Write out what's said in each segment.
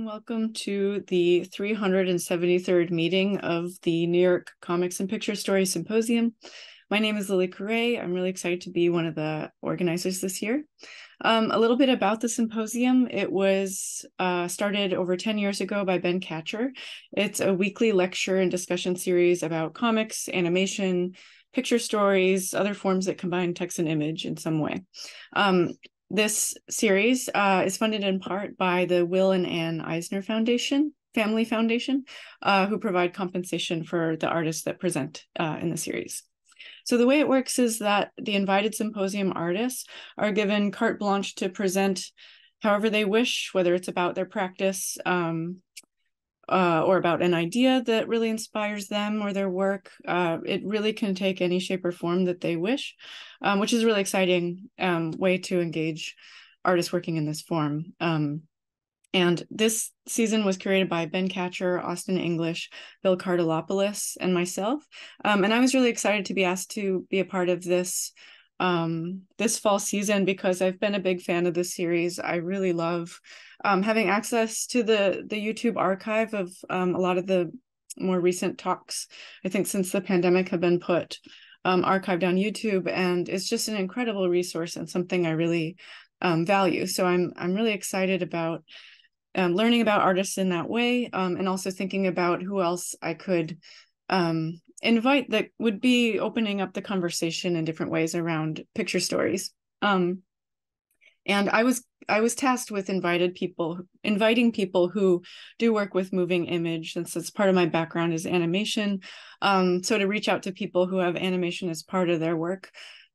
Welcome to the 373rd meeting of the New York Comics and Picture Stories Symposium. My name is Lily Correa. I'm really excited to be one of the organizers this year. A little bit about the symposium. It was started over 10 years ago by Ben Catcher. It's a weekly lecture and discussion series about comics, animation, picture stories, other forms that combine text and image in some way. This series is funded in part by the Will and Ann Eisner Family Foundation, who provide compensation for the artists that present in the series. So the way it works is that the invited symposium artists are given carte blanche to present however they wish, whether it's about their practice or about an idea that really inspires them or their work. It really can take any shape or form that they wish, which is a really exciting way to engage artists working in this form. And this season was curated by Ben Catcher, Austin English, Bill Cardilopoulos, and myself. And I was really excited to be asked to be a part of this this fall season because I've been a big fan of this series. I really love having access to the YouTube archive of a lot of the more recent talks, I think since the pandemic, have been put archived on YouTube, and it's just an incredible resource and something I really value. So I'm really excited about learning about artists in that way, and also thinking about who else I could invite that would be opening up the conversation in different ways around picture stories. And I was tasked with inviting people who do work with moving image, since it's part of my background is animation. So to reach out to people who have animation as part of their work.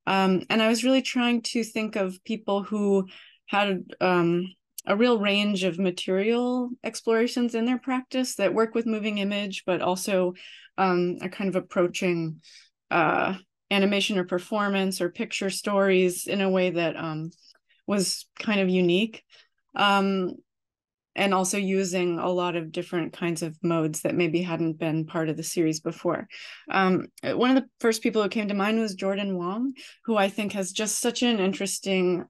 And I was really trying to think of people who had a real range of material explorations in their practice that work with moving image, but also are kind of approaching animation or performance or picture stories in a way that was kind of unique, and also using a lot of different kinds of modes that maybe hadn't been part of the series before. One of the first people who came to mind was Jordan Wong, who I think has just such an interesting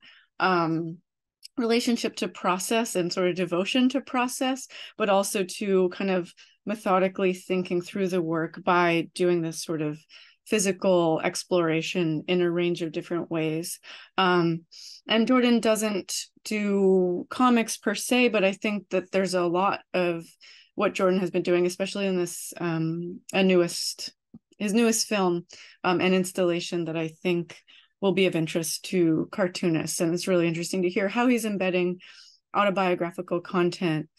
relationship to process and sort of devotion to process, but also to kind of methodically thinking through the work by doing this sort of physical exploration in a range of different ways. And Jordan doesn't do comics per se, but I think that there's a lot of what Jordan has been doing, especially in this his newest film and installation, that I think will be of interest to cartoonists. And it's really interesting to hear how he's embedding autobiographical content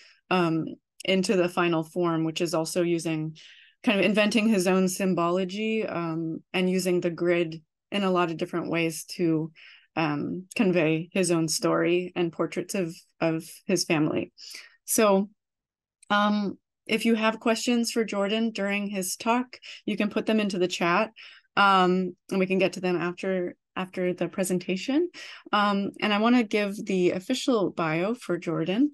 into the final form, which is also using kind of inventing his own symbology and using the grid in a lot of different ways to convey his own story and portraits of his family. So if you have questions for Jordan during his talk, you can put them into the chat, and we can get to them after the presentation. And I want to give the official bio for Jordan.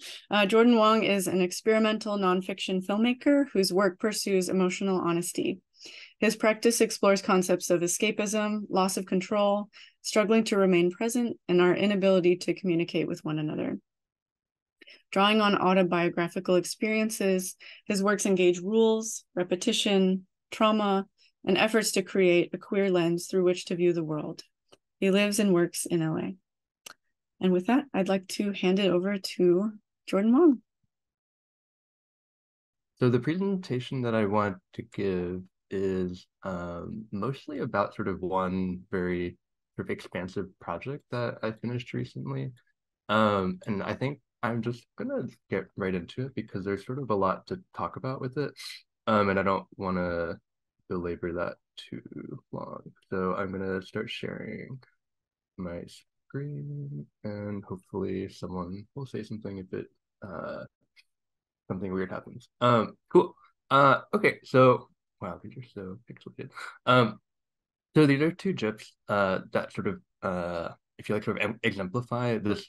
Jordan Wong is an experimental nonfiction filmmaker whose work pursues emotional honesty. His practice explores concepts of escapism, loss of control, struggling to remain present, and our inability to communicate with one another. Drawing on autobiographical experiences, his works engage rules, repetition, trauma, and efforts to create a queer lens through which to view the world. He lives and works in LA. And with that, I'd like to hand it over to Jordan Wong. So the presentation that I want to give is mostly about sort of one very sort of expansive project that I finished recently. And I think I'm just gonna get right into it because there's sort of a lot to talk about with it. And I don't want to belabor that too long. So I'm gonna start sharing my screen, and hopefully someone will say something if it something weird happens. Cool. Okay, so wow, these are so pixelated. So these are two GIFs that sort of if you like sort of exemplify this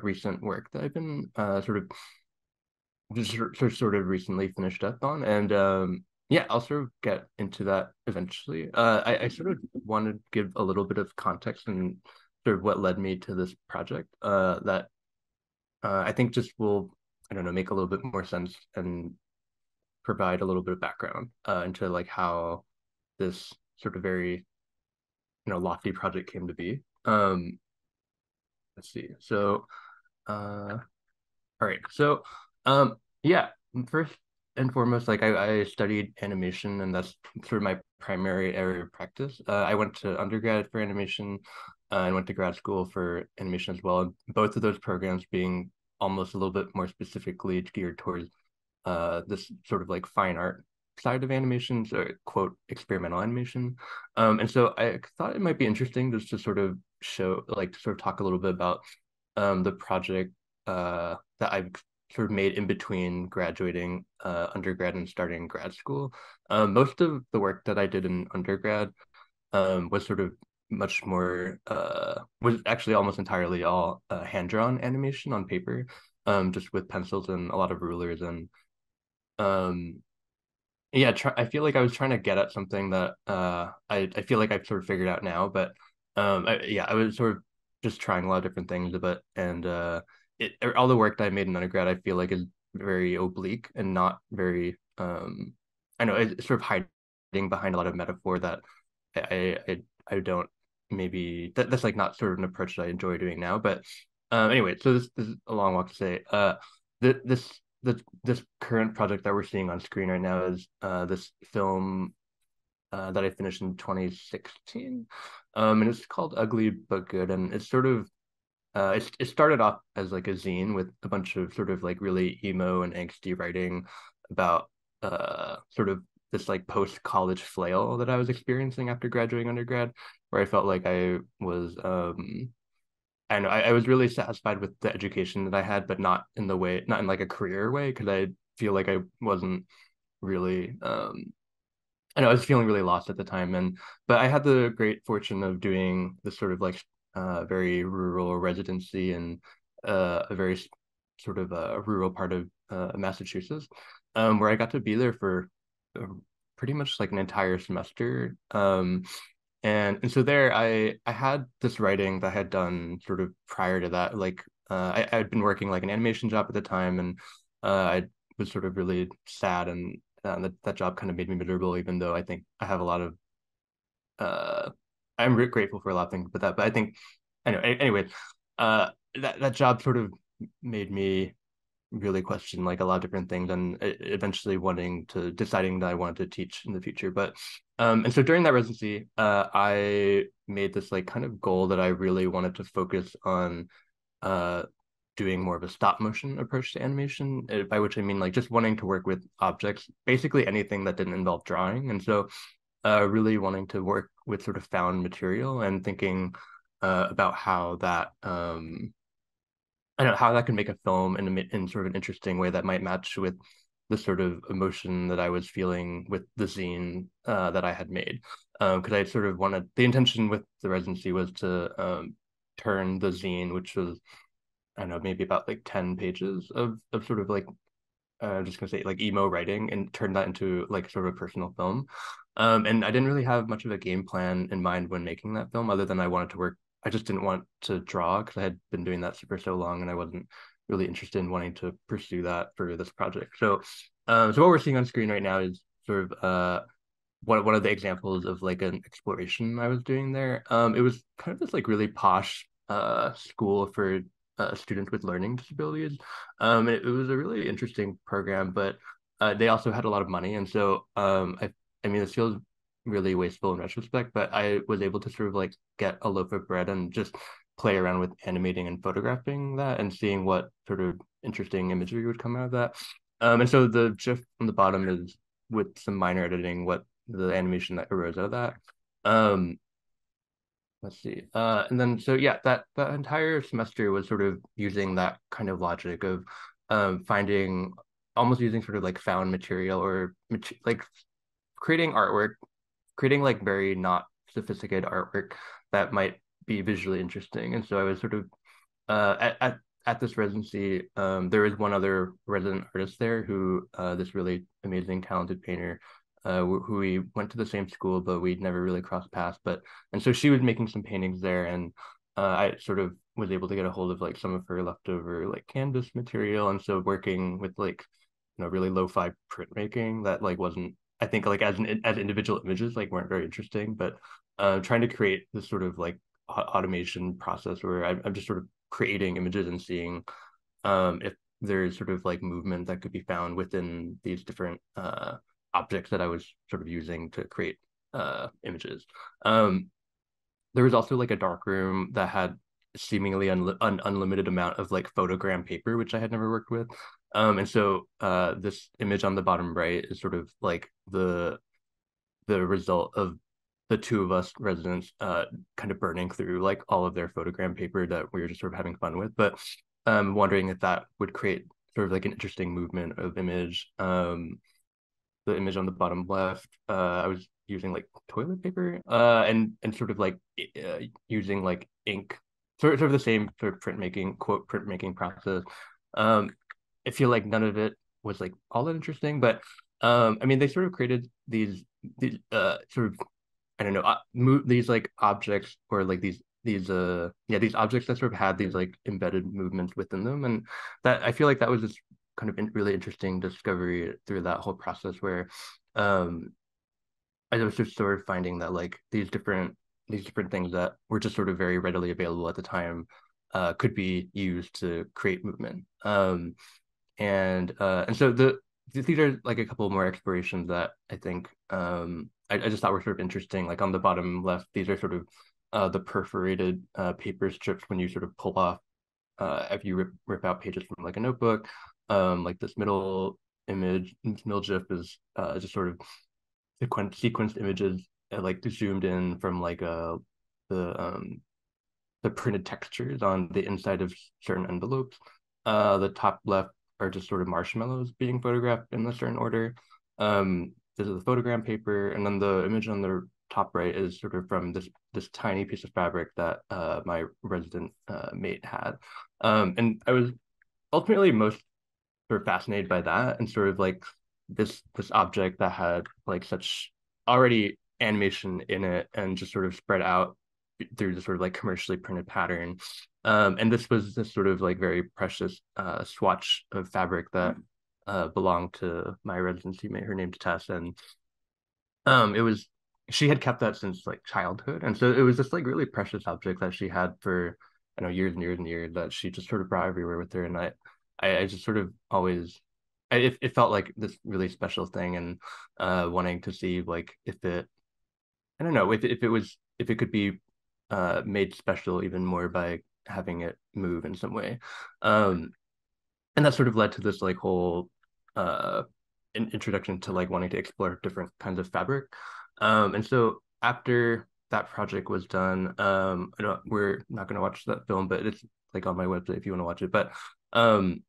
recent work that I've been sort of recently finished up on. And yeah, I'll sort of get into that eventually. I sort of want to give a little bit of context and sort of what led me to this project that I think just will I don't know, make a little bit more sense and provide a little bit of background into like how this sort of very lofty project came to be. Let's see. So all right. So yeah, first and foremost, like I studied animation, and that's sort of my primary area of practice. I went to undergrad for animation and went to grad school for animation as well. And both of those programs being almost a little bit more specifically geared towards this sort of like fine art side of animation, so quote experimental animation. And so I thought it might be interesting just to sort of show, like, to sort of talk a little bit about the project that I've sort of made in between graduating undergrad and starting grad school. Most of the work that I did in undergrad was sort of much more was actually almost entirely all hand drawn animation on paper, just with pencils and a lot of rulers and um yeah, I feel like I was trying to get at something that I feel like I've sort of figured out now, but yeah, I was sort of just trying a lot of different things, but and all the work that I made in undergrad, I feel like is very oblique and not very I know it's sort of hiding behind a lot of metaphor that I don't maybe that's like not sort of an approach that I enjoy doing now, but anyway, so this is a long walk to say. This this current project that we're seeing on screen right now is this film that I finished in 2016, and it's called Ugly But Good, and it's sort of it started off as like a zine with a bunch of sort of like really emo and angsty writing about sort of this like post college flail that I was experiencing after graduating undergrad, where I felt like I was I know I was really satisfied with the education that I had, but not in the way, not in like a career way, because I feel like I wasn't really I know I was feeling really lost at the time, and but I had the great fortune of doing this sort of like very rural residency in a very sort of rural part of Massachusetts, where I got to be there for uh, pretty much like an entire semester. And so there I had this writing that I had done sort of prior to that. Like I had been working like an animation job at the time, and I was sort of really sad, and that job kind of made me miserable, even though I think I have a lot of uh I'm grateful for a lot of things, but I think anyway, that job sort of made me really question like a lot of different things, and eventually wanting to deciding that I wanted to teach in the future. But and so during that residency, I made this like kind of goal that I really wanted to focus on uh doing more of a stop motion approach to animation, by which I mean like just wanting to work with objects, basically anything that didn't involve drawing. And so really wanting to work with sort of found material and thinking about how that I don't know how that could make a film in sort of an interesting way that might match with the sort of emotion that I was feeling with the zine that I had made. Because I sort of wanted, the intention with the residency was to turn the zine, which was, I don't know, maybe about like 10 pages of sort of like just gonna say like emo writing, and turn that into like sort of a personal film. And I didn't really have much of a game plan in mind when making that film, other than I wanted to work. I just didn't want to draw because I had been doing that for so long, and I wasn't really interested in wanting to pursue that for this project. So what we're seeing on screen right now is sort of one of the examples of like an exploration I was doing there. It was kind of this like really posh school for students with learning disabilities. It was a really interesting program, but they also had a lot of money, and so I mean, this feels really wasteful in retrospect, but I was able to sort of like get a loaf of bread and just play around with animating and photographing that and seeing what sort of interesting imagery would come out of that. And so the GIF on the bottom is with some minor editing what the animation that arose out of that. Um, let's see. And then so yeah, that entire semester was sort of using that kind of logic of finding almost using sort of like found material or like creating artwork, creating like very not sophisticated artwork that might be visually interesting. And so I was sort of at this residency, there was one other resident artist there who this really amazing, talented painter who we went to the same school, but we'd never really crossed paths. But and so she was making some paintings there, and I sort of was able to get a hold of like some of her leftover like canvas material, and so working with like really lo-fi printmaking that like wasn't, I think, like as individual images like weren't very interesting, but trying to create this sort of like automation process where I'm just sort of creating images and seeing if there's sort of like movement that could be found within these different objects that I was sort of using to create images. Um, there was also like a dark room that had seemingly unlimited amount of like photogram paper, which I had never worked with. And so this image on the bottom right is sort of like the result of the two of us residents kind of burning through like all of their photogram paper that we were just sort of having fun with. But wondering if that would create sort of like an interesting movement of image. The image on the bottom left, I was using like toilet paper, and sort of like using like ink, sort of the same sort of printmaking, quote printmaking process. Um, I feel like none of it was like all that interesting, but I mean, they sort of created these sort of, I don't know, these like objects, or like these objects that sort of had these like embedded movements within them, and that I feel like that was just kind of really interesting discovery through that whole process where um I was just sort of finding that like these different things that were just sort of very readily available at the time could be used to create movement. And so these are like a couple more explorations that I think I just thought were sort of interesting. Like on the bottom left, these are sort of the perforated paper strips when you sort of pull off if you rip out pages from like a notebook. Like this middle image, this middle GIF is just sort of sequenced images like zoomed in from like the um the printed textures on the inside of certain envelopes. The top left are just sort of marshmallows being photographed in a certain order. This is the photogram paper, and then the image on the top right is sort of from this tiny piece of fabric that my resident mate had. And I was ultimately most sort of fascinated by that, and sort of like this object that had like such already animation in it and just sort of spread out through the sort of like commercially printed pattern. And this was this sort of like very precious swatch of fabric that belonged to my residency mate. Her name's Tess, and it was, she had kept that since like childhood, and so it was this like really precious object that she had for, I know, years and years and years, that she just sort of brought everywhere with her. And I just sort of always, it felt like this really special thing, and wanting to see like if it, I don't know, if it was, if it could be made special even more by having it move in some way. Um, and that sort of led to this like whole uh introduction to like wanting to explore different kinds of fabric. And so after that project was done, I don't, we're not going to watch that film, but it's like on my website if you want to watch it. But um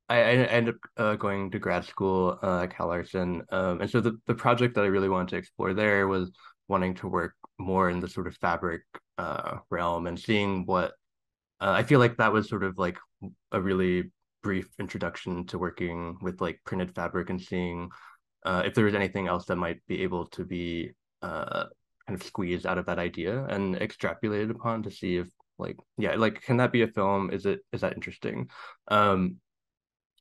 I ended up going to grad school at Cal Arson. And so the project that I really wanted to explore there was wanting to work more in the sort of fabric realm, and seeing what I feel like that was sort of like a really brief introduction to working with like printed fabric, and seeing if there was anything else that might be able to be kind of squeezed out of that idea and extrapolated upon to see if like, yeah, like can that be a film? Is that interesting? Um,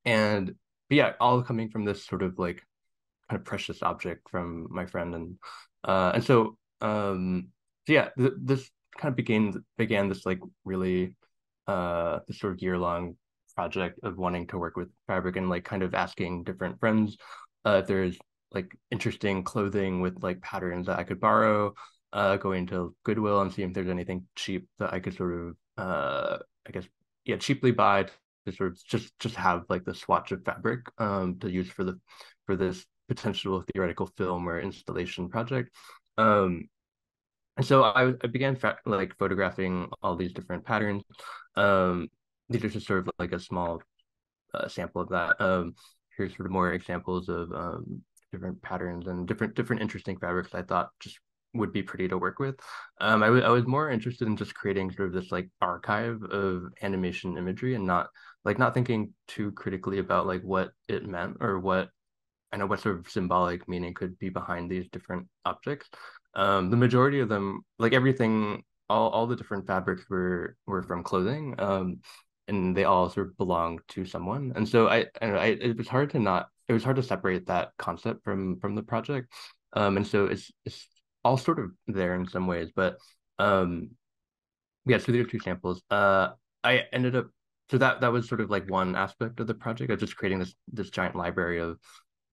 and but yeah, all coming from this sort of like kind of precious object from my friend, and so so yeah, this kind of began this like really this sort of year-long project of wanting to work with fabric, and like kind of asking different friends if there's like interesting clothing with like patterns that I could borrow, going to Goodwill and see if there's anything cheap that I could sort of I guess, yeah, cheaply buy to sort of just have like the swatch of fabric to use for this potential theoretical film or installation project. Um, and so I began like photographing all these different patterns. Um, these are just sort of like a small sample of that. Here's sort of more examples of different patterns and different interesting fabrics I thought just would be pretty to work with. I was more interested in just creating sort of this like archive of animation imagery, and not thinking too critically about like what it meant, or what, I know, what sort of symbolic meaning could be behind these different objects. The majority of them, like everything all the different fabrics were from clothing, and they all sort of belong to someone. And so I don't know, it was hard to not it was hard to separate that concept from the project. And so it's all sort of there in some ways, but um yeah, so there are two samples. I ended up so that was sort of like one aspect of the project of just creating this giant library of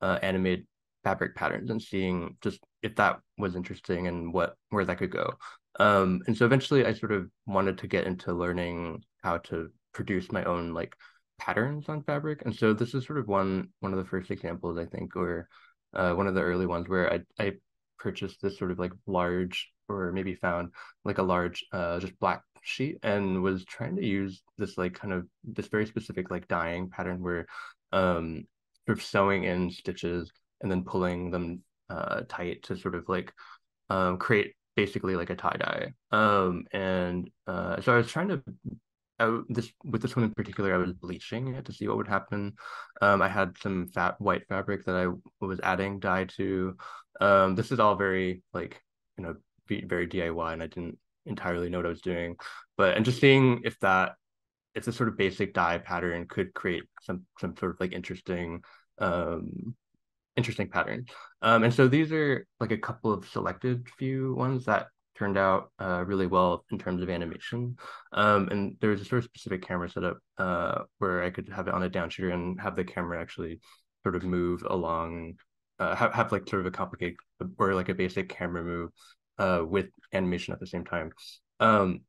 animated fabric patterns and seeing just if that was interesting and where that could go. And so eventually I sort of wanted to get into learning how to produce my own like patterns on fabric. And so this is sort of one of the first examples I think, or one of the early ones where I purchased this sort of like large or maybe found like a large just black sheet and was trying to use this like kind of this very specific like dyeing pattern where sort of sewing in stitches and then pulling them tight to sort of like create basically like a tie dye. And so I was trying to this with this one in particular, I was bleaching it to see what would happen. I had some fat white fabric that I was adding dye to. This is all very like very DIY, and I didn't entirely know what I was doing. But and just seeing if this sort of basic dye pattern could create some sort of like um interesting pattern. And so these are like a couple of selected few ones that turned out really well in terms of animation. And there was a sort of specific camera setup where I could have it on a downshooter and have the camera actually sort of move along, have like sort of a complicated or like a basic camera move with animation at the same time. Um,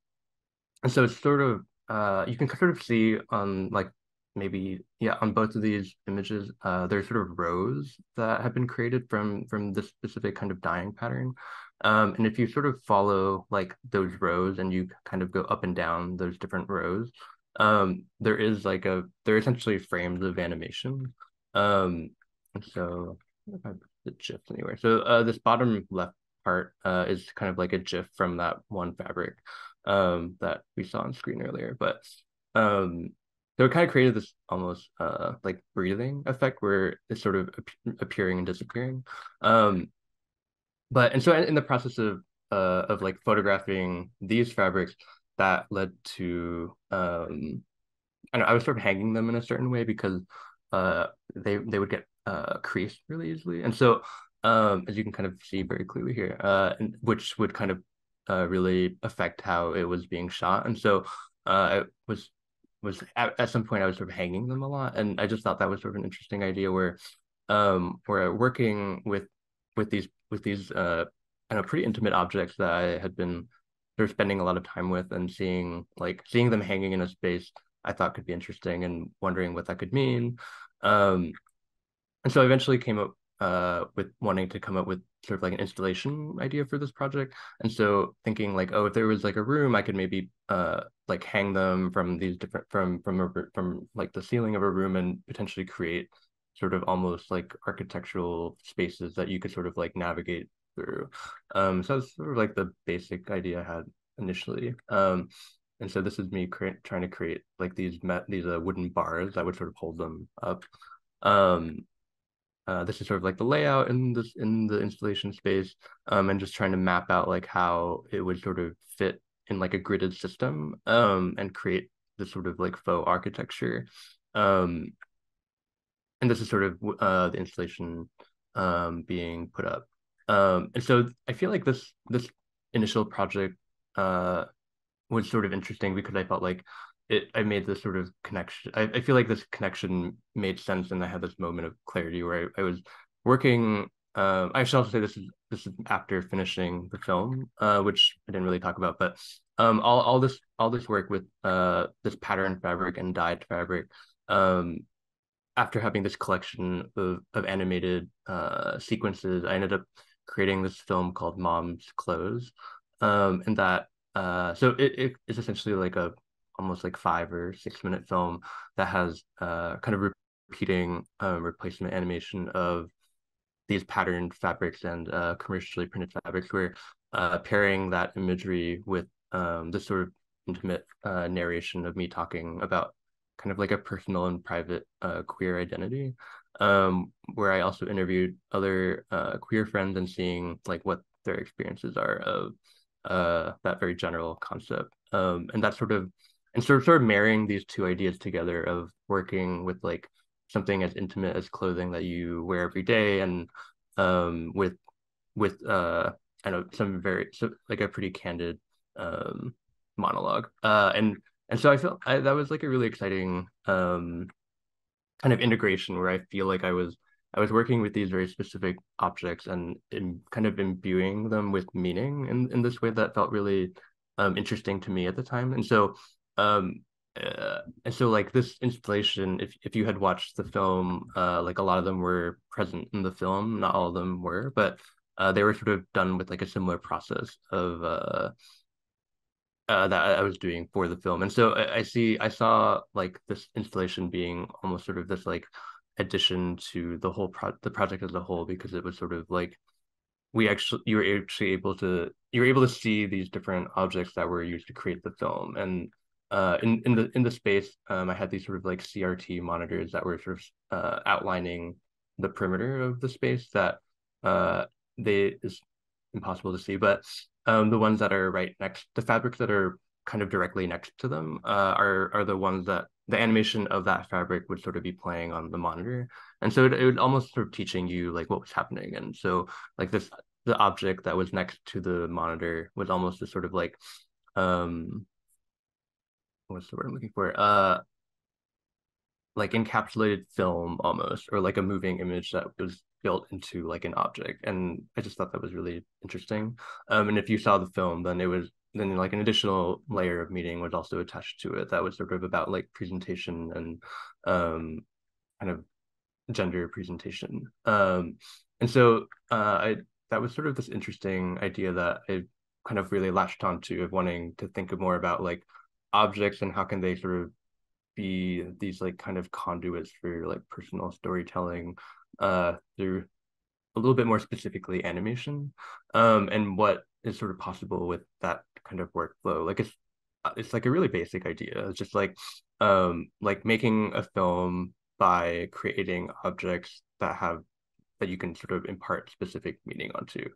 and so it's sort of you can sort of see on like maybe yeah on both of these images there's sort of rows that have been created from this specific kind of dyeing pattern. And if you sort of follow like those rows and you kind of go up and down those different rows, there is like they're essentially frames of animation. And so I don't know if I put the GIF anywhere. So this bottom left part is kind of like a GIF from that one fabric that we saw on screen earlier. But um, so it kind of created this almost like breathing effect where it's sort of appearing and disappearing. Um, but and so in the process of like photographing these fabrics, that led to I don't know, I was sort of hanging them in a certain way because they would get creased really easily. And so as you can kind of see very clearly here, and which would kind of really affect how it was being shot. And so I was at some point I was sort of hanging them a lot, and I just thought that was sort of an interesting idea where working with these I don't know pretty intimate objects that I had been sort of spending a lot of time with and seeing them hanging in a space I thought could be interesting and wondering what that could mean. Um, and so I eventually came up with wanting to come up with sort of like an installation idea for this project. And so thinking like, oh, if there was like a room, I could maybe like hang them from these different from like the ceiling of a room and potentially create sort of almost like architectural spaces that you could sort of like navigate through. So that's sort of like the basic idea I had initially. And so this is me trying to create like these wooden bars that would sort of hold them up. Um, this is sort of like the layout in the installation space, and just trying to map out like how it would sort of fit in like a gridded system, and create this sort of like faux architecture. Um, and this is sort of the installation being put up. And so I feel like this initial project was sort of interesting because I felt like I made this sort of connection. I feel like this connection made sense and I had this moment of clarity where I was working. I should also say this is after finishing the film, which I didn't really talk about, but all this work with this pattern fabric and dyed fabric, um, after having this collection of animated sequences, I ended up creating this film called Mom's Clothes. And that so it is essentially like a almost like 5 or 6 minute film that has kind of repeating replacement animation of these patterned fabrics and commercially printed fabrics where pairing that imagery with this sort of intimate narration of me talking about kind of like a personal and private queer identity, where I also interviewed other queer friends and seeing like what their experiences are of that very general concept. And that sort of and sort of marrying these two ideas together of working with like something as intimate as clothing that you wear every day, and with I know some very so like a pretty candid monologue. And so I felt that was like a really exciting kind of integration where I feel like I was working with these very specific objects and kind of imbuing them with meaning in this way that felt really interesting to me at the time. Um, and so like this installation, if you had watched the film, like a lot of them were present in the film, not all of them were, but they were sort of done with like a similar process of that I was doing for the film. And so I saw like this installation being almost sort of this like addition to the project as a whole, because it was sort of like you were able to see these different objects that were used to create the film. And in the space, I had these sort of like CRT monitors that were sort of outlining the perimeter of the space that uh they is impossible to see, but the ones that are right next, the fabrics that are kind of directly next to them, are the ones that the animation of that fabric would sort of be playing on the monitor. And so it would almost sort of teaching you like what was happening. And so like the object that was next to the monitor was almost a sort of like what's the word I'm looking for? Like encapsulated film almost, or like a moving image that was built into like an object. And I just thought that was really interesting. And if you saw the film, then like an additional layer of meaning was also attached to it that was sort of about like presentation and kind of gender presentation. And so I that was sort of this interesting idea that I kind of really latched onto, of wanting to think of more about like objects and how can they sort of be these like kind of conduits for like personal storytelling through a little bit more specifically animation, and what is sort of possible with that kind of workflow. Like it's like a really basic idea. It's just like making a film by creating objects that you can sort of impart specific meaning onto,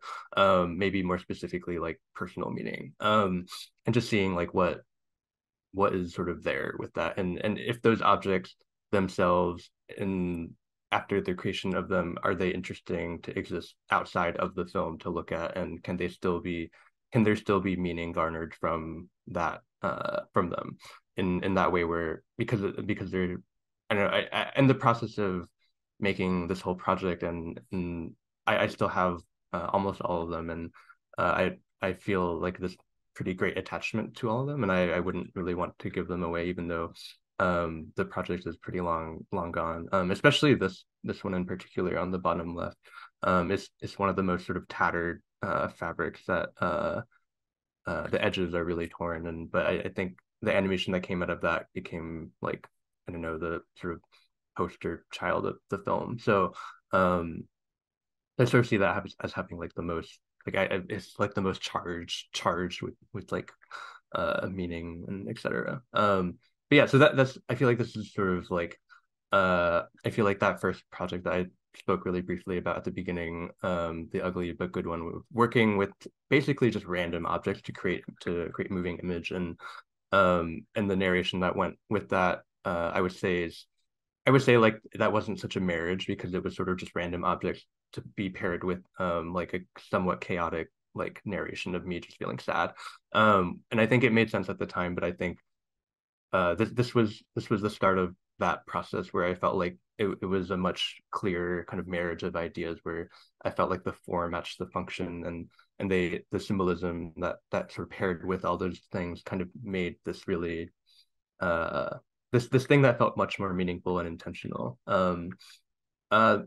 maybe more specifically like personal meaning, and just seeing like what is sort of there with that, and if those objects themselves, in after the creation of them, are they interesting to exist outside of the film to look at, and can there still be meaning garnered from that, from them in that way, where because they're I don't know, in the process of making this whole project, and I still have almost all of them, and I feel like this pretty great attachment to all of them, and I wouldn't really want to give them away, even though the project is pretty long gone. Especially this one in particular on the bottom left. It's one of the most sort of tattered fabrics that the edges are really torn, and but I think the animation that came out of that became like, I don't know, the sort of poster child of the film. So I sort of see that as having like the most like it's like the most charged with like meaning and etc. But yeah, so that's I feel like this is sort of like I feel like that first project that I spoke really briefly about at the beginning, the ugly but good one, working with basically just random objects to create moving image, and the narration that went with that, I would say like that wasn't such a marriage, because it was sort of just random objects to be paired with like a somewhat chaotic like narration of me just feeling sad. And I think it made sense at the time, but I think this was the start of that process where I felt like it was a much clearer kind of marriage of ideas, where I felt like the form matched the function, and the symbolism that sort of paired with all those things kind of made this really uh this thing that felt much more meaningful and intentional. Uh,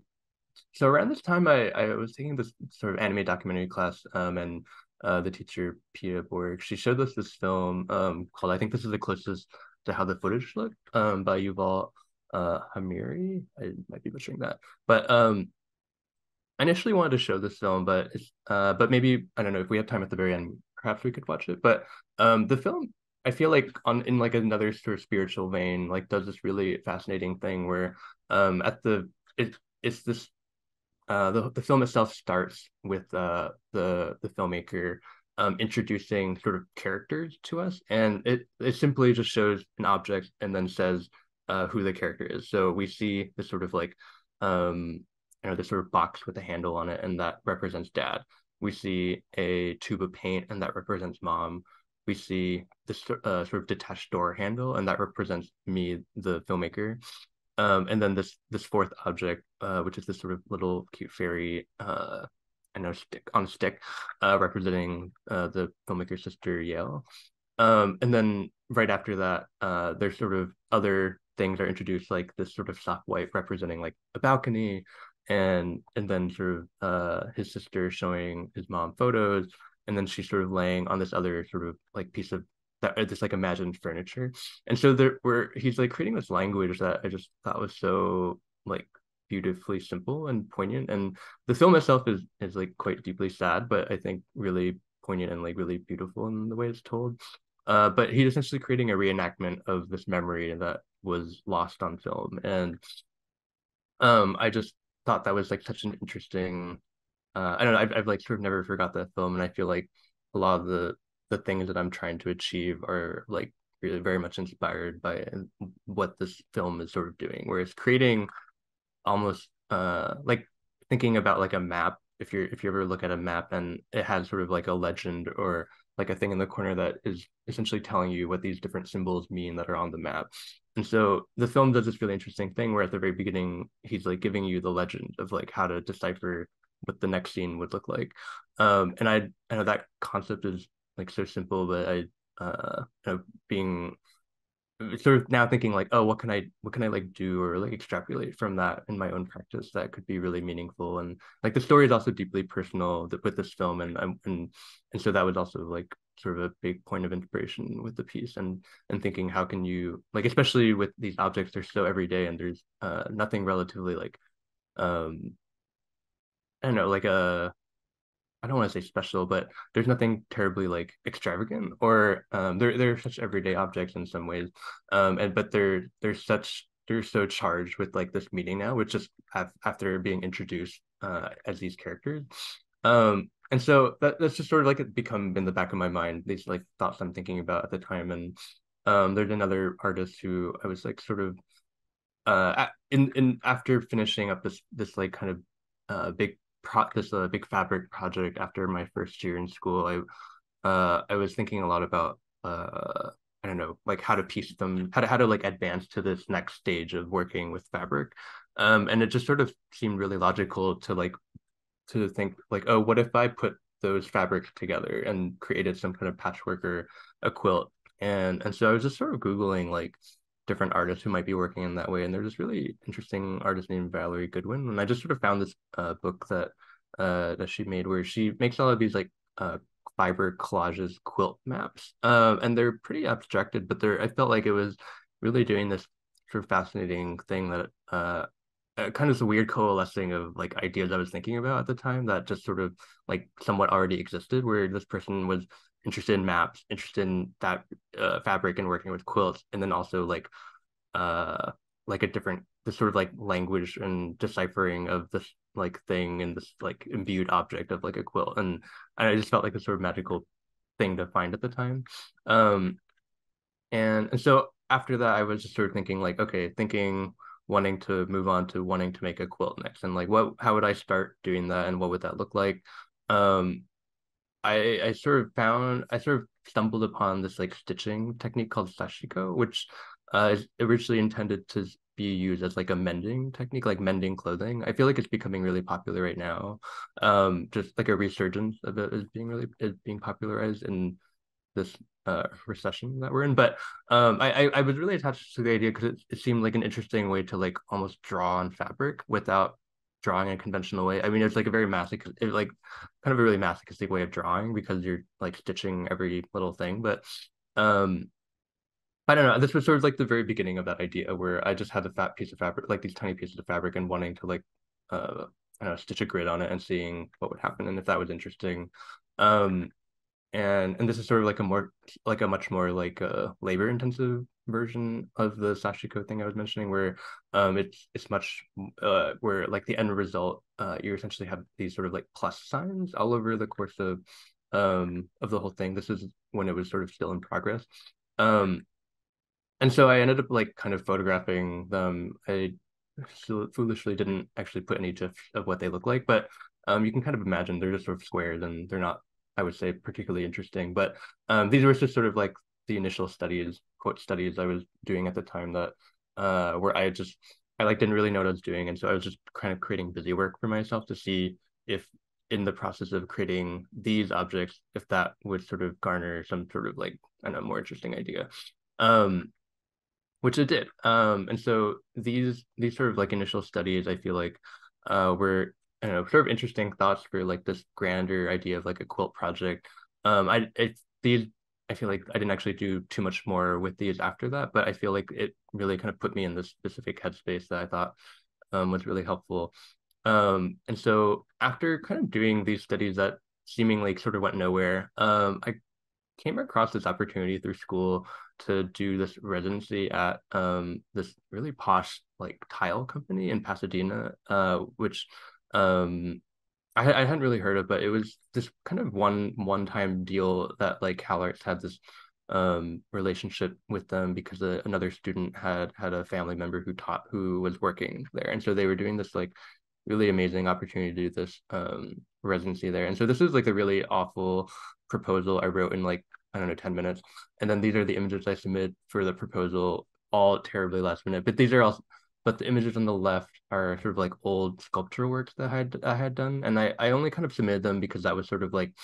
so around this time, I was taking this sort of anime documentary class, and the teacher Pia Borg, she showed us this film called, I think this is the closest to how the footage looked, by Yuval Hamiri. I might be butchering that, but I initially wanted to show this film, but maybe I don't know if we have time at the very end, perhaps we could watch it. But the film, I feel like on in like another sort of spiritual vein, like does this really fascinating thing where at the it's this the film itself starts with the filmmaker introducing sort of characters to us, and it simply just shows an object and then says who the character is. So we see this sort of like this sort of box with a handle on it, and that represents dad. We see a tube of paint, and that represents mom. We see this sort of detached door handle, and that represents me, the filmmaker. And then this fourth object, which is this sort of little cute fairy, I know stick on a stick, representing the filmmaker's sister Yale. And then right after that, there's sort of other things are introduced, like this sort of soft white representing like a balcony, and then sort of his sister showing his mom photos, and then she's sort of laying on this other sort of like piece of that this like imagined furniture. And so there were he's like creating this language that I just thought was so like beautifully simple and poignant. And the film itself is like quite deeply sad, but I think really poignant and like really beautiful in the way it's told. But he's essentially creating a reenactment of this memory that was lost on film. And I just thought that was like such an interesting I don't know, I've like sort of never forgot that film, and I feel like a lot of the things that I'm trying to achieve are like really very much inspired by what this film is sort of doing, where it's creating almost like thinking about like a map. If you ever look at a map and it has sort of like a legend or like a thing in the corner that is essentially telling you what these different symbols mean that are on the map. And so the film does this really interesting thing where at the very beginning he's like giving you the legend of like how to decipher what the next scene would look like. And I know that concept is like so simple, but being sort of now thinking like, oh, what can I like do or like extrapolate from that in my own practice that could be really meaningful. And like the story is also deeply personal with this film, and so that was also like sort of a big point of inspiration with the piece, and thinking how can you like, especially with these objects, they're so everyday, and there's nothing relatively like um I don't know, like a I don't want to say special, but there's nothing terribly like extravagant, or they're such everyday objects in some ways. And but they're so charged with like this meaning now, which just after being introduced as these characters. And so that's just sort of like it become in the back of my mind, these like thoughts I'm thinking about at the time. And there's another artist who I was like sort of in after finishing up this like kind of this big fabric project after my first year in school. I was thinking a lot about I don't know, like how to piece them, how to like advance to this next stage of working with fabric. And it just sort of seemed really logical to like to think like, oh, what if I put those fabrics together and created some kind of patchwork or a quilt? And so I was just sort of Googling like different artists who might be working in that way. And there's this really interesting artist named Valerie Goodwin. And I just sort of found this book that she made where she makes all of these like fiber collages quilt maps. And they're pretty abstracted, but I felt like it was really doing this sort of fascinating thing that kind of a weird coalescing of like ideas I was thinking about at the time that just sort of like somewhat already existed, where this person was interested in maps, interested in that fabric and working with quilts, and then also uh like a different this sort of like language and deciphering of this like thing and this like imbued object of like a quilt. And I just felt like a sort of magical thing to find at the time. Um and so after that, I was just sort of thinking like, okay, thinking wanting to move on to wanting to make a quilt next, and like how would I start doing that, and what would that look like? Um, I sort of stumbled upon this like stitching technique called sashiko, which is originally intended to be used as like a mending technique, like mending clothing. I feel like it's becoming really popular right now. Just like a resurgence of it is being popularized in this recession that we're in. But I was really attached to the idea because it seemed like an interesting way to like almost draw on fabric without drawing in a conventional way. I mean, it's like a very like kind of a really masochistic way of drawing because you're like stitching every little thing. But um I don't know. This was sort of like the very beginning of that idea where I just had a fat piece of fabric, like these tiny pieces of fabric, and wanting to like I don't know, stitch a grid on it and seeing what would happen and if that was interesting. Um and this is sort of like a much more like a labor intensive version of the sashiko thing I was mentioning, where it's much where like the end result you essentially have these sort of like plus signs all over the course of of the whole thing. This is when it was sort of still in progress. Um, and so I ended up like kind of photographing them. I foolishly didn't actually put any GIFs of what they look like, but you can kind of imagine they're just sort of squares and they're not, I would say, particularly interesting. But these were just sort of like the initial studies, quote studies I was doing at the time that where I like didn't really know what I was doing, and so I was just kind of creating busy work for myself to see if in the process of creating these objects, if that would sort of garner some sort of like I don't know more interesting idea. Um, which it did. And so these sort of like initial studies, I feel like were I don't know sort of interesting thoughts for like this grander idea of like a quilt project. These I feel like I didn't actually do too much more with these after that, but I feel like it really kind of put me in this specific headspace that I thought was really helpful. And so after kind of doing these studies that seemingly sort of went nowhere, I came across this opportunity through school to do this residency at this really posh like tile company in Pasadena, which um I hadn't really heard of, but it was this kind of one-time deal that like CalArts had this relationship with them because another student had a family member who was working there, and so they were doing this like really amazing opportunity to do this residency there. And so this is like a really awful proposal I wrote in like I don't know 10 minutes, and then these are the images I submitted for the proposal, all terribly last minute. But the images on the left are sort of like old sculpture works that I had done, and I only kind of submitted them because that was sort of like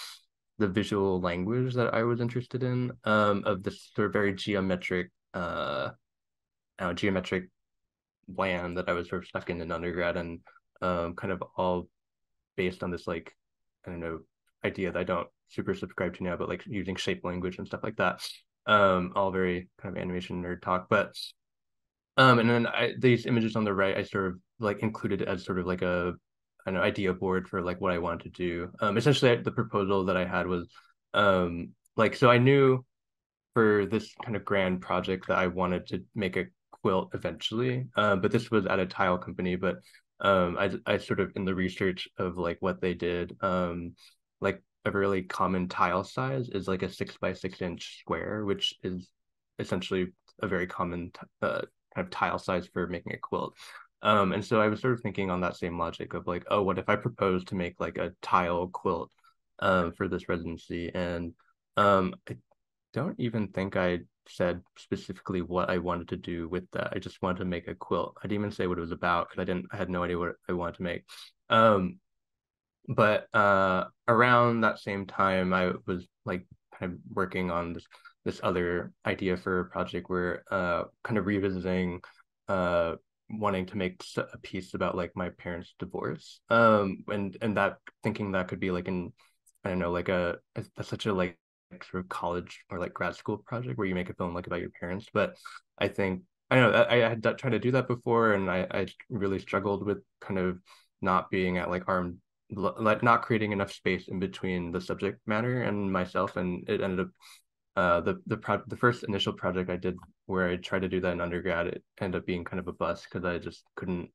the visual language that I was interested in, of this sort of very geometric geometric land that I was sort of stuck in undergrad, and kind of all based on this like I don't know idea that I don't super subscribe to now, but like using shape language and stuff like that. All very kind of animation nerd talk, but and then these images on the right, I sort of like included as sort of like a an idea board for like what I wanted to do. Essentially, the proposal that I had was like so I knew for this kind of grand project that I wanted to make a quilt eventually. But this was at a tile company. But I sort of in the research of like what they did, like a really common tile size is like a 6 by 6 inch square, which is essentially a very common kind of tile size for making a quilt. And so I was sort of thinking on that same logic of like, oh, what if I propose to make like a tile quilt for this residency? And I don't even think I said specifically what I wanted to do with that. I just wanted to make a quilt. I didn't even say what it was about because I had no idea what I wanted to make. But around that same time, I was like kind of working on this other idea for a project where kind of revisiting wanting to make a piece about like my parents' divorce. And that thinking that could be like an I don't know like such a like sort of college or like grad school project where you make a film like about your parents. But I think I don't know I had tried to do that before, and I really struggled with kind of not being at like arm like not creating enough space in between the subject matter and myself, and it ended up the first initial project I did where I tried to do that in undergrad, it ended up being kind of a bust because I just couldn't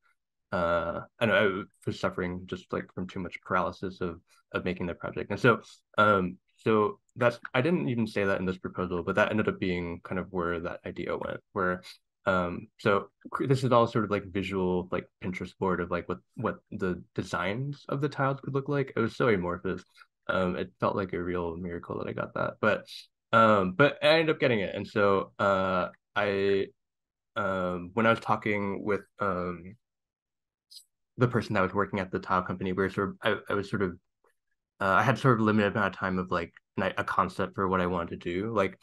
I know I was suffering just like from too much paralysis of making the project. And so that's I didn't even say that in this proposal, but that ended up being kind of where that idea went, where so this is all sort of like visual like Pinterest board of like what the designs of the tiles could look like. It was so amorphous. It felt like a real miracle that I got that. But I ended up getting it. And so I when I was talking with the person that was working at the tile company, we were sort of I was sort of I had sort of limited amount of time of like a concept for what I wanted to do. Like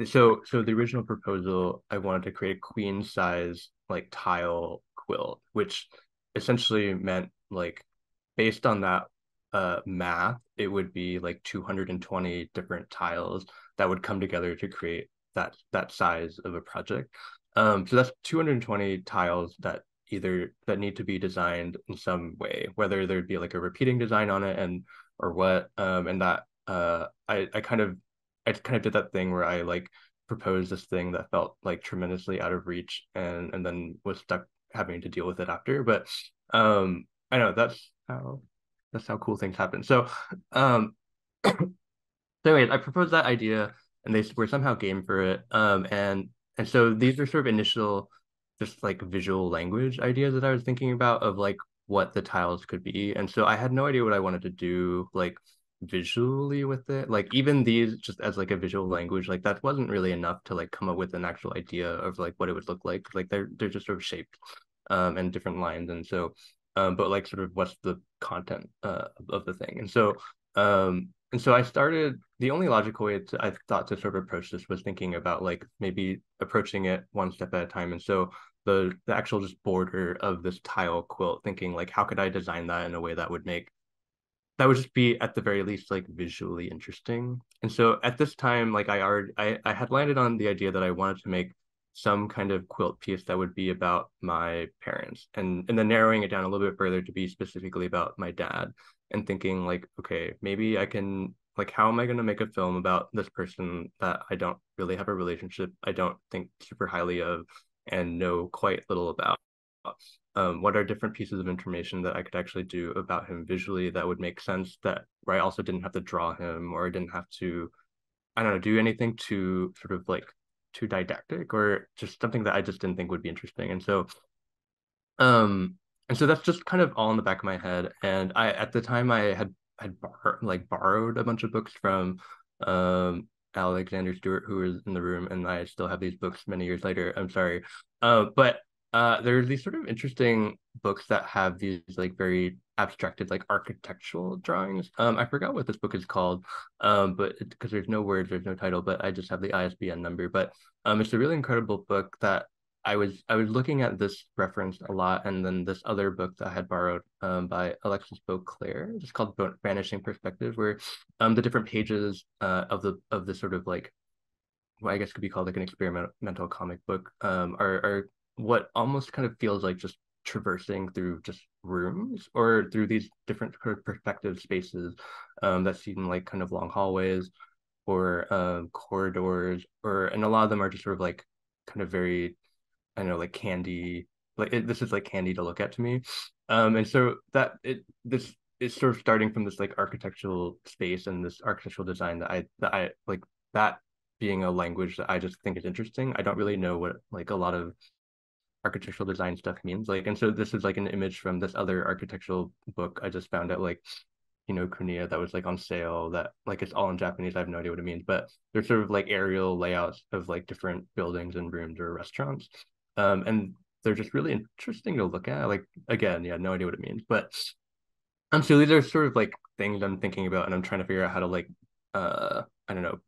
so the original proposal, I wanted to create a queen size like tile quilt, which essentially meant like based on that math, it would be like 220 different tiles that would come together to create that size of a project. So that's 220 tiles that need to be designed in some way, whether there'd be like a repeating design on it and or what. And that I kind of did that thing where I like proposed this thing that felt like tremendously out of reach, and then was stuck having to deal with it after. But I know that's how cool things happen. So um So anyways, I proposed that idea and they were somehow game for it. And so these are sort of initial just like visual language ideas that I was thinking about of like what the tiles could be. And so I had no idea what I wanted to do like visually with it. Like even these just as like a visual language, like that wasn't really enough to like come up with an actual idea of like what it would look like. Like they're just sort of shaped and different lines. And so but like sort of what's the content of the thing. And so I started, the only logical way I thought to sort of approach this was thinking about like maybe approaching it one step at a time. And so the actual just border of this tile quilt, thinking like how could I design that in a way that would make that would just be at the very least like visually interesting. And so at this time, like I had landed on the idea that I wanted to make some kind of quilt piece that would be about my parents and then narrowing it down a little bit further to be specifically about my dad and thinking like, okay, maybe I can like how am I going to make a film about this person that I don't really have a relationship, I don't think super highly of and know quite little about. What are different pieces of information that I could actually do about him visually that would make sense that where I also didn't have to draw him or I didn't have to, I don't know, do anything too sort of like too didactic or just something that I just didn't think would be interesting. Um, and so that's just kind of all in the back of my head. And I at the time I like borrowed a bunch of books from Alexander Stewart, who was in the room, and I still have these books many years later. I'm sorry. But there's these sort of interesting books that have these like very abstracted like architectural drawings. I forgot what this book is called, but because there's no words, there's no title, but I just have the ISBN number. But it's a really incredible book that I was looking at this reference a lot, and then this other book that I had borrowed by Alexis Beauclair, it's called Vanishing Perspective, where the different pages of the sort of like what I guess could be called like an experimental comic book are what almost kind of feels like just traversing through just rooms or through these different sort of perspective spaces that seem like kind of long hallways or corridors or and a lot of them are just sort of like kind of very I know like candy this is like candy to look at to me and so that it this is sort of starting from this like architectural space and this architectural design that I like that being a language that I just think is interesting. I don't really know what like a lot of architectural design stuff means like and so this is like an image from this other architectural book I just found at like Kuniya that was like on sale that like it's all in Japanese. I have no idea what it means, but they're sort of like aerial layouts of like different buildings and rooms or restaurants. And they're just really interesting to look at. Like again, yeah, no idea what it means. But so these are sort of like things I'm thinking about and I'm trying to figure out how to like I don't know,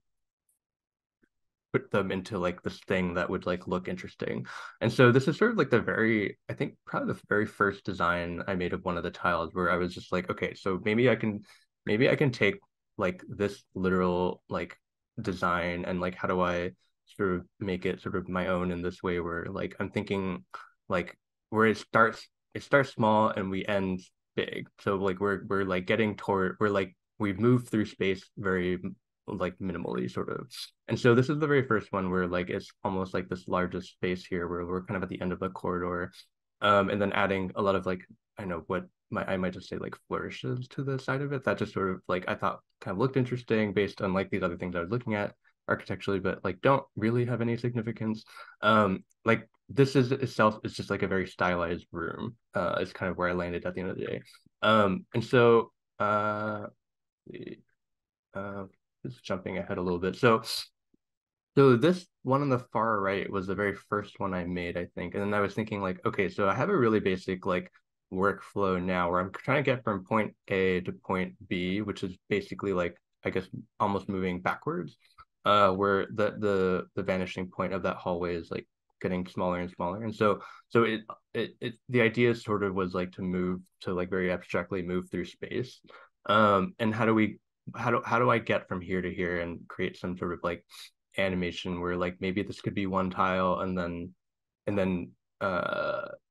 put them into like this thing that would like look interesting. And so this is sort of like the very, I think probably the very first design I made of one of the tiles where I was just like, okay, so maybe I can take like this literal like design and like how do I sort of make it sort of my own in this way where like I'm thinking like where it starts small and we end big. So like we're like getting toward we're like we move through space very like minimally sort of and so this is the very first one where like it's almost like this largest space here where we're kind of at the end of a corridor. And then adding a lot of like I know what I might just say like flourishes to the side of it that just sort of like I thought kind of looked interesting based on like these other things I was looking at architecturally, but like don't really have any significance. Like this is itself is just like a very stylized room. Is kind of where I landed at the end of the day. And so uh just jumping ahead a little bit. So this one on the far right was the very first one I made, I think. And then I was thinking like, okay, so I have a really basic like workflow now where I'm trying to get from point A to point B, which is basically like I guess almost moving backwards, where the vanishing point of that hallway is like getting smaller and smaller. And so it the idea sort of was like to move to like very abstractly move through space. And how do I get from here to here and create some sort of like animation where like maybe this could be one tile and then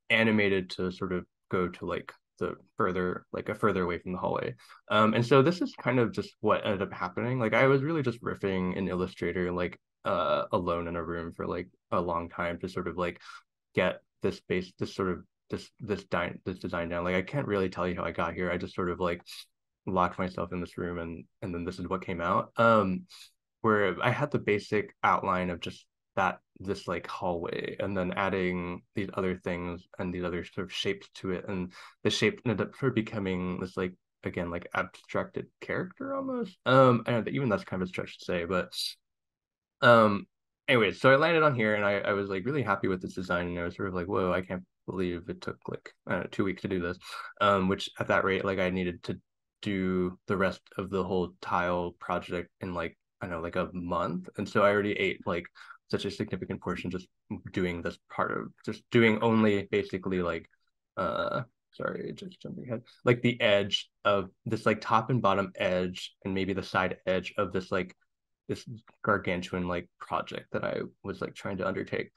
animated to sort of go to like the further like a further away from the hallway. And so this is kind of just what ended up happening. Like I was really just riffing in Illustrator like alone in a room for like a long time to sort of like get this base this sort of this design down. Like I can't really tell you how I got here. I just sort of like locked myself in this room, and then this is what came out. Where I had the basic outline of just that this like hallway, and then adding these other things and these other sort of shapes to it, and the shape ended up sort of becoming this like again like abstracted character almost. I don't know, even that's kind of a stretch to say, but um anyway, so I landed on here and I was like really happy with this design, and I was sort of like, whoa, I can't believe it took like I don't know, 2 weeks to do this. Which at that rate, like I needed to do the rest of the whole tile project in like I don't know, like a month. And so I already ate like such a significant portion just doing this part of just doing only basically like uh sorry, just jumping ahead, like the edge of this like top and bottom edge and maybe the side edge of this gargantuan like project that I was like trying to undertake.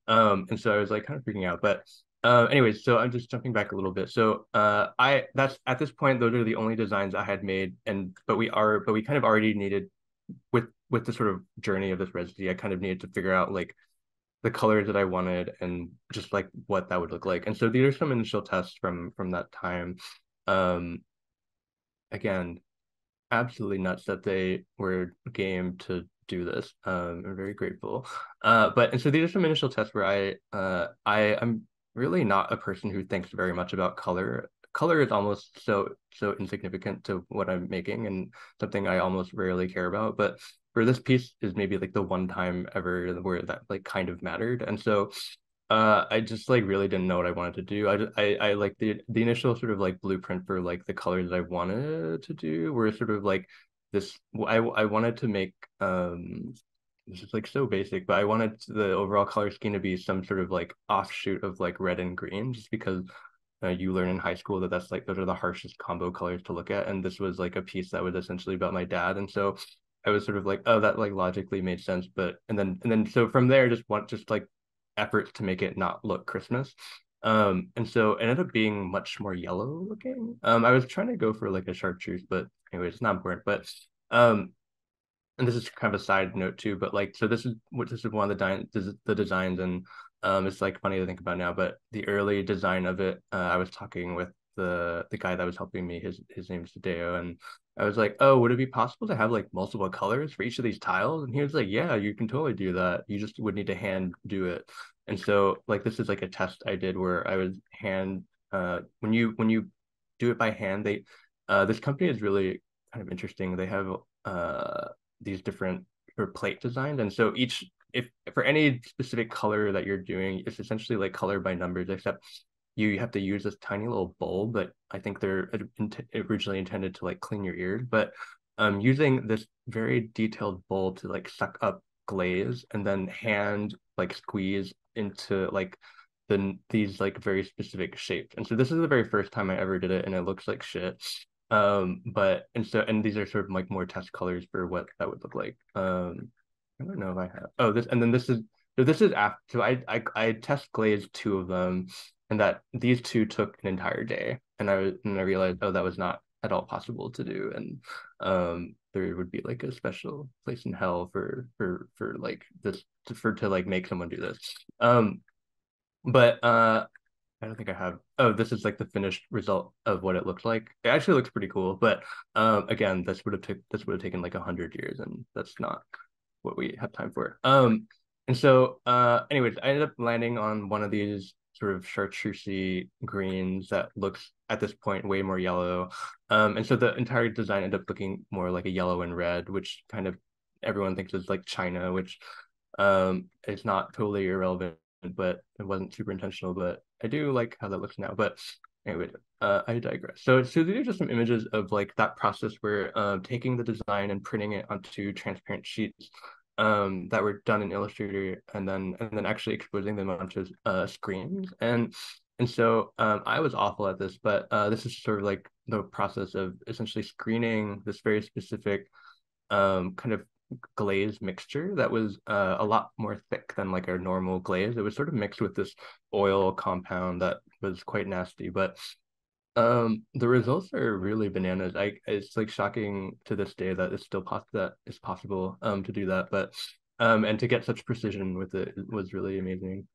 And so I was like kind of freaking out. But anyways, so I'm just jumping back a little bit. So I that's at this point, those are the only designs I had made, and but we kind of already needed with the sort of journey of this residency, I kind of needed to figure out like the colors that I wanted and just like what that would look like. And so these are some initial tests from that time. Um Again, absolutely nuts that they were game to do this. I'm very grateful. But and so these are some initial tests where I'm really not a person who thinks very much about color. Color is almost so insignificant to what I'm making and something I almost rarely care about. But for this piece is maybe like the one time ever where that like kind of mattered. And so I just like really didn't know what I wanted to do. I like the initial sort of like blueprint for like the colors that I wanted to do were sort of like this. I wanted to make this is like so basic, but I wanted the overall color scheme to be some sort of like offshoot of like red and green, just because you learn in high school that that's like those are the harshest combo colors to look at, and this was like a piece that was essentially about my dad, and so I was sort of like, oh, that like logically made sense, but and then so from there, just like efforts to make it not look Christmas. And so it ended up being much more yellow looking. I was trying to go for like a chartreuse, but anyway, it's not important. But um, and this is kind of a side note too, but like, so this is one of the designs, and it's like funny to think about now, but the early design of it, I was talking with the guy that was helping me, his name's Deo, and I was like, oh, would it be possible to have like multiple colors for each of these tiles? And he was like, yeah, you can totally do that. You just would need to hand do it. And so like this is like a test I did where I was hand when you do it by hand, they this company is really kind of interesting. They have these different for plate designs, and so each if for any specific color that you're doing, it's essentially like color by numbers, except you have to use this tiny little bowl, but I think they're originally intended to like clean your ears, but using this very detailed bowl to like suck up glaze and then hand like squeeze into like these like very specific shapes. And so this is the very first time I ever did it, and it looks like shit. But and these are sort of like more test colors for what that would look like. I don't know if I have. Oh, this and then this is so this is after. So I test glazed two of them, and that these two took an entire day, and I realized, oh, that was not at all possible to do, and there would be like a special place in hell for like this to like make someone do this. But I don't think I have. Oh, this is like the finished result of what it looks like. It actually looks pretty cool, but again, this would have taken like 100 years, and that's not what we have time for. And so anyways, I ended up landing on one of these sort of chartreusey greens that looks at this point way more yellow. And so the entire design ended up looking more like a yellow and red, which kind of everyone thinks is like China, which is not totally irrelevant, but it wasn't super intentional. But I do like how that looks now. But anyway, I digress. So these are just some images of like that process where taking the design and printing it onto transparent sheets that were done in Illustrator, and then actually exposing them onto screens. And so I was awful at this, but this is sort of like the process of essentially screening this very specific kind of glaze mixture that was a lot more thick than like our normal glaze. It was sort of mixed with this oil compound that was quite nasty, but the results are really bananas. It's like shocking to this day that it's possible to do that, but and to get such precision with it was really amazing.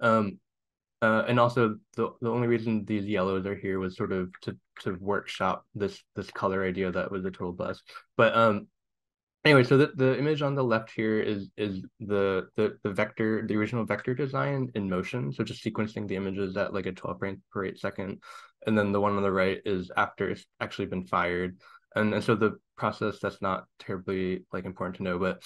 and also the only reason these yellows are here was sort of to workshop this color idea that was a total bust. But anyway, so the image on the left here is the vector, the original vector design in motion. So just sequencing the images at like a 12 frame per 8 second. And then the one on the right is after it's actually been fired. And so the process, that's not terribly like important to know, but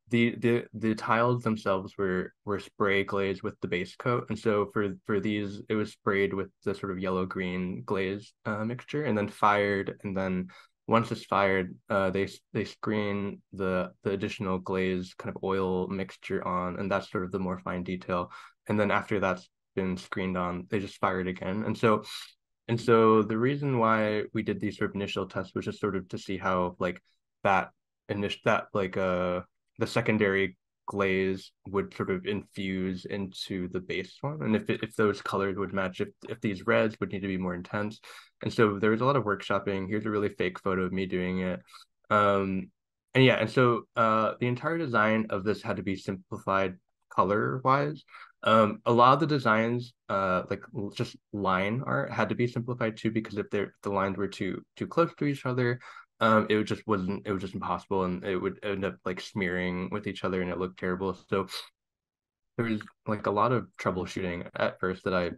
the tiles themselves were spray glazed with the base coat. And so for these, it was sprayed with the sort of yellow green glaze mixture and then fired, and then once it's fired, they screen the additional glaze kind of oil mixture on, and that's sort of the more fine detail. And then after that's been screened on, they just fire it again. And so the reason why we did these sort of initial tests was just sort of to see how like that that like the secondary glaze would sort of infuse into the base one, and if those colors would match, if these reds would need to be more intense. And so there was a lot of workshopping. Here's a really fake photo of me doing it. And yeah, and so the entire design of this had to be simplified color wise. A lot of the designs, like just line art, had to be simplified too, because if the lines were too close to each other, it was just impossible, and it would end up like smearing with each other, and it looked terrible. So there was like a lot of troubleshooting at first that I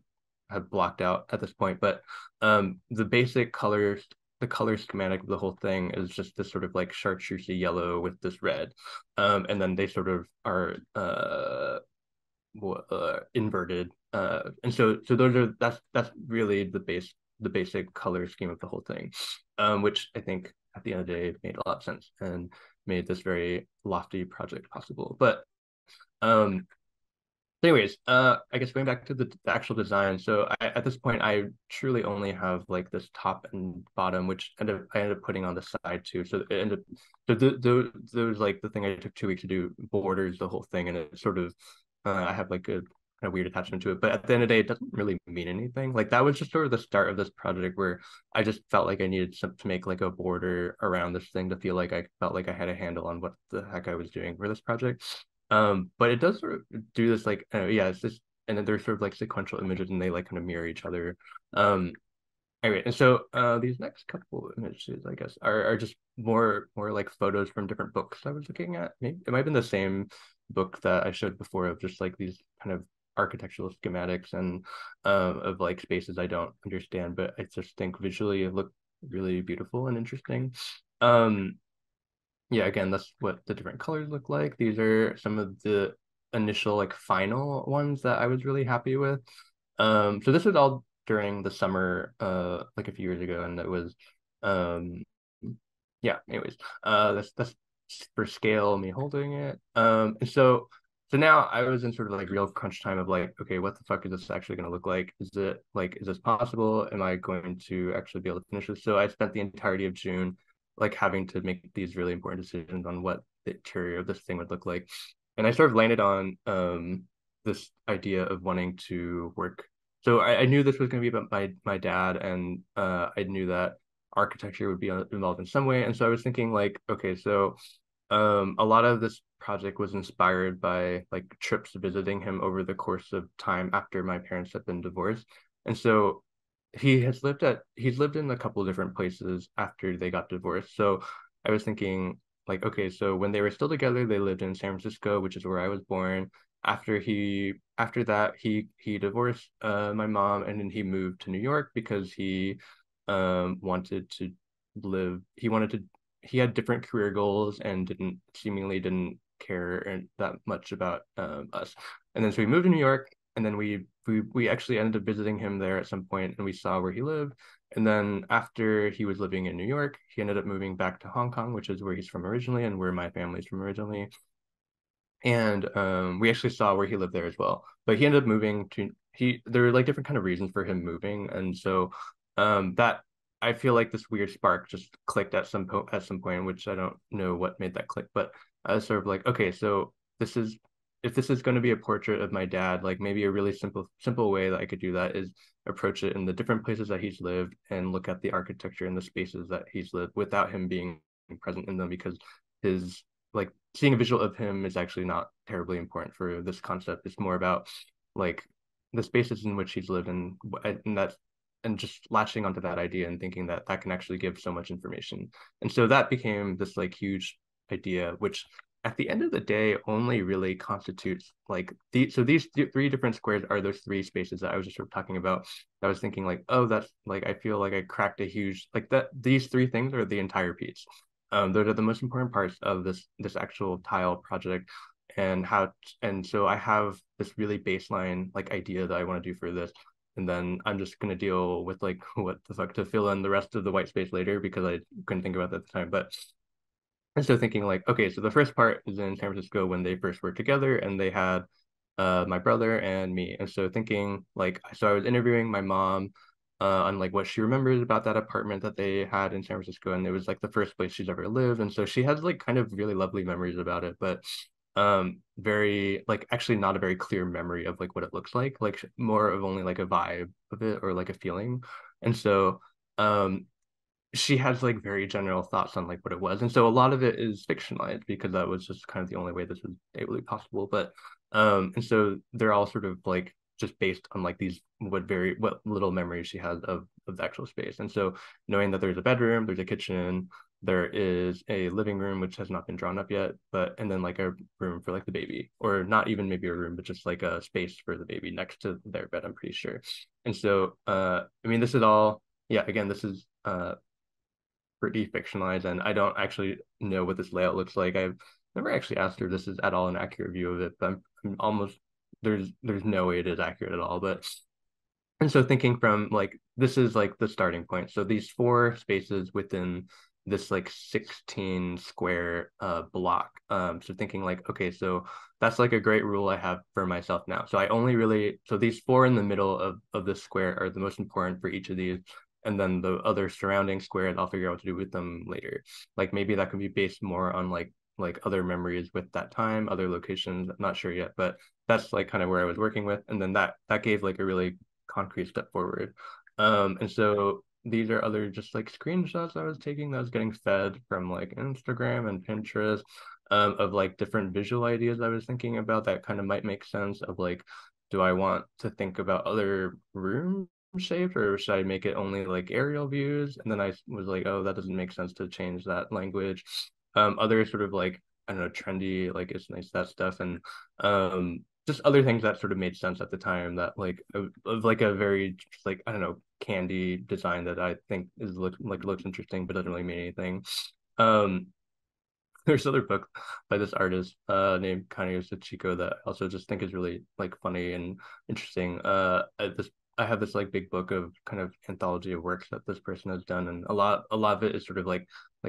had blocked out at this point. But the basic colors, the color schematic of the whole thing is just this sort of like chartreusey yellow with this red, and then they sort of are inverted. And so that's really the basic color scheme of the whole thing, which I think at the end of the day made a lot of sense and made this very lofty project possible. But um, anyways, I guess going back to the actual design. So at this point, I truly only have like this top and bottom, which I ended up putting on the side too. So it ended up, so there was like the thing I took 2 weeks to do, borders the whole thing, and it sort of I have like a kind of weird attachment to it. But at the end of the day, it doesn't really mean anything. Like that was just sort of the start of this project where I just felt like I needed to make like a border around this thing to feel like I felt like I had a handle on what the heck I was doing for this project. But it does sort of do this like yeah, it's just, and then there's sort of like sequential images, and they like kind of mirror each other. Um, anyway, and so these next couple images, I guess, are just more like photos from different books I was looking at. Maybe it might have been the same book that I showed before, of just like these kind of architectural schematics and of like spaces I don't understand, but I just think visually look really beautiful and interesting. Um, yeah, again, that's what the different colors look like. These are some of the initial like final ones that I was really happy with. So this was all during the summer, like a few years ago, and it was, um, yeah. Anyways, that's for scale, me holding it. And so now I was in sort of like real crunch time of like, okay, what the fuck is this actually going to look like? Is this possible? Am I going to actually be able to finish this? So I spent the entirety of June like having to make these really important decisions on what the interior of this thing would look like. And I sort of landed on this idea of wanting to work. So I knew this was going to be about my dad, and I knew that architecture would be involved in some way. And so I was thinking like, okay, so a lot of this project was inspired by like trips visiting him over the course of time after my parents had been divorced. And so he's lived in a couple of different places after they got divorced. So I was thinking like, okay, so when they were still together, they lived in San Francisco, which is where I was born. After that he divorced my mom, and then he moved to New York because he wanted to live he wanted to he had different career goals and didn't care that much about us. And then so we moved to New York, and then we actually ended up visiting him there at some point, and we saw where he lived. And then after he was living in New York, he ended up moving back to Hong Kong, which is where he's from originally and where my family's from originally. And we actually saw where he lived there as well. But he ended up moving to he there were like different kind of reasons for him moving. And so that I feel like this weird spark just clicked at some point, which I don't know what made that click, but I was sort of like, okay, so this is if this is going to be a portrait of my dad, like maybe a really simple way that I could do that is approach it in the different places that he's lived and look at the architecture and the spaces that he's lived without him being present in them, because his like seeing a visual of him is actually not terribly important for this concept. It's more about like the spaces in which he's lived, and that's and just latching onto that idea and thinking that that can actually give so much information. And so that became this like huge idea, which at the end of the day only really constitutes like these three different squares are those three spaces that I was just sort of talking about. I was thinking like, oh, that's like I feel like I cracked a huge like that these three things are the entire piece. Those are the most important parts of this actual tile project, and how and so I have this really baseline like idea that I want to do for this, and then I'm just gonna deal with like what the fuck to fill in the rest of the white space later because I couldn't think about that at the time. But and so thinking like, okay, so the first part is in San Francisco when they first worked together and they had my brother and me. And so thinking like, so I was interviewing my mom on like what she remembers about that apartment that they had in San Francisco, and it was like the first place she's ever lived. And so she has like kind of really lovely memories about it, but very like actually not a very clear memory of like what it looks like more of only like a vibe of it or like a feeling. And so um she has like very general thoughts on like what it was, and so a lot of it is fictionalized because that was just kind of the only way this was able possible. But and so they're all sort of like just based on like these what little memories she has of the actual space. And so knowing that there's a bedroom, there's a kitchen, there is a living room which has not been drawn up yet, but and then like a room for like the baby, or not even maybe a room but just like a space for the baby next to their bed, I'm pretty sure. And so I mean this is all, yeah, again, this is pretty fictionalized, and I don't actually know what this layout looks like. I've never actually asked her if this is at all an accurate view of it, but I'm almost there's no way it is accurate at all. But and so thinking from like this is like the starting point. So these four spaces within this like 16 square block. So thinking like, okay, so that's like a great rule I have for myself now. So I only really so these four in the middle of this square are the most important for each of these. And then the other surrounding squares, I'll figure out what to do with them later. Like maybe that could be based more on like other memories with that time, other locations. I'm not sure yet, but that's like kind of where I was working with. And then that gave like a really concrete step forward. And so these are other just like screenshots I was taking that was getting fed from like Instagram and Pinterest, of like different visual ideas I was thinking about that kind of might make sense of like, do I want to think about other room shapes or should I make it only like aerial views? And then I was like, oh, that doesn't make sense to change that language. Other sort of like, I don't know, trendy, like it's nice, that stuff. And just other things that sort of made sense at the time that like of like a very like I don't know, candy design that I think is looks interesting but doesn't really mean anything. Um there's another book by this artist named Kaneo Sachiko that I also just think is really like funny and interesting. I have this like big book of kind of anthology of works that this person has done, and a lot of it is sort of like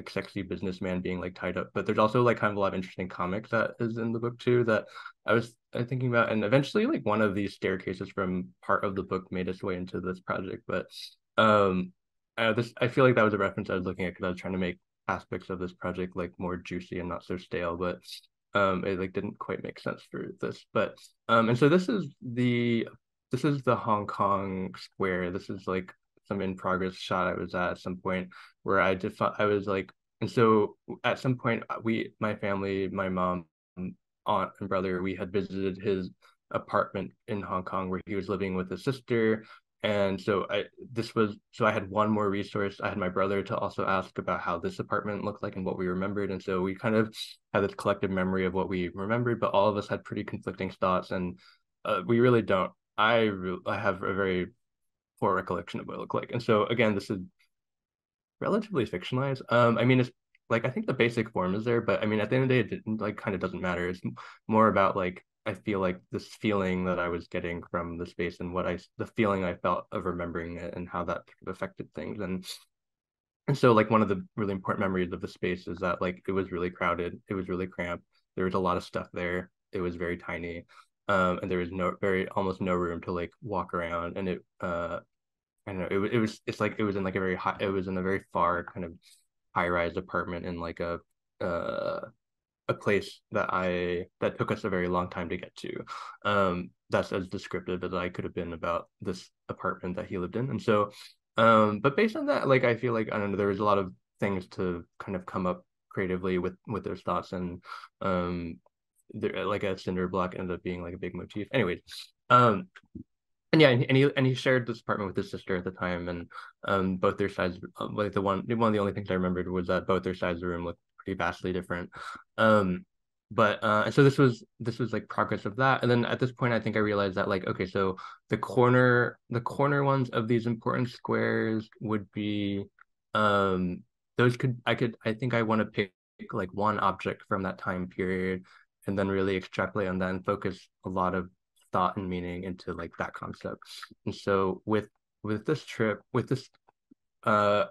sexy businessman being like tied up. But there's also like kind of a lot of interesting comics that is in the book too that I was thinking about, and eventually like one of these staircases from part of the book made its way into this project. But this I feel like that was a reference I was looking at because I was trying to make aspects of this project like more juicy and not so stale, but it like didn't quite make sense for this. But and so this is the Hong Kong square. This is like some in progress shot I was at some point where I was like, and so at some point my family, my mom, aunt and brother, we had visited his apartment in Hong Kong where he was living with his sister. And so I had one more resource. I had my brother to also ask about how this apartment looked like and what we remembered. And so we kind of had this collective memory of what we remembered, but all of us had pretty conflicting thoughts. And we really don't. I have a very poor recollection of what it looked like. And so again, this is relatively fictionalized. I mean, it's like I think the basic form is there, but I mean, at the end of the day, it like kind of doesn't matter. It's more about like I feel like this feeling that I was getting from the space and the feeling I felt of remembering it and how that affected things. And so like one of the really important memories of the space is that like it was really crowded, it was really cramped, there was a lot of stuff there, it was very tiny, and there was almost no room to like walk around, and I don't know. It's like it was in like a very high. It was in a very far kind of high rise apartment in like uh, a place that took us a very long time to get to. That's as descriptive as I could have been about this apartment that he lived in. And so, but based on that, like I feel like I don't know. There was a lot of things to kind of come up creatively with those thoughts, and there, like a cinder block ended up being like a big motif. Anyways, um and yeah, and he shared this apartment with his sister at the time, and both their sides, like one of the only things I remembered was that both their sides of the room looked pretty vastly different. Um, but and so this was like progress of that, and then at this point, I think I realized that like okay, so the corner ones of these important squares would be those I think I want to pick like one object from that time period and then really extrapolate on that and focus a lot of thought and meaning into like that concept. And so with this trip, with this so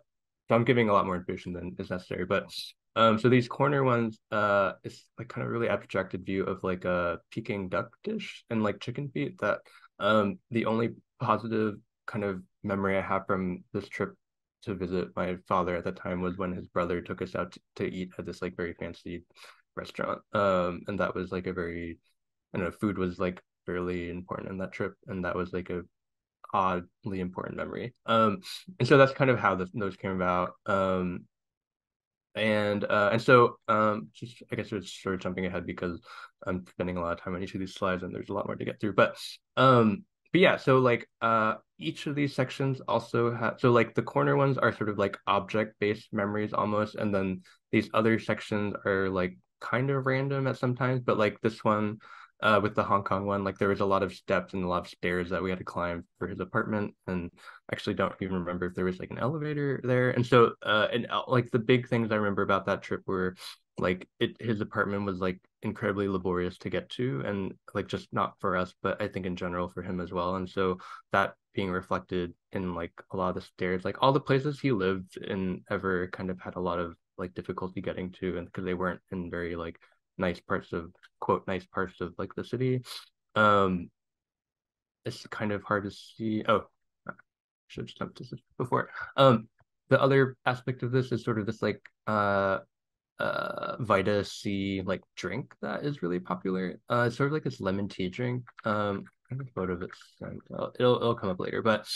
I'm giving a lot more information than is necessary, but so these corner ones it's like kind of really abstracted view of like a Peking duck dish and like chicken feet that the only positive kind of memory I have from this trip to visit my father at the time was when his brother took us out to eat at this like very fancy restaurant. And that was like a very I don't know, food was like fairly important in that trip, and that was like a oddly important memory. And so that's kind of how those came about. And so just I guess it's sort of jumping ahead because I'm spending a lot of time on each of these slides and there's a lot more to get through. But yeah, so like each of these sections also have so like the corner ones are sort of like object-based memories almost, and then these other sections are like kind of random at sometimes, but like this one with the Hong Kong one, like there was a lot of steps and a lot of stairs that we had to climb for his apartment, and actually don't even remember if there was like an elevator there. And so like the big things I remember about that trip were like his apartment was like incredibly laborious to get to, and like just not for us, but I think in general for him as well. And so that being reflected in like a lot of the stairs, like all the places he lived in ever kind of had a lot of like difficulty getting to, and because they weren't in very like nice parts of quote nice parts of like the city. Um, it's kind of hard to see. Oh, I should have jumped to this before. The other aspect of this is sort of this like Vita C like drink that is really popular. It's sort of like this lemon tea drink. I have a photo of it. It'll come up later, but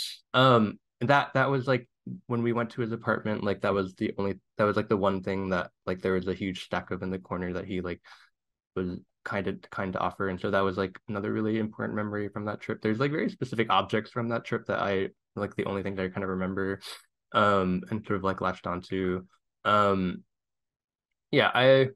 that was like when we went to his apartment, like that was like the one thing that like there was a huge stack of in the corner that he like was kind to offer. And so that was like another really important memory from that trip. There's like very specific objects from that trip that I like the only things I kind of remember and sort of like latched onto. Um yeah, I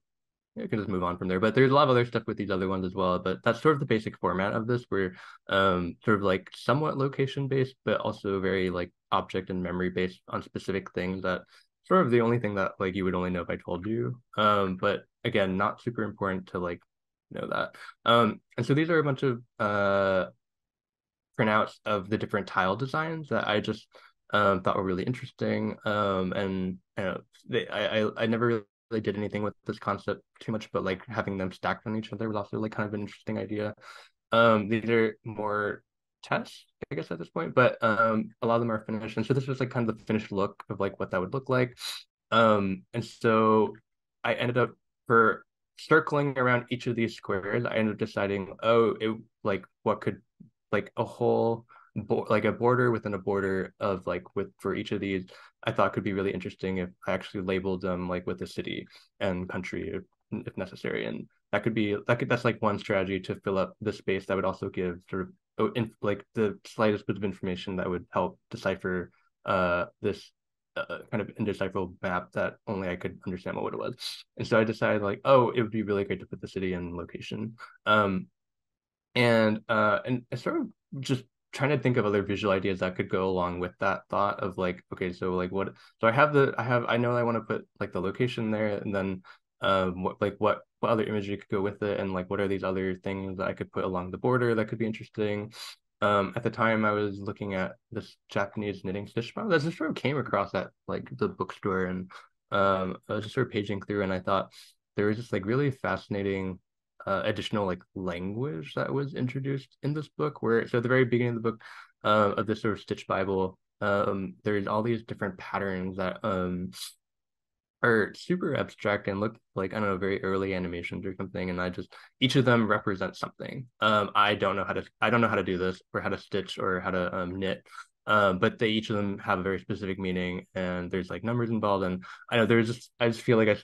can just move on from there. But there's a lot of other stuff with these other ones as well. But that's sort of the basic format of this, where sort of like somewhat location based, but also very like object and memory based on specific things that sort of the only thing that like you would only know if I told you. But again, not super important to like know that. And so these are a bunch of printouts of the different tile designs that I just thought were really interesting. And you know, I never really did anything with this concept too much, but like having them stacked on each other was also like kind of an interesting idea. These are more tests, I guess, at this point, but a lot of them are finished. And so this was like kind of the finished look of like what that would look like. And so I ended up for circling around each of these squares, I ended up deciding, oh, it like what could like a whole like a border within a border of like with for each of these I thought could be really interesting if I actually labeled them like with a city and country if necessary. And that's like one strategy to fill up the space that would also give sort of like the slightest bit of information that would help decipher this kind of indecipherable map that only I could understand what it was. And so I decided like, oh, it would be really great to put the city and location. And I sort of just trying to think of other visual ideas that could go along with that thought of like, okay, so like what so I know I want to put like the location there, and then what other imagery could go with it, and like what are these other things that I could put along the border that could be interesting. At the time I was looking at this Japanese knitting stitch model that just sort of came across at like the bookstore, and I was just sort of paging through and I thought there was this like really fascinating additional like language that was introduced in this book where so at the very beginning of the book of this sort of Stitch Bible there's all these different patterns that are super abstract and look like I don't know very early animations or something, and I just each of them represents something. I don't know how to do this or how to stitch or how to knit, but they each of them have a very specific meaning, and there's like numbers involved, and I just feel like I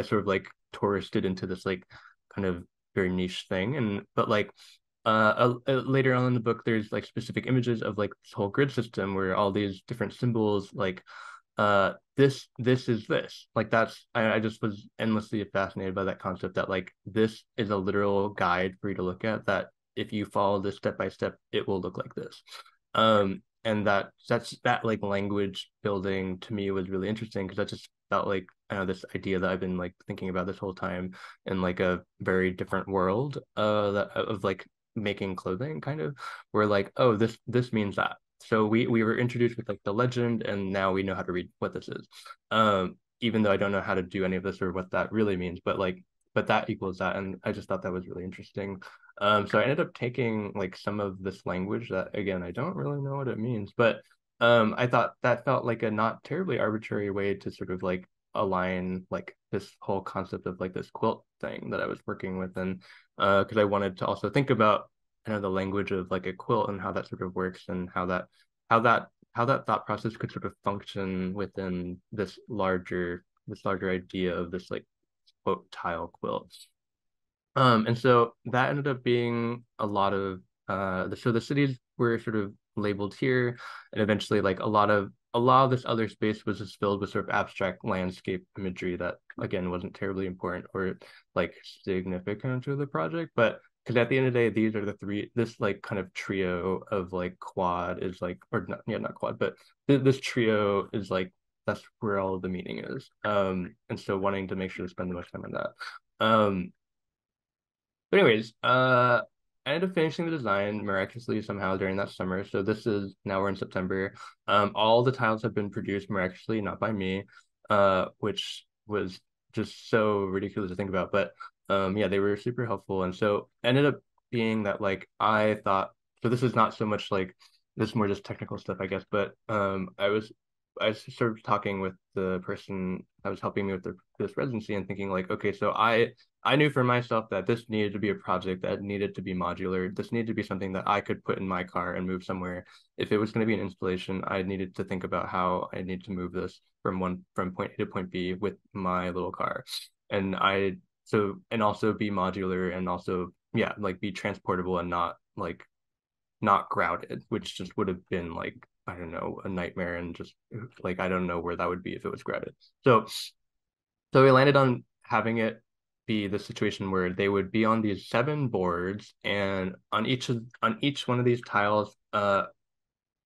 sort of like touristed into this like kind of very niche thing, and but like later on in the book, there's like specific images of like this whole grid system where all these different symbols like this is this. Like I just was endlessly fascinated by that concept that like this is a literal guide for you to look at, that if you follow this step by step, it will look like this. And that like language building to me was really interesting because that just felt like I know this idea that I've been like thinking about this whole time in like a very different world that of like making clothing kind of, where like, oh, this means that. So we were introduced with like the legend, and now we know how to read what this is. Even though I don't know how to do any of this or what that really means, but like, but that equals that, and I just thought that was really interesting. So I ended up taking like some of this language that again I don't really know what it means, but I thought that felt like a not terribly arbitrary way to sort of like align like this whole concept of like this quilt thing that I was working with, and because I wanted to also think about the language of like a quilt and how that sort of works, and how that how that thought process could sort of function within this larger idea of this like quote tile quilt. And so that ended up being a lot of so the cities were sort of labeled here, and eventually like a lot of this other space was just filled with sort of abstract landscape imagery that again wasn't terribly important or like significant to the project, but because at the end of the day, these are the three, this like kind of trio of like quad is like, or not, yeah, not quad, but this trio is like, that's where all of the meaning is. And so wanting to make sure to spend the most time on that. But anyways, I ended up finishing the design miraculously somehow during that summer. So this is now we're in September. All the tiles have been produced miraculously, not by me, which was just so ridiculous to think about. But yeah, they were super helpful. And so ended up being that like I thought, so this is not so much like this is more just technical stuff, I guess. But I was sort of talking with the person that was helping me with this residency and thinking like, okay, so I knew for myself that this needed to be a project that needed to be modular. This needed to be something that I could put in my car and move somewhere. If it was going to be an installation, I needed to think about how I need to move this from point A to point B with my little car. And and also be modular and also yeah, like be transportable and not grouted, which just would have been like I don't know, a nightmare, and just like I don't know where that would be if it was grouted. So we landed on having it be the situation where they would be on these 7 boards, and on each one of these tiles, let's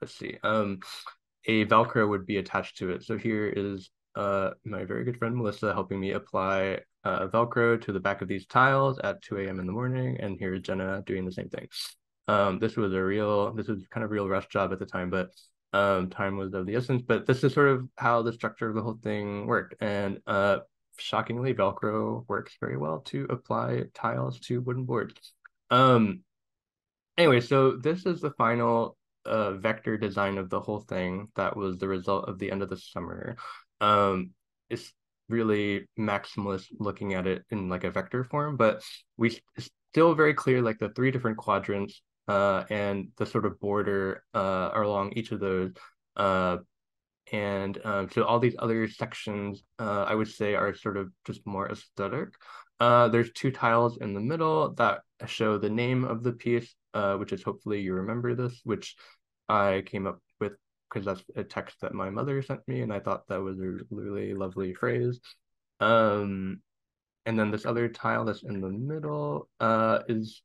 see, a Velcro would be attached to it. So here is my very good friend Melissa helping me apply Velcro to the back of these tiles at 2 a.m. in the morning, and here's Jenna doing the same thing. This was kind of real rush job at the time, but time was of the essence. But this is sort of how the structure of the whole thing worked, and shockingly, Velcro works very well to apply tiles to wooden boards. Um, anyway, so this is the final vector design of the whole thing that was the result of the end of the summer. It's really maximalist looking at it in like a vector form, but it's still very clear like the 3 different quadrants and the sort of border are along each of those. Uh, and so all these other sections, I would say, are sort of just more aesthetic. There's 2 tiles in the middle that show the name of the piece, which is hopefully you remember this, which I came up with because that's a text that my mother sent me, and I thought that was a really lovely phrase. Um, and then this other tile that's in the middle is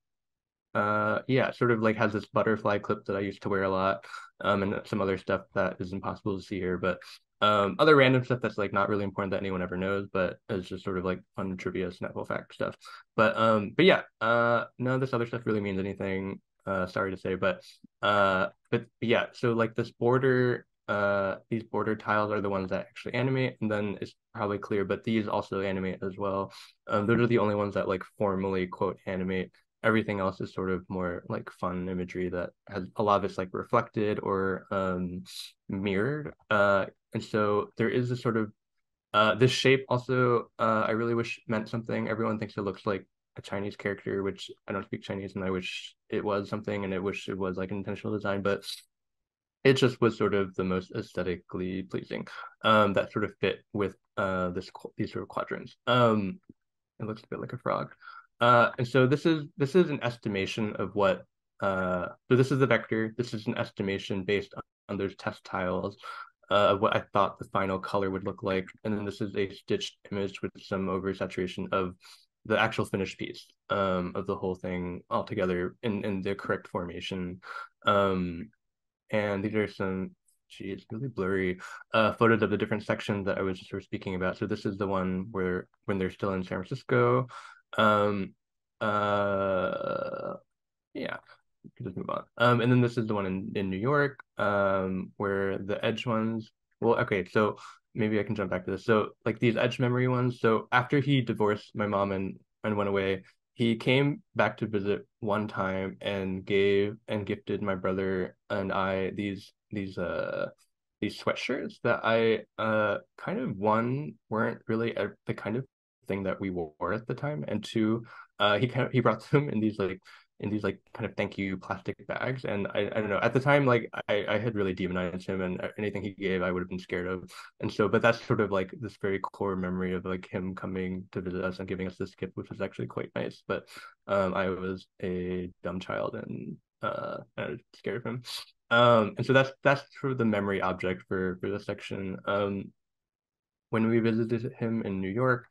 yeah, sort of like has this butterfly clip that I used to wear a lot, and some other stuff that is impossible to see here, but other random stuff that's like not really important that anyone ever knows, but it's just sort of like fun trivia Snapple fact stuff. But yeah, none of this other stuff really means anything, sorry to say, but yeah, so like this border these border tiles are the ones that actually animate, and then it's probably clear, but these also animate as well. Those are the only ones that like formally quote animate. Everything else is sort of more like fun imagery that has a lot of it's like reflected or mirrored. And so there is a sort of this shape also I really wish meant something. Everyone thinks it looks like a Chinese character, which I don't speak Chinese, and I wish it was something, and I wish it was like an intentional design, but it just was sort of the most aesthetically pleasing that sort of fit with these sort of quadrants. It looks a bit like a frog. And so this is an estimation of what so this is the vector. This is an estimation based on those test tiles of what I thought the final color would look like. And then this is a stitched image with some oversaturation of the actual finished piece of the whole thing all together in the correct formation. Um, and these are some, geez, really blurry photos of the different sections that I was sort of speaking about. So this is the one where when they're still in San Francisco. Um, uh, yeah, we can just move on. And then this is the one in New York, where the edge ones. Well, okay, so maybe I can jump back to this. So like these edge memory ones. So after he divorced my mom and went away, he came back to visit one time and gave and gifted my brother and I these sweatshirts that I kind of one weren't really the kind of thing that we wore at the time, and two, he brought them in these like kind of thank you plastic bags. And I don't know, at the time, like I had really demonized him, and anything he gave I would have been scared of. And so, but that's sort of like this very core memory of like him coming to visit us and giving us this gift, which was actually quite nice. But I was a dumb child and I was scared of him. And so that's sort of the memory object for this section. When we visited him in New York,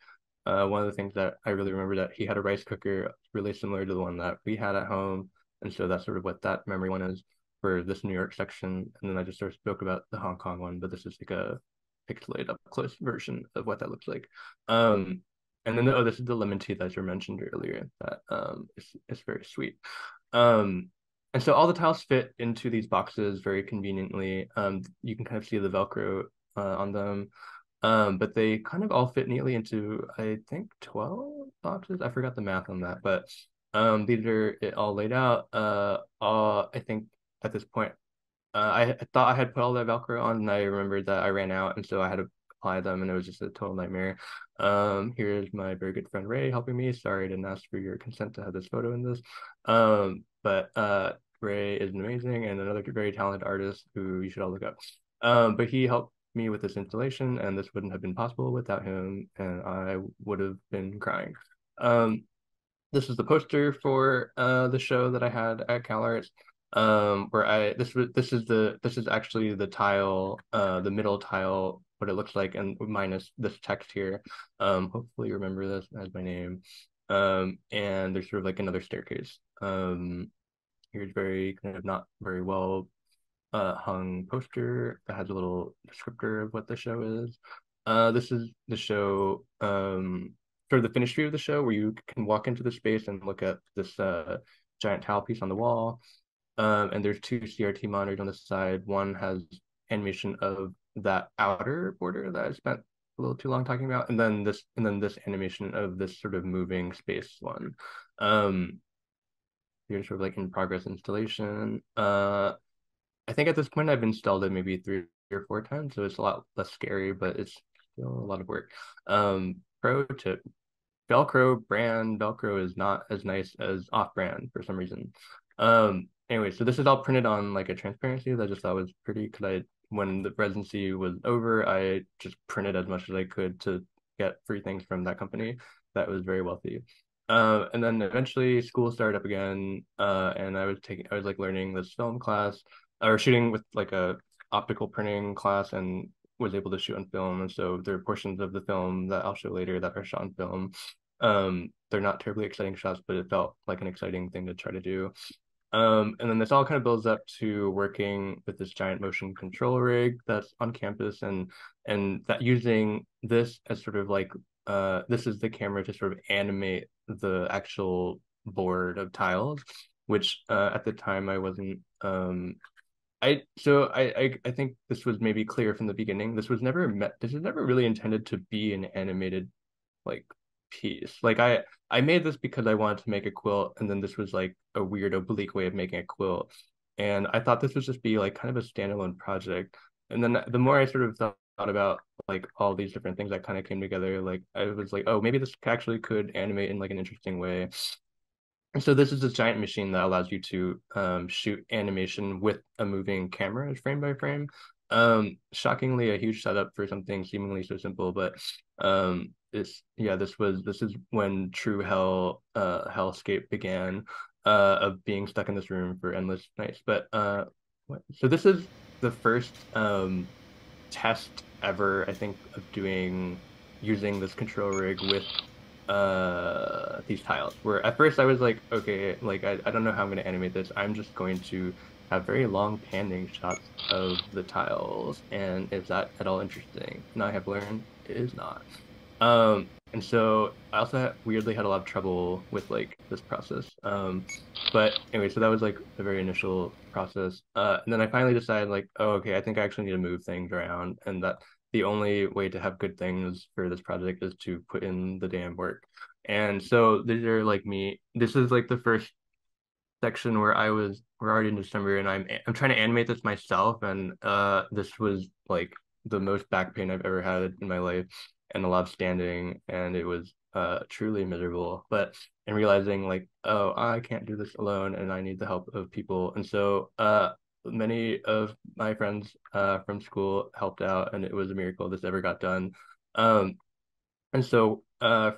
one of the things that I really remember that he had a rice cooker really similar to the one that we had at home. And so that's sort of what that memory one is for this New York section. And then I just sort of spoke about the Hong Kong one, but this is like a pixelated up close version of what that looks like. And then, oh, this is the lemon tea that you mentioned earlier that is very sweet. Um, and so all the tiles fit into these boxes very conveniently. You can kind of see the Velcro on them. But they kind of all fit neatly into, I think, 12 boxes. I forgot the math on that, but these are it all laid out. I think at this point, I thought I had put all that Velcro on, and I remembered that I ran out, and so I had to apply them, and it was just a total nightmare. Here's my very good friend Ray helping me. Sorry, I didn't ask for your consent to have this photo in this. But Ray is amazing and another very talented artist who you should all look up. But he helped me with this installation, and this wouldn't have been possible without him, and I would have been crying. Um, this is the poster for the show that I had at CalArts, where I this is actually the tile, the middle tile, what it looks like, and minus this text here. Hopefully you remember this as my name. And there's sort of like another staircase. Here's very kind of not very well hung poster that has a little descriptor of what the show is. This is the show, sort of the finished view of the show where you can walk into the space and look at this giant tile piece on the wall. And there's two CRT monitors on the side. One has animation of that outer border that I spent a little too long talking about, and then this animation of this sort of moving space one. Here's sort of like in progress installation. I think at this point I've installed it maybe 3 or 4 times, so it's a lot less scary, but it's still a lot of work. Pro tip, Velcro brand Velcro is not as nice as off-brand for some reason. Anyway, so this is all printed on like a transparency that I just thought was pretty because when the residency was over, I just printed as much as I could to get free things from that company that was very wealthy. And then eventually school started up again, and I was like learning this film class or shooting with like a optical printing class and was able to shoot on film. And so there are portions of the film that I'll show later that are shot on film. They're not terribly exciting shots, but it felt like an exciting thing to try to do. And then this all kind of builds up to working with this giant motion control rig that's on campus, and that using this as sort of like this is the camera to sort of animate the actual board of tiles, which at the time I wasn't I think this was maybe clear from the beginning. This was never really intended to be an animated like piece. Like I made this because I wanted to make a quilt, and then this was like a weird oblique way of making a quilt. And I thought this would just be like kind of a standalone project. And then the more I sort of thought about like all these different things that kind of came together, like I was like, oh, maybe this actually could animate in like an interesting way. And so this is this giant machine that allows you to shoot animation with a moving camera frame by frame. Shockingly, a huge setup for something seemingly so simple, but this is when true hellscape began, of being stuck in this room for endless nights. But so this is the first test ever, I think, of doing using this control rig with these tiles. Where at first I was like, okay, like I don't know how I'm gonna animate this. I'm just going to have very long panning shots of the tiles. And is that at all interesting? And I have learned it is not. And so I also weirdly had a lot of trouble with like this process. But anyway, so that was like the very initial process. And then I finally decided like, oh, okay, I think I actually need to move things around, and that the only way to have good things for this project is to put in the damn work. And so these are like me. This is like the first section where we're already in December, and I'm trying to animate this myself, and this was like the most back pain I've ever had in my life, and a lot of standing, and it was truly miserable. But and realizing like, oh, I can't do this alone, and I need the help of people. And so many of my friends from school helped out, and it was a miracle this ever got done. Um and so,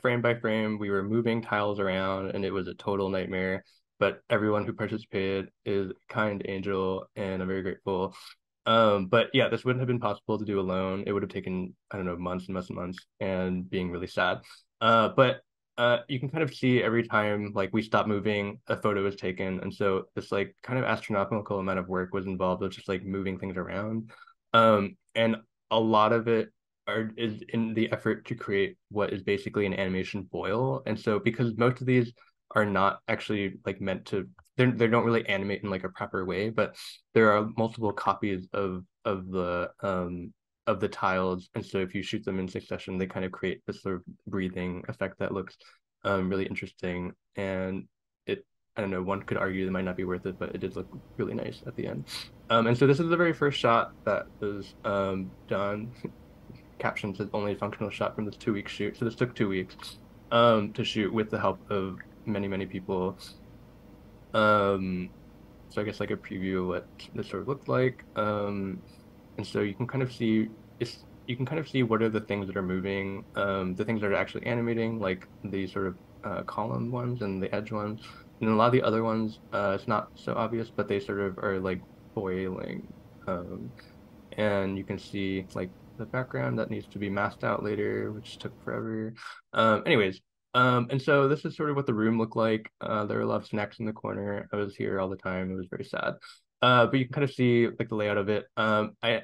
frame by frame, we were moving tiles around, and it was a total nightmare. But everyone who participated is a kind angel, and I'm very grateful. But yeah, this wouldn't have been possible to do alone. It would have taken, I don't know, months and months and months, and being really sad. But you can kind of see every time like we stop moving, a photo is taken, and so this like kind of astronomical amount of work was involved with just like moving things around. And a lot of it is in the effort to create what is basically an animation foil. And so because most of these are not actually like meant to, they don't really animate in like a proper way, but there are multiple copies of the tiles. And so if you shoot them in succession, they kind of create this sort of breathing effect that looks really interesting. And it, I don't know, one could argue it might not be worth it, but it did look really nice at the end. And so this is the very first shot that was done. Caption says only a functional shot from this 2 week shoot. So this took 2 weeks to shoot with the help of many, many people. Um, so I guess like a preview of what this sort of looked like. And so you can kind of see you can kind of see what are the things that are moving, the things that are actually animating, like the sort of column ones and the edge ones. And a lot of the other ones, it's not so obvious, but they sort of are like foiling. And you can see like the background that needs to be masked out later, which took forever. Anyways, and so this is sort of what the room looked like. There were a lot of snacks in the corner. I was here all the time. It was very sad. But you can kind of see like the layout of it. I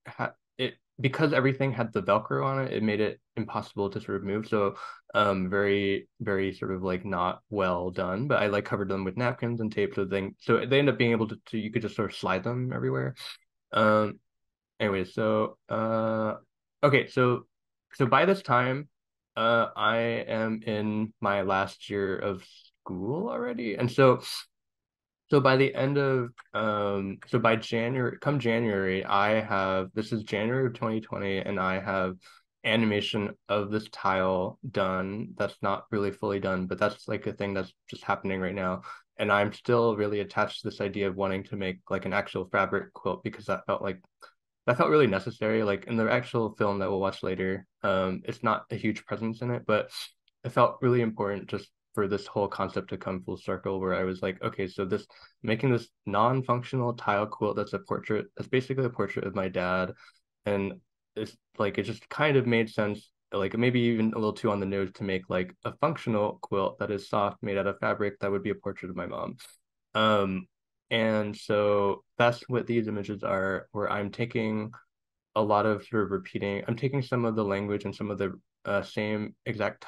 had it because everything had the Velcro on it. It made it impossible to sort of move. So, very very sort of like not well done. But I like covered them with napkins and tape, so they end up being able to you could just sort of slide them everywhere. Um, Anyway, so okay, so by this time, I am in my last year of school already. And so by the end of so by January, come January, I have this is January of 2020, and I have animation of this tile done. That's not really fully done, but that's like a thing that's just happening right now. And I'm still really attached to this idea of wanting to make like an actual fabric quilt, because that felt really necessary. Like in the actual film that we'll watch later, it's not a huge presence in it, but it felt really important just for this whole concept to come full circle, where I was like, okay, so this making this non-functional tile quilt that's basically a portrait of my dad. And it's like it just kind of made sense, like maybe even a little too on the nose, to make like a functional quilt that is soft, made out of fabric, that would be a portrait of my mom. Um, and so that's what these images are, where I'm taking a lot of sort of repeating, I'm taking some of the language and some of the same exact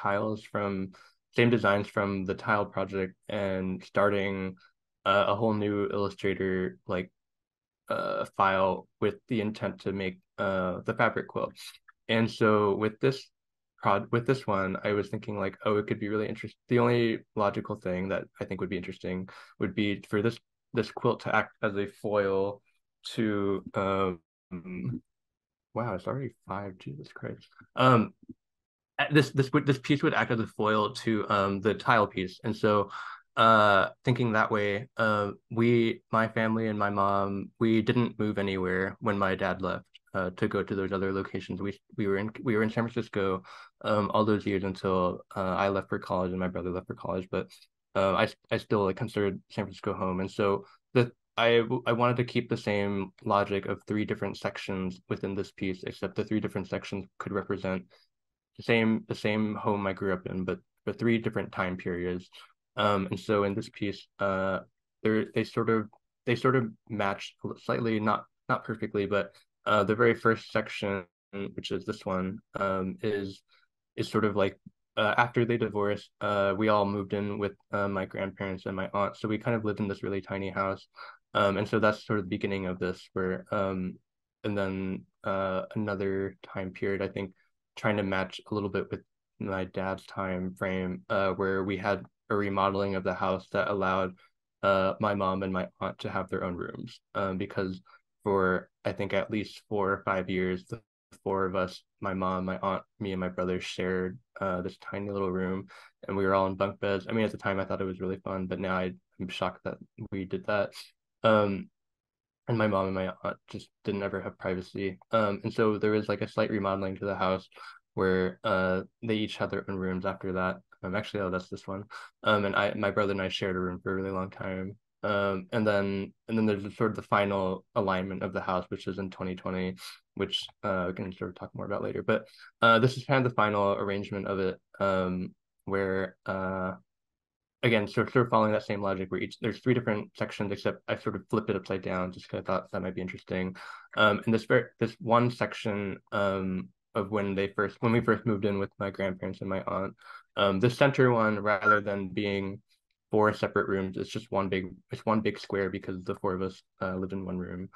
same designs from the tile project, and starting a whole new Illustrator like file with the intent to make the fabric quilt. And so with this one, I was thinking like, oh, it could be really interesting. The only logical thing that I think would be interesting would be for this quilt to act as a foil to wow, it's already five, Jesus Christ. Um this piece would act as a foil to the tile piece. And so thinking that way, my family and my mom, we didn't move anywhere when my dad left. to go to those other locations. We were in San Francisco all those years until I left for college and my brother left for college. But I still like considered San Francisco home, and so I wanted to keep the same logic of three different sections within this piece, except the three different sections could represent the same home I grew up in, but for three different time periods. And so in this piece, they sort of match slightly, not perfectly, but the very first section, which is this one, is sort of like after they divorced, we all moved in with my grandparents and my aunt. So we kind of lived in this really tiny house. And so that's sort of the beginning of this, where and then another time period, I think, trying to match a little bit with my dad's time frame, where we had a remodeling of the house that allowed my mom and my aunt to have their own rooms. Because for I think at least 4 or 5 years, the four of us, my mom, my aunt, me, and my brother shared this tiny little room, and we were all in bunk beds. I mean, at the time, I thought it was really fun, but now I'm shocked that we did that. Um, and my mom and my aunt just didn't ever have privacy. And so there was like a slight remodeling to the house where they each had their own rooms after that. Actually, oh, that's this one. And my brother and I shared a room for a really long time. And then there's sort of the final alignment of the house, which is in 2020, which we can sort of talk more about later. But this is kind of the final arrangement of it, where again, sort of following that same logic where there's three different sections, except I sort of flipped it upside down just because I thought that might be interesting. And this one section of when we first moved in with my grandparents and my aunt, the center one, rather than being four separate rooms, it's one big square because the four of us lived in one room.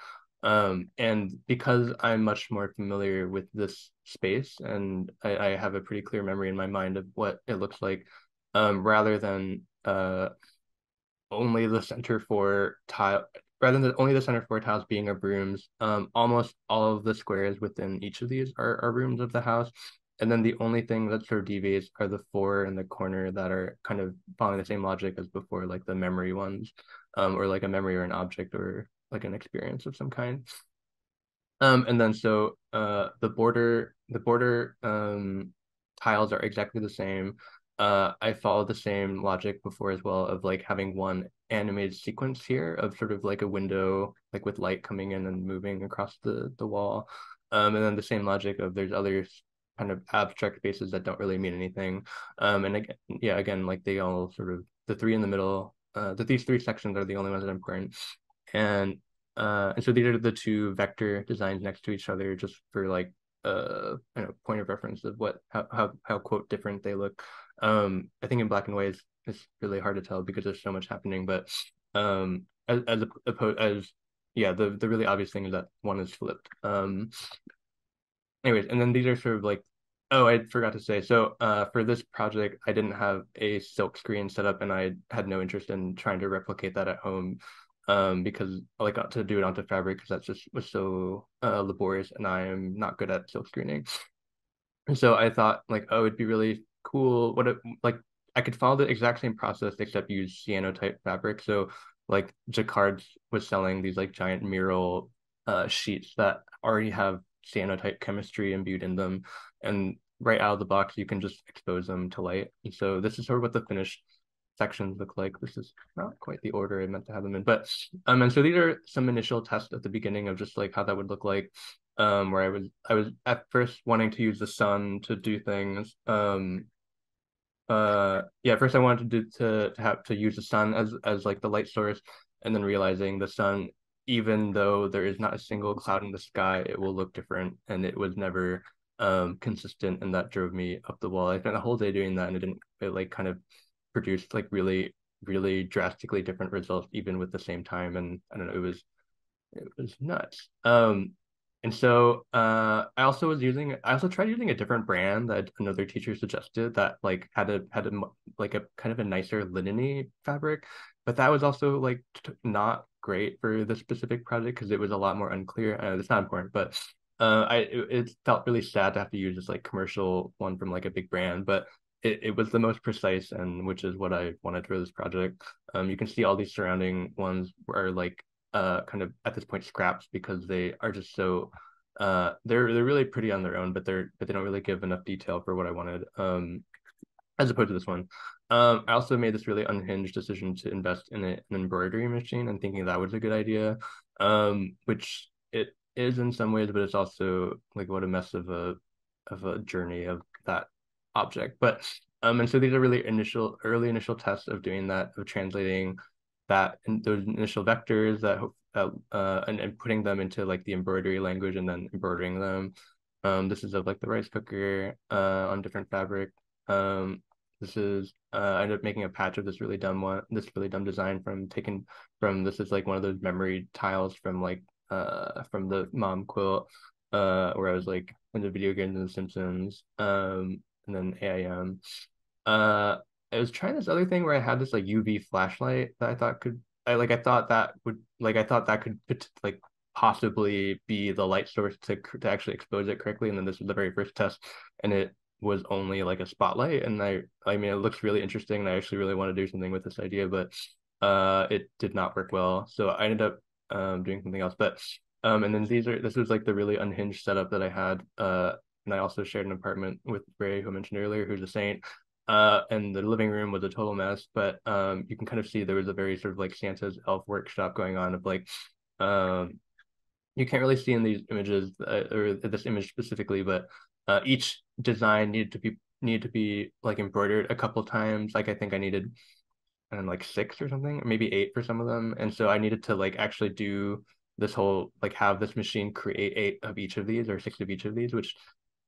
And because I'm much more familiar with this space and I have a pretty clear memory in my mind of what it looks like, rather than only the center for tile rather than only the center for tiles being our rooms. Almost all of the squares within each of these are rooms of the house. And then the only thing that sort of deviates are the four in the corner that are kind of following the same logic as before, like the memory ones, or like a memory or an object or like an experience of some kind. And then so the border tiles are exactly the same. I followed the same logic before as well of like having one animated sequence here of sort of like a window like with light coming in and moving across the wall. And then the same logic of there's other kind of abstract spaces that don't really mean anything. And again, yeah, again, like they all sort of the three in the middle, these three sections are the only ones that are important. And and so these are the two vector designs next to each other, just for like point of reference of how quote different they look. I think in black and white it's really hard to tell because there's so much happening, but as yeah, the really obvious thing is that one is flipped. Anyways, and then these are sort of like, oh, I forgot to say. So for this project, I didn't have a silk screen set up, and I had no interest in trying to replicate that at home, because I like to do it onto fabric because that just was so laborious, and I am not good at silk screening. And so I thought like, oh, it'd be really cool. Like I could follow the exact same process except use cyanotype fabric. So like Jacquard's was selling these like giant mural sheets that already have cyanotype chemistry imbued in them. And right out of the box, you can just expose them to light. And so this is sort of what the finished sections look like. This is not quite the order I meant to have them in, but and so these are some initial tests at the beginning of just like how that would look like, where I was at first wanting to use the sun to do things. Yeah, first I wanted to use the sun as like the light source, and then realizing the sun, even though there is not a single cloud in the sky, it will look different, and it was never consistent, and that drove me up the wall. I spent the whole day doing that, and it like kind of produced like really really drastically different results even with the same time, and I don't know, it was nuts. And so I also tried using a different brand that another teacher suggested that like had a like a kind of a nicer linen-y fabric, but that was also like not great for the specific project because it was a lot more unclear. It's not important, but it felt really sad to have to use this like commercial one from like a big brand, but it was the most precise, and which is what I wanted for this project. You can see all these surrounding ones are like kind of at this point scraps because they are just so they're really pretty on their own, but they don't really give enough detail for what I wanted. As opposed to this one. I also made this really unhinged decision to invest in an embroidery machine and thinking that was a good idea. Which it is in some ways, but it's also like what a mess of a journey of that object. But and so these are really early initial tests of doing that, of translating that and those initial vectors and putting them into like the embroidery language and then embroidering them. This is of like the rice cooker on different fabric. This is I ended up making a patch of this really dumb design from this is like one of those memory tiles from the mom quilt where I was like into video games and The Simpsons and then AIM. Uh I was trying this other thing where I had this like UV flashlight that I thought could I thought that would like I thought that could like possibly be the light source to actually expose it correctly. And then this was the very first test, and it was only like a spotlight. And I mean, it looks really interesting, and I actually really want to do something with this idea, but it did not work well. So I ended up doing something else. But and then this was like the really unhinged setup that I had. And I also shared an apartment with Ray, who I mentioned earlier, who's a saint. And the living room was a total mess, but you can kind of see there was a very sort of like Santa's elf workshop going on of like um you can't really see in these images or this image specifically, but each design needed to be like embroidered a couple times. Like I think I needed and like six or something, or maybe eight for some of them. And so I needed to like actually do this whole like have this machine create eight of each of these or six of each of these, which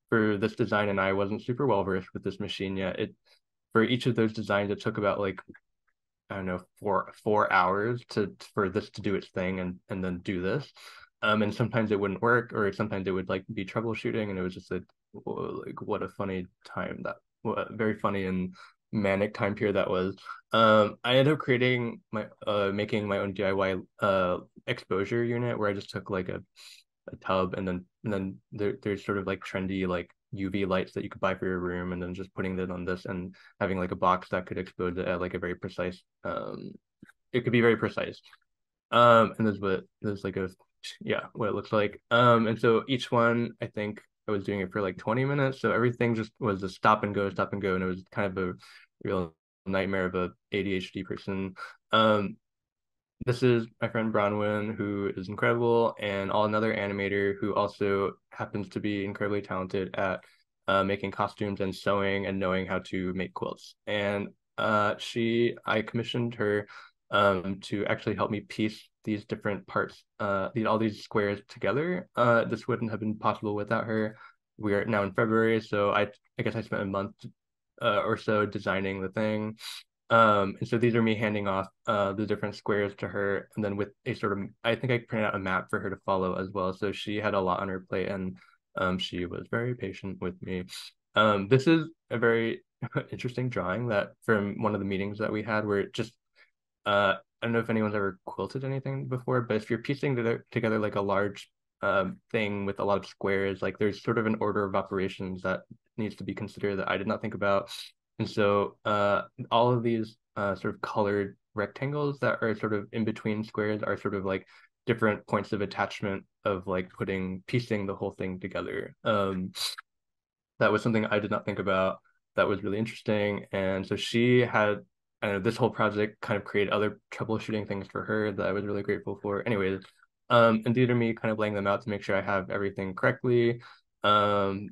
for this design and I wasn't super well versed with this machine yet. It for each of those designs it took about like I don't know, 4 hours to for this to do its thing and then do this. And sometimes it wouldn't work, or sometimes it would like be troubleshooting, and it was just like what a funny time that what a very funny and manic time period that was. I ended up creating my making my own DIY exposure unit where I just took like a tub and then there's sort of like trendy like UV lights that you could buy for your room and then just putting it on this and having like a box that could expose it at like a very precise it could be very precise and there's like a yeah what it looks like and so each one I think I was doing it for like 20 minutes, so everything just was a stop and go, and it was kind of a real nightmare of a ADHD person. um this is my friend Bronwyn, who is incredible, and another animator who also happens to be incredibly talented at making costumes and sewing and knowing how to make quilts. And I commissioned her to actually help me piece these different parts, all these squares together. This wouldn't have been possible without her. We are now in February, so I guess I spent a month or so designing the thing. And so these are me handing off the different squares to her, and then with a sort of, I think I printed out a map for her to follow as well. So she had a lot on her plate, and she was very patient with me. This is a very interesting drawing that from one of the meetings that we had, where it just, I don't know if anyone's ever quilted anything before, but if you're piecing together like a large thing with a lot of squares, like there's sort of an order of operations that needs to be considered that I did not think about. And so all of these sort of colored rectangles that are sort of in between squares are sort of like different points of attachment of like piecing the whole thing together. That was something I did not think about. That was really interesting. And so she had, I don't know, this whole project kind of created other troubleshooting things for her that I was really grateful for. Anyways, and these are me kind of laying them out to make sure I have everything correctly. Um,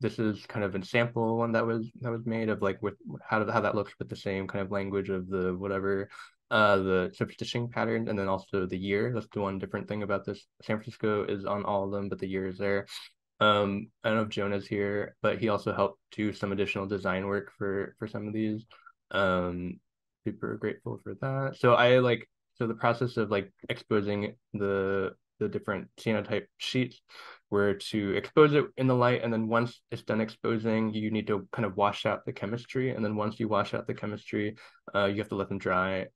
this is kind of a sample one that was made of like with how that looks with the same kind of language of the whatever the sort of stitching patterns, and then also the year. That's the one different thing about this. San Francisco is on all of them, but the year is there. I don't know if Jonah's here, but he also helped do some additional design work for some of these. Um, Super grateful for that. So the process of like exposing the different cyanotype sheets were to expose it in the light, and then once it's done exposing, you need to kind of wash out the chemistry, and then once you wash out the chemistry, you have to let them dry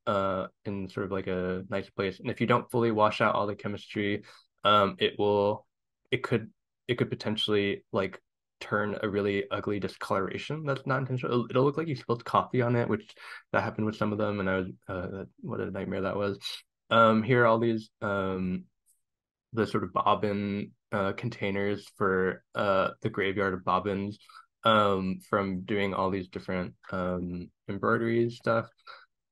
in sort of like a nice place. And if you don't fully wash out all the chemistry, it will it could it could potentially like turn a really ugly discoloration that's not intentional. It'll look like you spilled coffee on it, which that happened with some of them, and I was what a nightmare that was. Here are all these the sort of bobbin containers for the graveyard of bobbins from doing all these different embroidery stuff.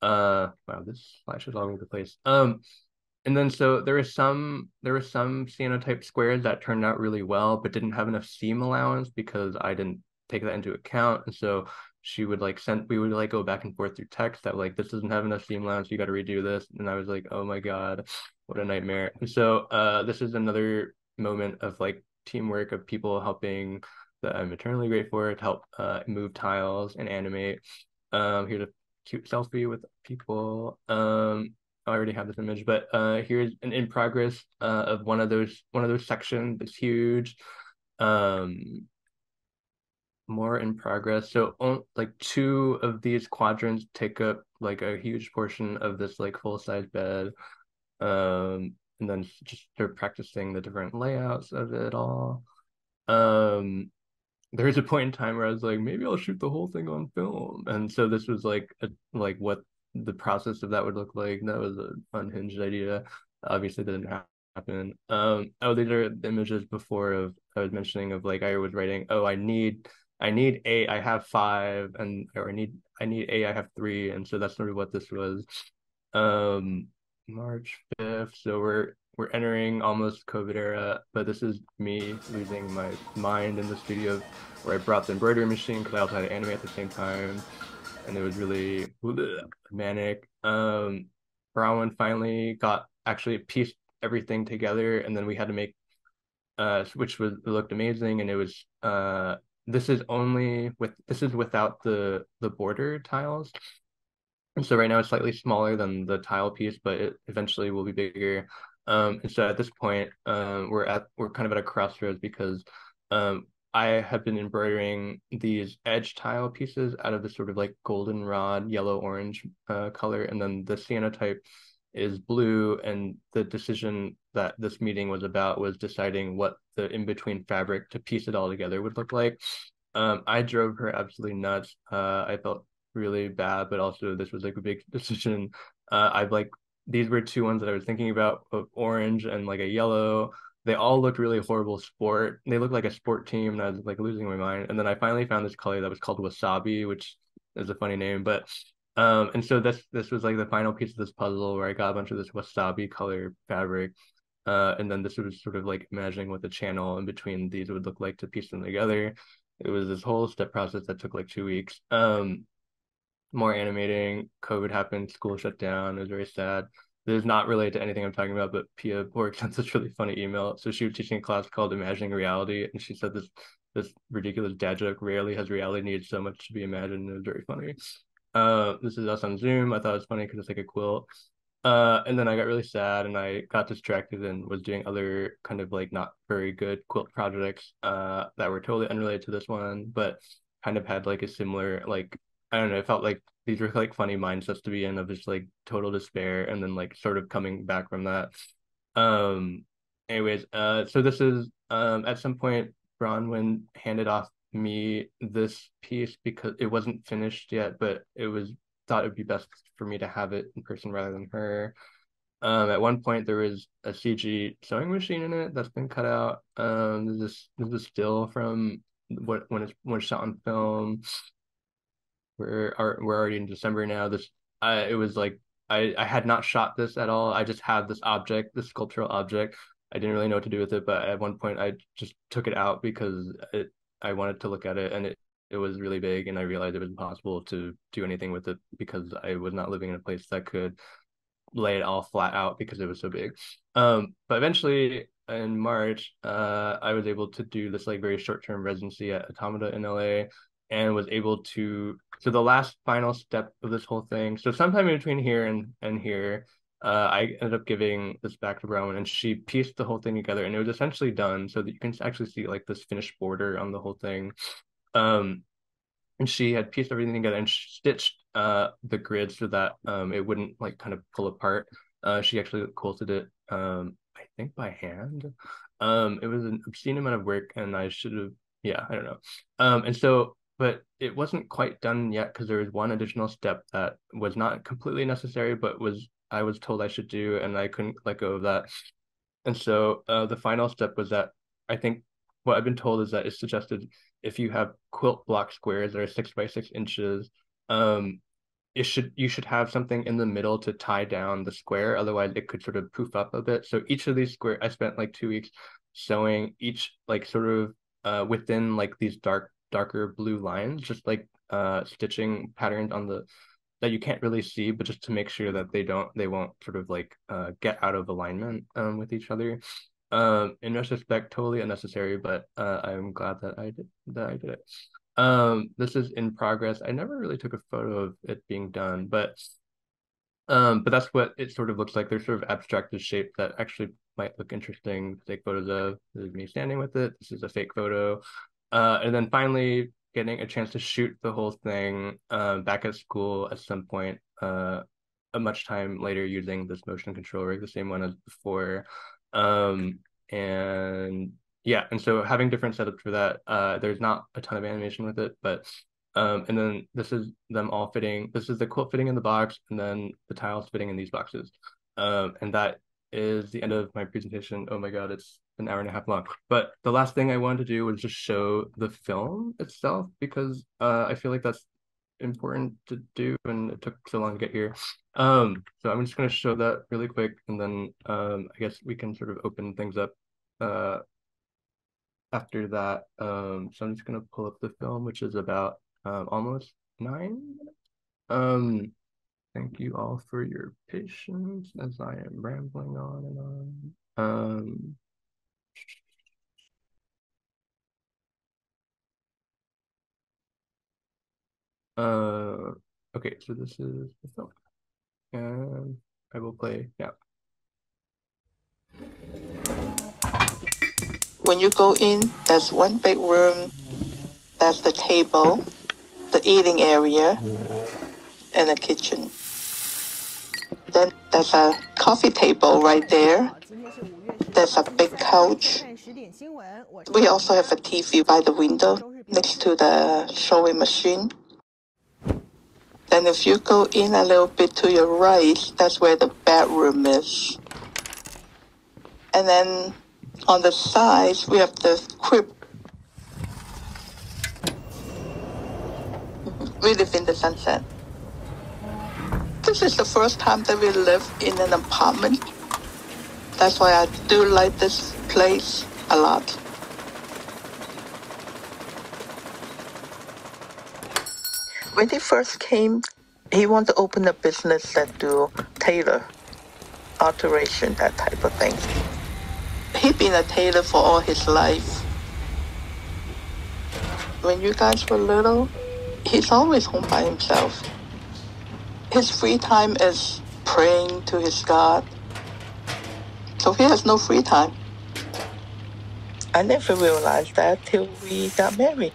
Wow, this flash is all over the place. And then so there were some cyanotype squares that turned out really well, but didn't have enough seam allowance because I didn't take that into account. And so she would like send we would like go back and forth through text that like this doesn't have enough seam allowance, you got to redo this. And I was like, oh my God, what a nightmare. And so this is another moment of like teamwork of people helping that I'm eternally grateful for to help move tiles and animate. Here's a cute selfie with people. I already have this image, but here's an in progress of one of those sections. It's huge. Um, More in progress. So like two of these quadrants take up like a huge portion of this like full size bed. And then just start practicing the different layouts of it all. Um, there was a point in time where I was like, maybe I'll shoot the whole thing on film. And so this was like what the process of that would look like. That was an unhinged idea. Obviously, that didn't happen. Oh, these are the images before of I was mentioning of like I was writing, oh, I need eight, I have five, and or I need eight, I have three, and so that's sort of what this was. Um, March 5th, so we're entering almost COVID era, but this is me losing my mind in the studio where I brought the embroidery machine because I also had to animate at the same time, and it was really manic. Brown finally got actually pieced everything together, and then we had to make which was it looked amazing, and it was this is without the border tiles. And so right now it's slightly smaller than the tile piece, but it eventually will be bigger. And so at this point, we're kind of at a crossroads because um, I have been embroidering these edge tile pieces out of this sort of like goldenrod, yellow orange color, and then the cyanotype is blue. And the decision that this meeting was about was deciding what the in-between fabric to piece it all together would look like. I drove her absolutely nuts. I felt really bad, but also this was like a big decision. I've like these were two ones that I was thinking about of orange and like a yellow. They all looked really horrible sport. They looked like a sport team, and I was like losing my mind. And then I finally found this color that was called wasabi, which is a funny name, but and so this was like the final piece of this puzzle where I got a bunch of this wasabi color fabric. And then this was sort of like imagining what the channel in between these would look like to piece them together. It was this whole step process that took like 2 weeks. More animating. COVID happened, school shut down. It was very sad. This is not related to anything I'm talking about, but Pia worked on this really funny email. So she was teaching a class called Imagining Reality, and she said this ridiculous dad joke, rarely has reality needed so much to be imagined. It was very funny. This is us on Zoom. I thought it was funny because it's like a quilt. And then I got really sad and I got distracted and was doing other kind of like not very good quilt projects that were totally unrelated to this one, but kind of had like a similar like I don't know, it felt like these were like funny mindsets to be in of just like total despair and then like sort of coming back from that. Um so this is at some point Bronwyn handed off me this piece because it wasn't finished yet, but it was thought it would be best for me to have it in person rather than her. At one point there was a CG sewing machine in it that's been cut out. This is still from when it's shot on film. We're already in December now. It was like I had not shot this at all. I just had this object, this sculptural object. I didn't really know what to do with it, but at one point I just took it out because I wanted to look at it, and it was really big, and I realized it was impossible to do anything with it because I was not living in a place that could lay it all flat out because it was so big. But eventually in March, I was able to do this like very short-term residency at Automata in LA and was able to so the last final step of this whole thing. So sometime in between here and here, I ended up giving this back to Brown and she pieced the whole thing together and it was essentially done so that you can actually see like this finished border on the whole thing. Um, and she had pieced everything together and stitched the grid so that it wouldn't like kind of pull apart. She actually quilted it I think by hand. It was an obscene amount of work and I should have yeah, I don't know. And so but it wasn't quite done yet because there was one additional step that was not completely necessary but was I was told I should do and I couldn't let go of that. And so the final step was that I think what I've been told is that it's suggested if you have quilt block squares that are 6 by 6 inches, um, you should have something in the middle to tie down the square. Otherwise, it could sort of poof up a bit. So each of these square, I spent like 2 weeks sewing each like sort of within like these darker blue lines, just like stitching patterns on the that you can't really see, but just to make sure that they won't sort of like get out of alignment with each other. In retrospect, totally unnecessary, but I'm glad that I did it. This is in progress. I never really took a photo of it being done, but that's what it sort of looks like. There's sort of abstracted shape that actually might look interesting to take photos of. This is me standing with it. This is a fake photo. And then finally getting a chance to shoot the whole thing back at school at some point, a much time later using this motion control rig, the same one as before. And yeah, and so having different setups for that, there's not a ton of animation with it, but and then this is them all fitting. This is the quilt fitting in the box, and then the tiles fitting in these boxes. And that is the end of my presentation. Oh my God, it's an hour and a half long. But the last thing I wanted to do was just show the film itself because I feel like that's important to do, and it took so long to get here. So I'm just going to show that really quick, and then I guess we can sort of open things up after that. So I'm just going to pull up the film, which is about almost 9 minutes. Thank you all for your patience as I am rambling on and on. Okay, so this is the film, and I will play now. When you go in, there's one big room, that's the table, the eating area, and a kitchen. Then there's a coffee table right there. There's a big couch. We also have a TV by the window next to the sewing machine. Then if you go in a little bit to your right, that's where the bedroom is. And then on the sides, we have the crib. We live in the sunset. This is the first time that we live in an apartment. That's why I do like this place a lot. When he first came, he wanted to open a business that do tailor, alteration, that type of thing. He'd been a tailor for all his life. When you guys were little, he's always home by himself. His free time is praying to his God. So he has no free time. I never realized that till we got married.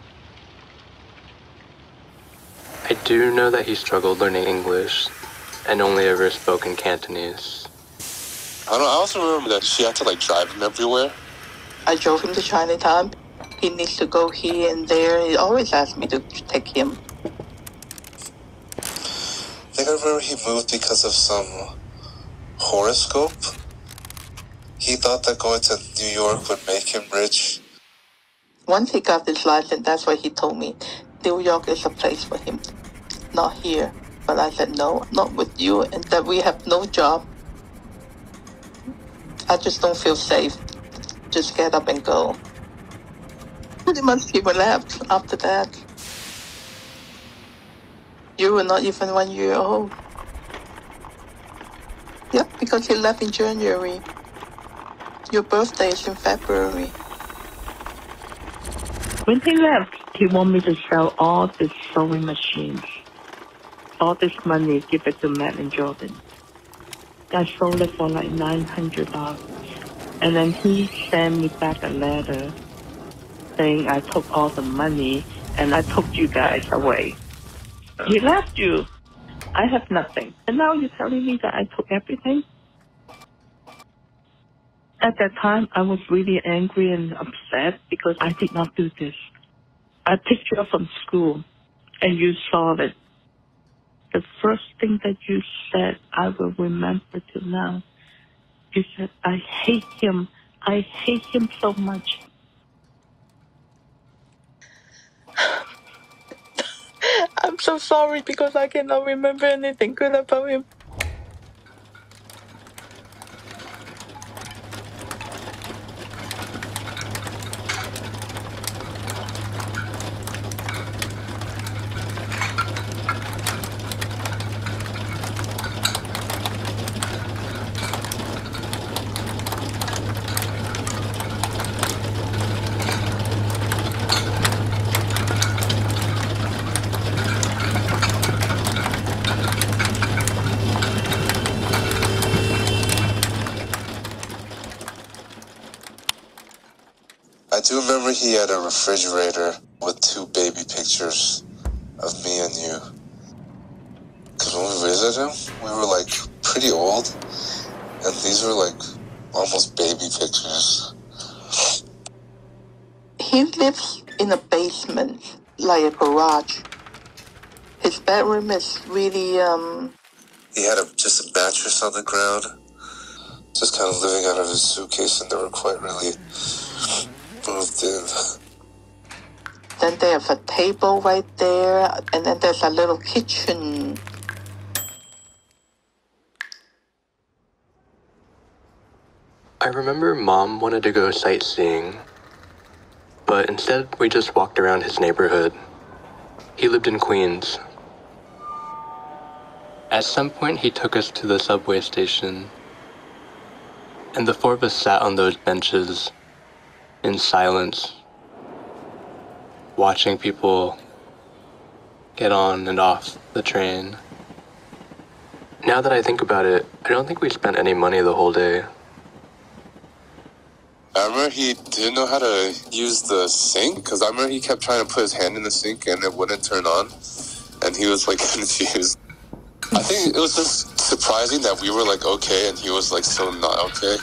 I do know that he struggled learning English and only ever spoke in Cantonese. I also remember that she had to like drive him everywhere. I drove him to Chinatown. He needs to go here and there. He always asked me to take him. I think I remember he moved because of some horoscope. He thought that going to New York would make him rich. Once he got his license, that's what he told me. New York is a place for him, not here. But I said, no, not with you, and that we have no job. I just don't feel safe. Just get up and go. Pretty much people left after that. You were not even 1 year old. Yep, because he left in January. Your birthday is in February. When he left, he wanted me to sell all the sewing machines. All this money, give it to Matt and Jordan. I sold it for like $900. And then he sent me back a letter saying I took all the money and I took you guys away. He left you. I have nothing. And now you're telling me that I took everything? At that time, I was really angry and upset because I did not do this. I picked you up from school and you saw it. The first thing that you said, I will remember till now. You said, I hate him. I hate him so much. I'm so sorry because I cannot remember anything good about him. I do remember he had a refrigerator with 2 baby pictures of me and you. Because when we visited him, we were like pretty old, and these were like almost baby pictures. He lives in a basement, like a garage. His bedroom is really, He had just a mattress on the ground, just kind of living out of his suitcase, and never quite really moved in. Then there's a table right there, and then there's a little kitchen. I remember Mom wanted to go sightseeing, but instead we just walked around his neighborhood. He lived in Queens. At some point he took us to the subway station, and the 4 of us sat on those benches in silence, watching people get on and off the train. Now that I think about it, I don't think we spent any money the whole day. I remember he didn't know how to use the sink, because I remember he kept trying to put his hand in the sink and it wouldn't turn on, and he was like confused. I think it was just surprising that we were like okay and he was like so not okay.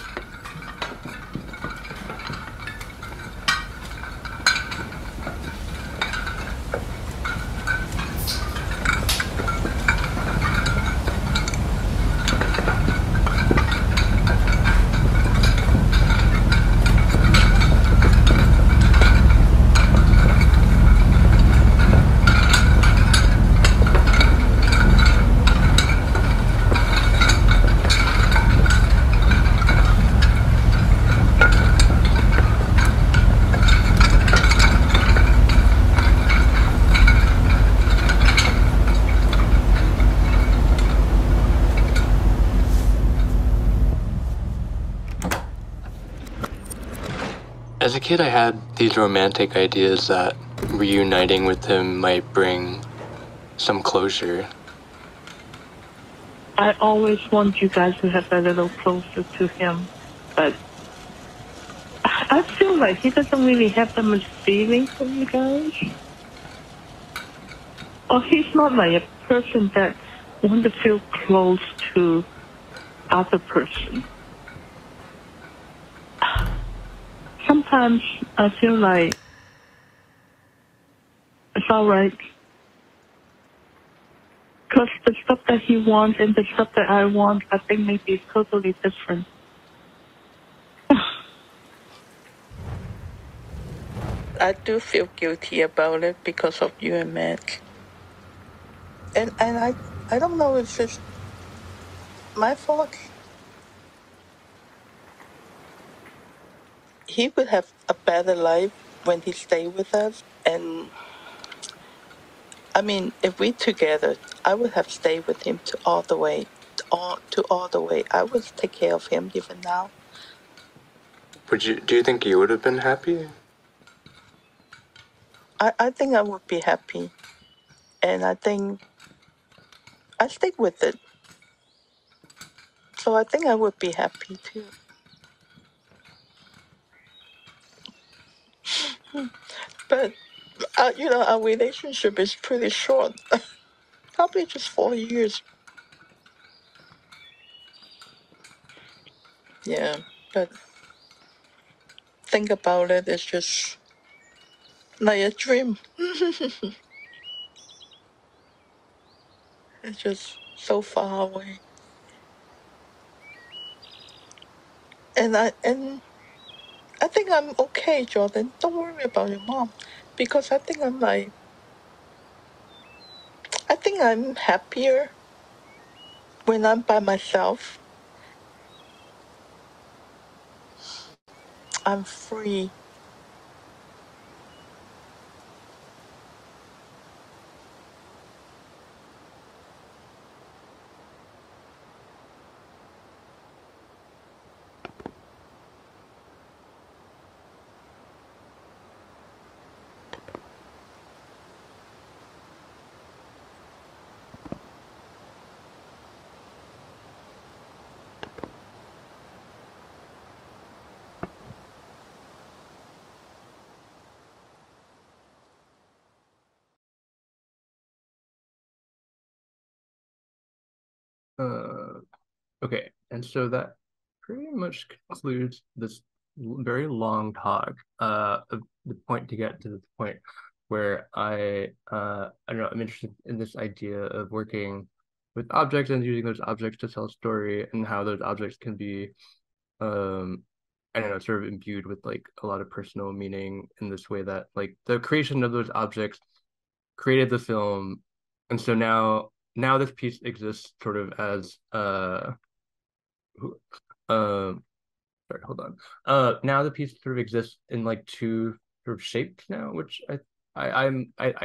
As a kid, I had these romantic ideas that reuniting with him might bring some closure. I always want you guys to have a little closer to him, but I feel like he doesn't really have that much feeling for you guys. Or he's not like a person that want to feel close to other person. Sometimes I feel like it's alright. Because the stuff that he wants and the stuff that I want, I think maybe is totally different. I do feel guilty about it because of you and Matt. And I don't know if it's my fault. He would have a better life when he stayed with us. And I mean, if we together, I would have stayed with him to all the way. I would take care of him even now. Do you think you would have been happy? I think I would be happy. And I think I stick with it. So I think I would be happy too. But, our relationship is pretty short. Probably just 4 years. Yeah, but think about it, it's just like a dream. It's just so far away. And I think I'm okay, Jordan. Don't worry about your mom. Because I think I'm like, think I'm happier when I'm by myself. I'm free. Okay, and so that pretty much concludes this very long talk. Of the point to get to the point where I don't know, I'm interested in this idea of working with objects and using those objects to tell a story, and how those objects can be I don't know, sort of imbued with like a lot of personal meaning in this way that like the creation of those objects created the film, and so now this piece exists sort of as um sorry, hold on. Now the piece sort of exists in like two sort of shapes now, which I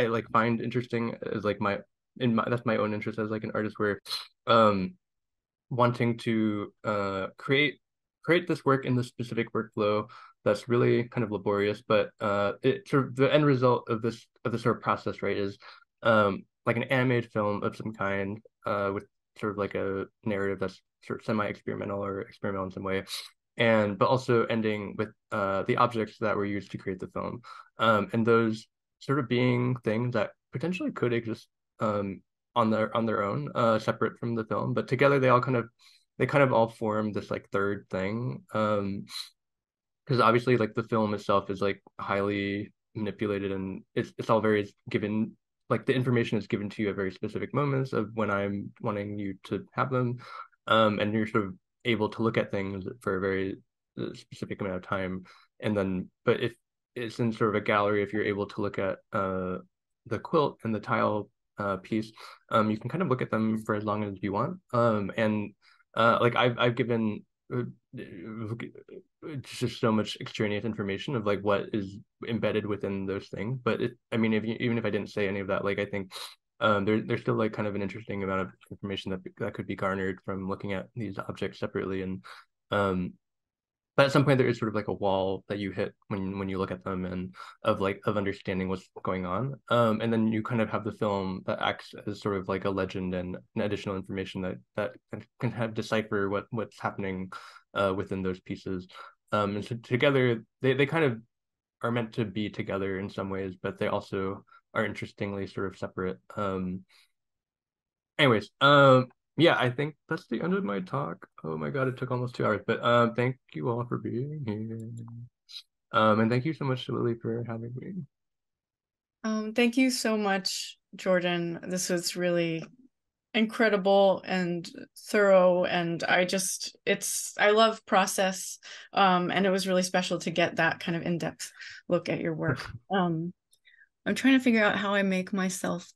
like find interesting as like that's my own interest as like an artist, where um wanting to create this work in this specific workflow that's really kind of laborious, but it sort of the end result of this sort of process, right, is like an animated film of some kind, with sort of like a narrative that's sort of semi-experimental or experimental in some way, and but also ending with the objects that were used to create the film, and those sort of being things that potentially could exist on their own, separate from the film, but together they kind of all form this like third thing. Because obviously like the film itself is like highly manipulated, and it's all very given, like the information is given to you at very specific moments of when I'm wanting you to have them. And you're sort of able to look at things for a very specific amount of time. And then, but if it's in sort of a gallery, if you're able to look at the quilt and the tile piece, you can kind of look at them for as long as you want. And like I've given just so much extraneous information of like what is embedded within those things. But I mean, even if I didn't say any of that, like I think there's still like kind of an interesting amount of information that could be garnered from looking at these objects separately. And um, but at some point there is sort of like a wall that you hit when you look at them, and of understanding what's going on. And then you kind of have the film that acts as sort of like a legend and an additional information that can have decipher what's happening within those pieces. And so together they kind of are meant to be together in some ways, but they also are interestingly sort of separate. Anyways, yeah, I think that's the end of my talk. Oh my God, it took almost 2 hours, but thank you all for being here. And thank you so much, Lily, for having me. Thank you so much, Jordan. This was really incredible and thorough, and I love process, and it was really special to get that kind of in-depth look at your work. I'm trying to figure out how I make myself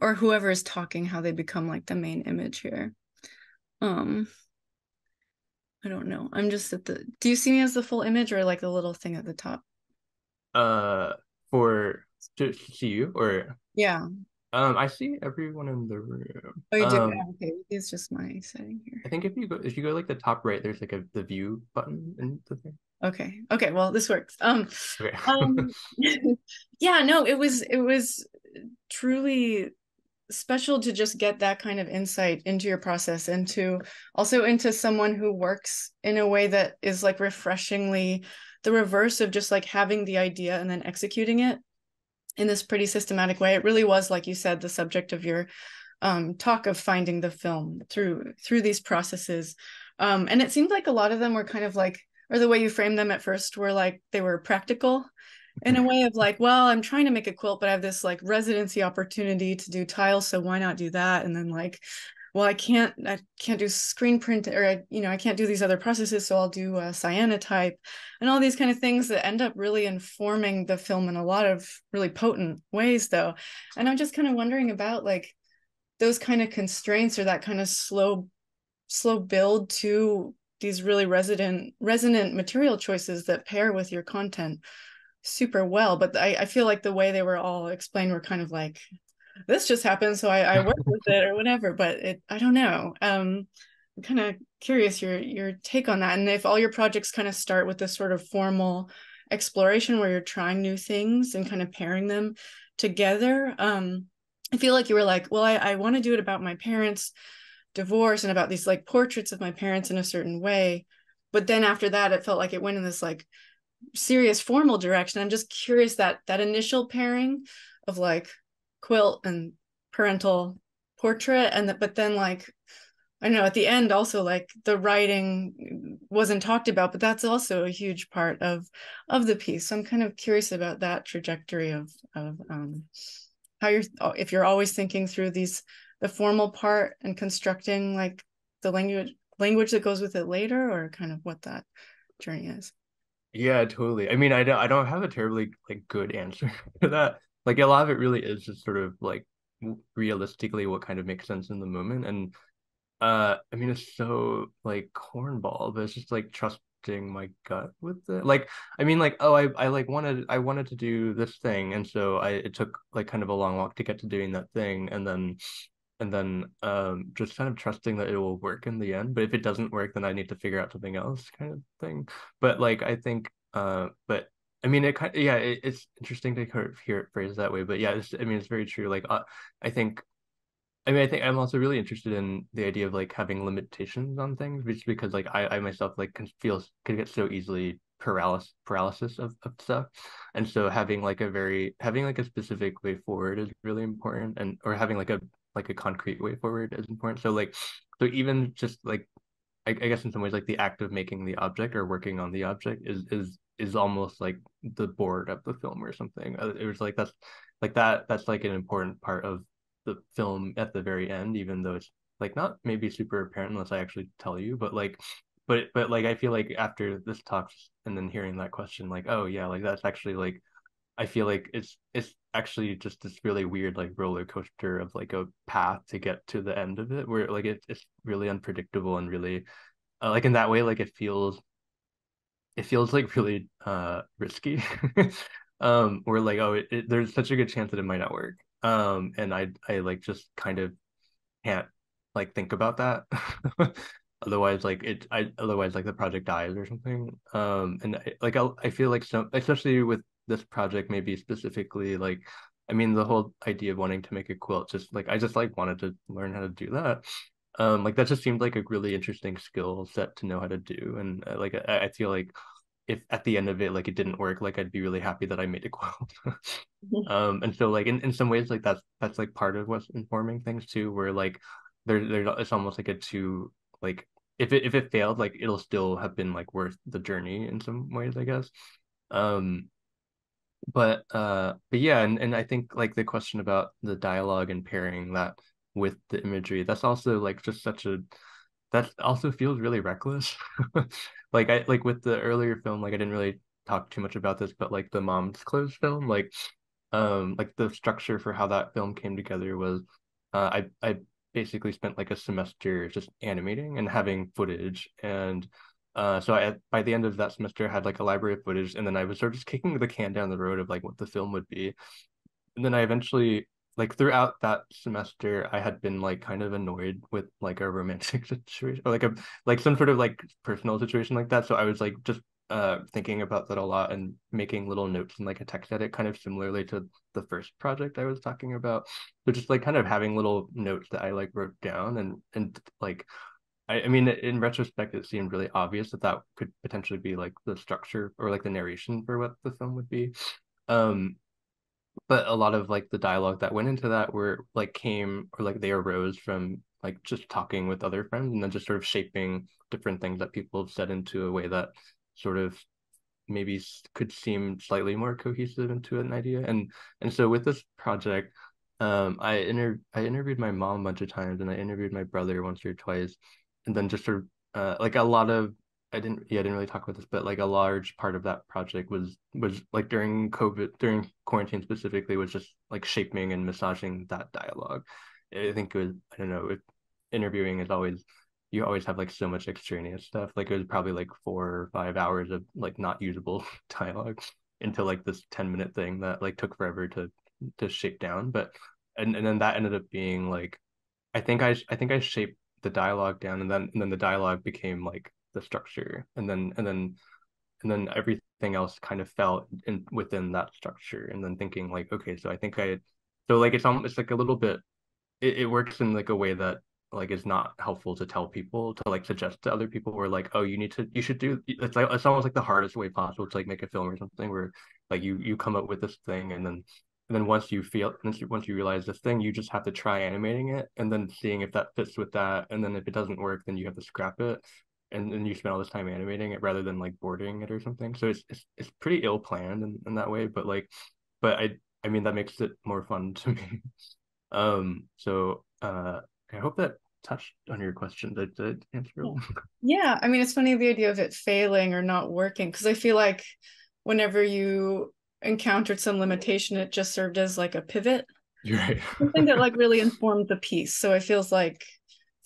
or whoever is talking, how they become like the main image here. I don't know. I'm just do you see me as the full image or like the little thing at the top? For to see you, or Yeah. I see everyone in the room. Oh, you do? Okay, it's just my setting here. I think if you go like the top right, there's like the view button in the thing. Okay, well, this works. Okay. Yeah, no, it was truly special to just get that kind of insight into your process, and also into someone who works in a way that is like refreshingly the reverse of just like having the idea and then executing it in this pretty systematic way. It really was, like you said, the subject of your talk, of finding the film through these processes. And it seemed like a lot of them were kind of like, or the way you framed them at first were like they were practical in a way of like, well, I'm trying to make a quilt, but I have this like residency opportunity to do tiles, so why not do that? And then like well, I can't do screen print, or I can't do these other processes, so I'll do cyanotype and all these kind of things that end up really informing the film in a lot of really potent ways, though. And I'm just kind of wondering about like those kind of constraints, or that kind of slow build to these really resonant material choices that pair with your content super well. But I feel like the way they were all explained were kind of like, this just happened, so I work with it or whatever. But I don't know. I'm kind of curious your take on that, and if all your projects kind of start with this sort of formal exploration where you're trying new things and kind of pairing them together. I feel like you were like, well, I want to do it about my parents' divorce and about these like portraits of my parents in a certain way. But then after that, it felt like it went in this like serious formal direction. I'm just curious that initial pairing of like quilt and parental portrait, and but then like, I don't know, at the end also like the writing wasn't talked about, but that's also a huge part of the piece. So I'm kind of curious about that trajectory of how if you're always thinking through the formal part and constructing like the language that goes with it later, or kind of what that journey is. Yeah, totally. I mean, I don't have a terribly like good answer to that. Like a lot of it really is just sort of like realistically what kind of makes sense in the moment. And I mean, it's so like cornball, but it's just like trusting my gut with it. Like, I mean, like, oh, I like wanted to do this thing, and so it took like kind of a long walk to get to doing that thing, and then just kind of trusting that it will work in the end. But if it doesn't work, then I need to figure out something else, kind of thing. But like, I think, but I mean, it kind of, yeah, it's interesting to kind of hear it phrased that way. But yeah, I mean, it's very true. Like, I think. I mean, I think I'm also really interested in the idea of like having limitations on things, just because like I myself like can get so easily paralysis of stuff, and so having like a specific way forward is really important, and or having like a concrete way forward is important. So even just like I guess in some ways like the act of making the object or working on the object is almost like the board of the film or something. It was like that's like an important part of the film at the very end, even though it's like not maybe super apparent unless I actually tell you, but like but like I feel like after this talk and then hearing that question, like, oh yeah, like that's actually like I feel like it's actually just this really weird like roller coaster of like a path to get to the end of it, where like it's really unpredictable and really like in that way like it feels like really risky. Or like, oh, there's such a good chance that it might not work. And I like just kind of can't like think about that. Otherwise, otherwise like the project dies or something. And I feel like some, especially with this project, maybe specifically like, I mean, the whole idea of wanting to make a quilt, just like I just like wanted to learn how to do that. Like that just seemed like a really interesting skill set to know how to do, and like I feel like if at the end of it like it didn't work, like I'd be really happy that I made a quilt. And so like in some ways like that's like part of what's informing things too, where like there it's almost like a two like if it failed, like it'll still have been like worth the journey in some ways, I guess. Um, but yeah, and I think like the question about the dialogue and pairing that with the imagery, that's also like just such a that also feels really reckless. Like I like with the earlier film, like I didn't really talk too much about this, but like the Mom's Clothes film, like the structure for how that film came together was I basically spent like a semester just animating and having footage, and so I by the end of that semester I had like a library of footage, and then I was sort of just kicking the can down the road of like what the film would be. And then I eventually like throughout that semester I had been like kind of annoyed with like a romantic situation, or like a like some sort of like personal situation like that. So I was like just thinking about that a lot and making little notes in like a text edit, kind of similarly to the first project I was talking about. So just like kind of having little notes that I like wrote down, and like I mean in retrospect it seemed really obvious that that could potentially be like the structure or like the narration for what the film would be. Um but a lot of like the dialogue that went into that were like came or like they arose from like just talking with other friends, and then just sort of shaping different things that people have said into a way that sort of maybe could seem slightly more cohesive into an idea. And so with this project, I interviewed my mom a bunch of times, and I interviewed my brother once or twice, and then just sort of like a lot of I didn't really talk about this, but like a large part of that project was like during COVID, during quarantine specifically, was just like shaping and massaging that dialogue. I think it was, I don't know, interviewing is always, you always have like so much extraneous stuff. Like it was probably like 4 or 5 hours of like not usable dialogue into like this 10-minute thing that like took forever to shape down. But and then that ended up being like, I think I shaped the dialogue down, and then the dialogue became like the structure, and then everything else kind of fell in within that structure. And then thinking like, okay, so I think I, so like it's almost like a little bit, it works in like a way that like is not helpful to tell people, to like suggest to other people, where like, oh, you should do, it's like it's almost like the hardest way possible to like make a film or something, where like you come up with this thing, and then once you realize this thing, you just have to try animating it, and then seeing if that fits with that, and then if it doesn't work, then you have to scrap it, and then you spend all this time animating it rather than like boarding it or something. So it's pretty ill planned in that way, but like, but I mean that makes it more fun to me. So I hope that touched on your question. Did answer it? Yeah, I mean, it's funny the idea of it failing or not working, because I feel like whenever you encountered some limitation, it just served as like a pivot, You're right. something that like really informed the piece. So it feels like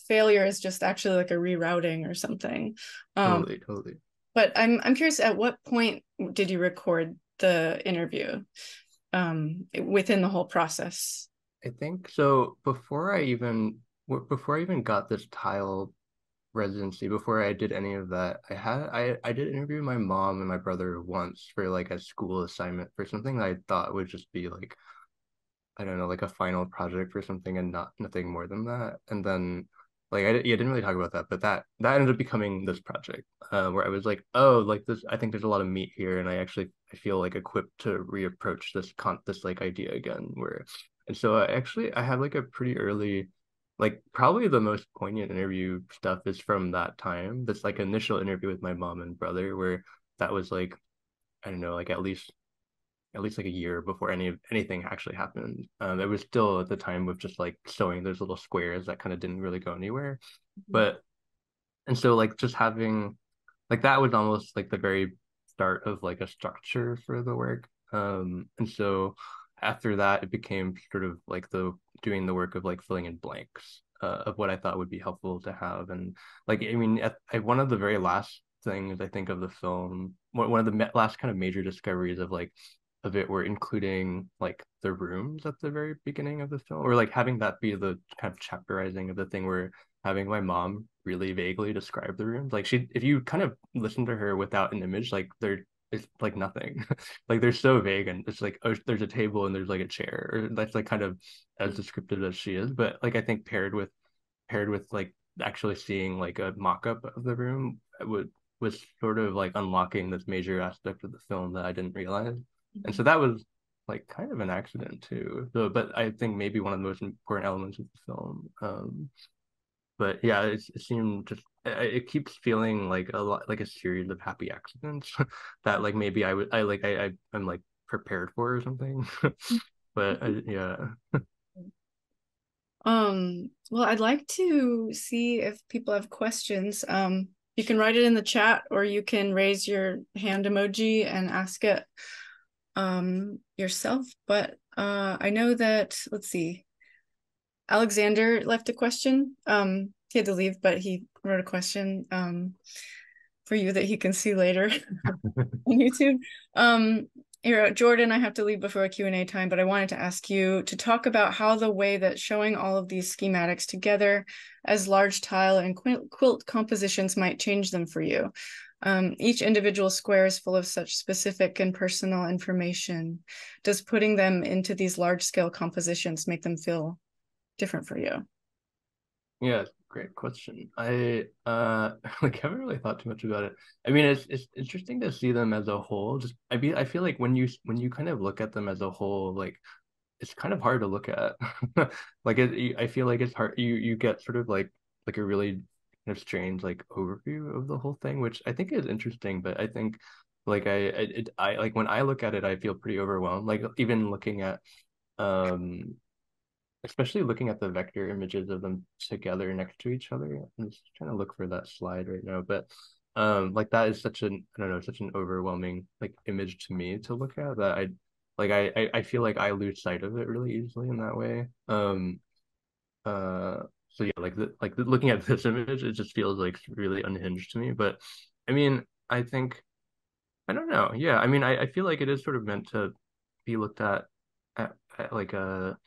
failure is just actually like a rerouting or something. Totally. But I'm curious, at what point did you record the interview within the whole process? I think so. Before I even got this tile residency, before I did any of that, I did interview my mom and my brother once for like a school assignment for something that I thought would just be like, I don't know, like a final project for something, and nothing more than that. And then like yeah, I didn't really talk about that, but that ended up becoming this project, where I was like, oh, like this, I think there's a lot of meat here, and I feel like equipped to reapproach this like idea again. Where and so I have like a pretty early, like probably the most poignant interview stuff is from that time. This like initial interview with my mom and brother, where that was like, I don't know, like at least like a year before anything actually happened. It was still at the time with just like sewing those little squares that kind of didn't really go anywhere. But and so like just having like that was almost like the very start of like a structure for the work. And so after that, it became sort of like the doing the work of like filling in blanks, of what I thought would be helpful to have. And like, I mean, one of the very last things I think of the film, one of the last kind of major discoveries of it were including like the rooms at the very beginning of the film, or like having that be the kind of chapterizing of the thing, where having my mom really vaguely describe the rooms. Like if you kind of listen to her without an image, like it's like nothing. Like they're so vague, and it's like, oh, there's a table and there's like a chair, or that's like kind of as descriptive as she is. But like I think paired with like actually seeing like a mock-up of the room was sort of like unlocking this major aspect of the film that I didn't realize. And so that was like kind of an accident too. So, but I think maybe one of the most important elements of the film. But yeah, it seemed just, it keeps feeling like a lot like a series of happy accidents that like maybe I'm like prepared for or something. But yeah. Well, I'd like to see if people have questions. You can write it in the chat, or you can raise your hand emoji and ask it yourself. But I know that, let's see, Alexander left a question. He had to leave, but he wrote a question for you that he can see later on YouTube. Here, Jordan, I have to leave before a Q&A time, but I wanted to ask you to talk about how the way that showing all of these schematics together as large tile and quilt compositions might change them for you. Each individual square is full of such specific and personal information. Does putting them into these large-scale compositions make them feel different for you? Yeah, great question. I like haven't really thought too much about it. I mean, it's interesting to see them as a whole. Just I feel like when you kind of look at them as a whole, like it's kind of hard to look at. Like I feel like it's hard. You get sort of like a really kind of strange like overview of the whole thing, which I think is interesting. But I think like I like when I look at it, I feel pretty overwhelmed. Like even looking at um especially looking at the vector images of them together next to each other. I'm just trying to look for that slide right now, but like that is such an, I don't know, such an overwhelming like image to me to look at that I feel like I lose sight of it really easily in that way. So yeah, looking at this image, it just feels like really unhinged to me. But I mean, I think I don't know. Yeah, I mean, I feel like it is sort of meant to be looked at like a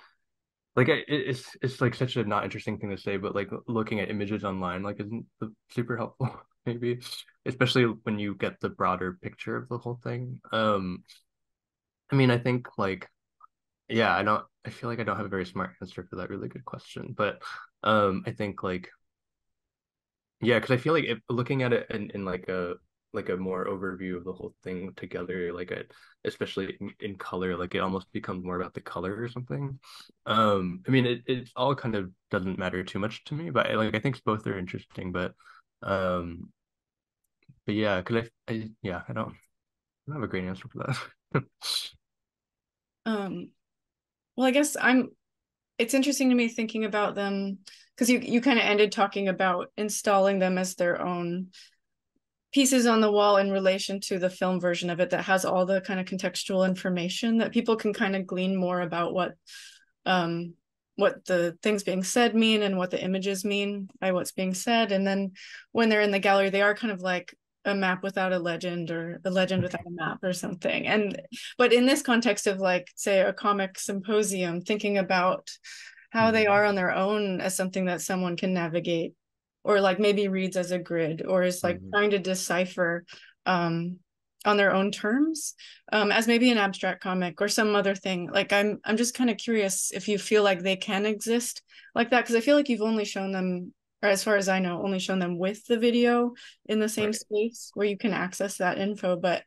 it's like such a not interesting thing to say, but like looking at images online like isn't super helpful maybe, especially when you get the broader picture of the whole thing. I mean, I think like yeah, I feel like I don't have a very smart answer for that really good question, but I think like yeah, because I feel like if looking at it in like a more overview of the whole thing together, especially in color, like it almost becomes more about the color or something. I mean, it all kind of doesn't matter too much to me, but I think both are interesting, um, but yeah, because yeah, I don't have a great answer for that. Well, I guess it's interesting to me thinking about them because you kind of ended talking about installing them as their own pieces on the wall in relation to the film version of it that has all the kind of contextual information that people can kind of glean more about what the things being said mean and what the images mean by what's being said. And then when they're in the gallery, they are kind of like a map without a legend or a legend without a map or something. But in this context of like, say, a comic symposium, thinking about how they are on their own as something that someone can navigate or like maybe reads as a grid or is like trying to decipher on their own terms as maybe an abstract comic or some other thing. Like I'm just kind of curious if you feel like they can exist like that, because I feel like you've only shown them, or as far as I know, only shown them with the video in the same space where you can access that info. But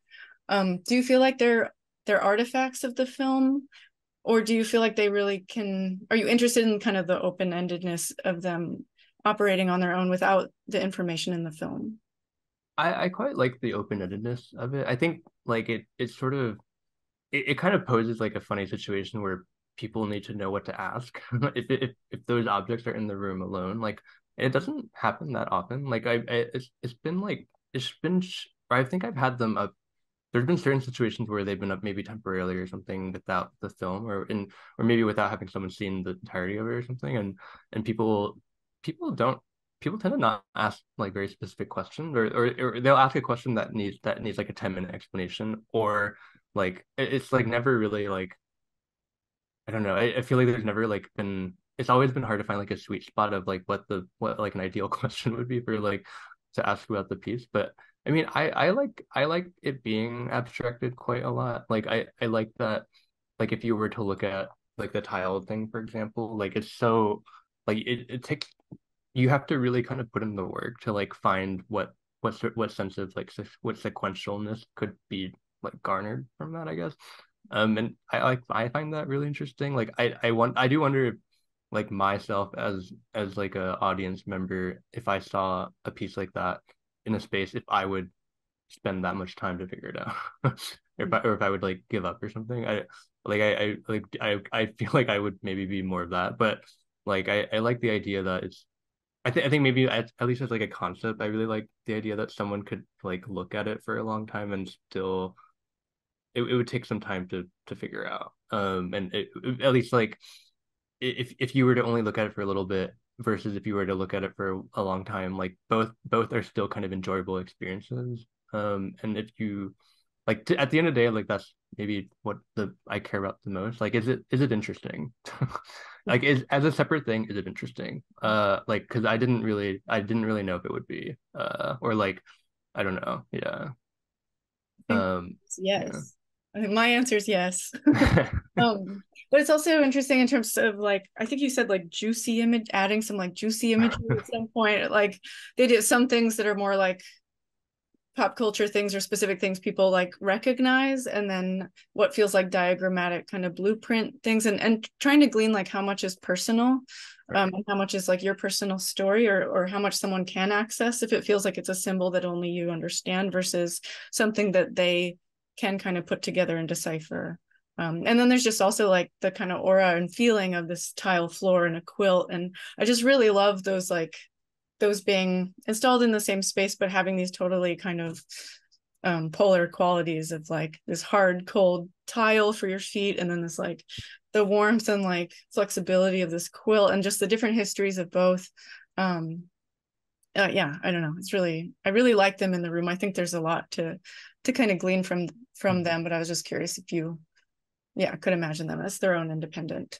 do you feel like they're artifacts of the film, or do you feel like they really can, are you interested in kind of the open-endedness of them operating on their own without the information in the film? I quite like the open-endedness of it. I think like it's sort of it kind of poses like a funny situation where people need to know what to ask if those objects are in the room alone. Like it doesn't happen that often. Like it's been like I think I've had them up. There's been certain situations where they've been up maybe temporarily or something without the film or maybe without having someone seen the entirety of it or something, and people don't people tend to not ask like very specific questions, or they'll ask a question that needs like a 10-minute explanation, or like it's like never really like I don't know. I feel like there's never like been it's always been hard to find like a sweet spot of like what like an ideal question would be for like to ask about the piece. But I mean I like it being abstracted quite a lot. Like I like that, like if you were to look at like the tile thing, for example, like it's so like it takes you have to really kind of put in the work to like find what sense of like what sequentialness could be like garnered from that, I guess. And I find that really interesting. Like I do wonder if, like myself as like a audience member, if I saw a piece like that in a space, if I would spend that much time to figure it out, or if I would like give up or something. I feel like I would maybe be more of that, but like I like the idea that I think maybe at least as like a concept, I really like the idea that someone could like look at it for a long time and still it would take some time to figure out. And at least like if you were to only look at it for a little bit versus if you were to look at it for a long time, like both are still kind of enjoyable experiences. And if you like at the end of the day, like that's maybe what I care about the most. Like, is it interesting? Like, is as a separate thing, is it interesting? Like, because I didn't really know if it would be, or like, I don't know. Yeah. Yes. I think my answer is yes. Yeah. But it's also interesting in terms of like, I think you said like juicy image, adding some like juicy imagery at some point. Like they do some things that are more like pop culture things or specific things people like recognize, and then what feels like diagrammatic kind of blueprint things, and trying to glean like how much is personal, and how much is like your personal story, or how much someone can access if it feels like it's a symbol that only you understand versus something that they can kind of put together and decipher. And then there's just also like the kind of aura and feeling of this tile floor and a quilt, and I just really love those, like those being installed in the same space but having these totally kind of polar qualities of like this hard cold tile for your feet, and then this like the warmth and like flexibility of this quilt, and just the different histories of both. Yeah, I don't know, it's really, I really like them in the room. I think there's a lot to kind of glean from them, but I was just curious if you could imagine them as their own independent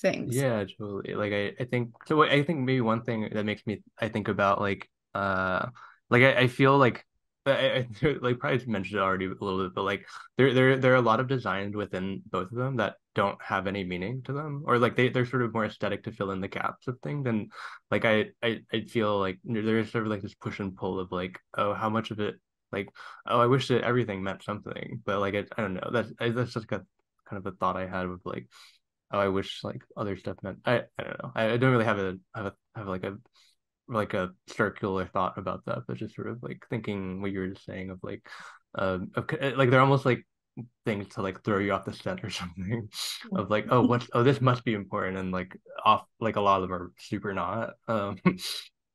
things. Yeah, totally. Like I think so. I think maybe one thing that makes me I think about like I feel like like probably mentioned it already a little bit, but like there are a lot of designs within both of them that don't have any meaning to them, or like they're sort of more aesthetic to fill in the gaps of things. And like I feel like there's sort of like this push and pull of like, oh, how much of it, like, oh, I wish that everything meant something, but like I don't know, that's just kind of a thought I had with like, oh, I wish like other stuff meant, I don't know. I don't really have like a circular thought about that, but just sort of like thinking what you were just saying of like like they're almost like things to like throw you off the scent or something of like, oh, this must be important, and like off, like a lot of them are super not. But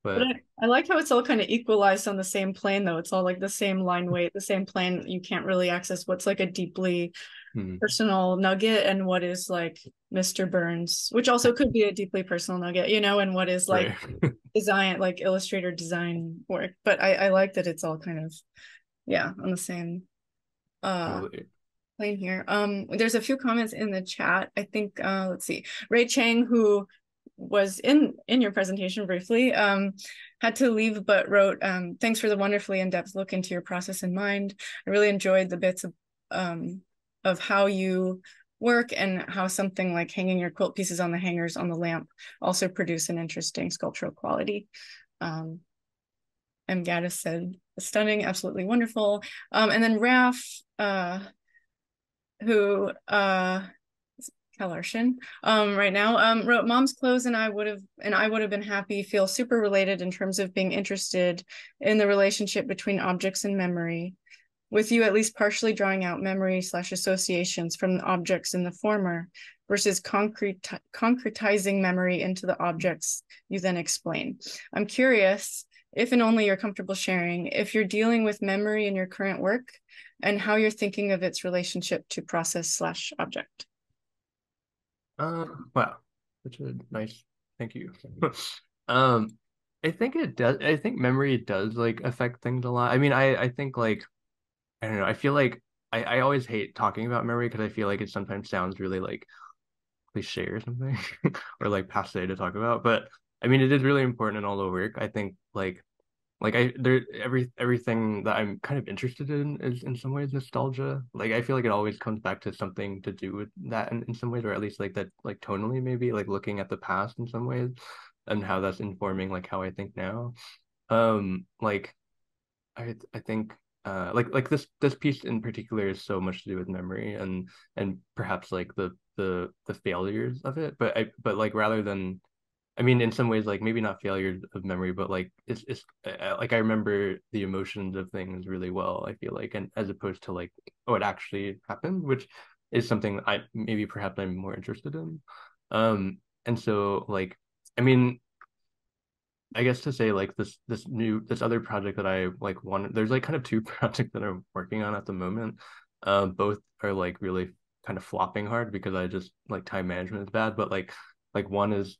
But I like how it's all kind of equalized on the same plane, though. It's all like the same line weight, the same plane. You can't really access what's like a deeply personal nugget and what is like Mr. Burns, which also could be a deeply personal nugget, you know, and what is like right. design, like illustrator design work. But I like that it's all kind of, on the same Totally. plane here. There's a few comments in the chat. I think let's see. Ray Chang, who was in your presentation briefly, had to leave but wrote, thanks for the wonderfully in-depth look into your process and mind. I really enjoyed the bits of how you work and how something like hanging your quilt pieces on the hangers on the lamp also produce an interesting sculptural quality. M. Gaddis said, stunning, absolutely wonderful. And then Raf, who Kalartian, right now, wrote Mom's Clothes and I would have been happy, feel super related in terms of being interested in the relationship between objects and memory, with you at least partially drawing out memory / associations from the objects in the former versus concretizing memory into the objects you then explain. I'm curious, if and only you're comfortable sharing, if you're dealing with memory in your current work and how you're thinking of its relationship to process / object. Wow, such a nice, thank you. Um, I think it does. I think memory does like affect things a lot. I mean, I think like, I don't know. I feel like I always hate talking about memory because I feel like it sometimes sounds really like cliche or something, or like passe to talk about. But I mean, it is really important in all the work. I think like I there everything that I'm kind of interested in is in some ways nostalgia. Like I feel like it always comes back to something to do with that in some ways, or at least like that, like tonally maybe, like looking at the past in some ways and how that's informing like how I think now. Like I think like this piece in particular is so much to do with memory and perhaps like the failures of it, but like rather than, I mean, in some ways, like maybe not failures of memory, but like it's like I remember the emotions of things really well, I feel like, and as opposed to like, oh, it actually happened, which is something I maybe perhaps I'm more interested in. And so like, I mean, I guess to say like this other project that I like want, there's like kind of two projects that I'm working on at the moment. Both are like really kind of flopping hard because I just like time management is bad, but like one is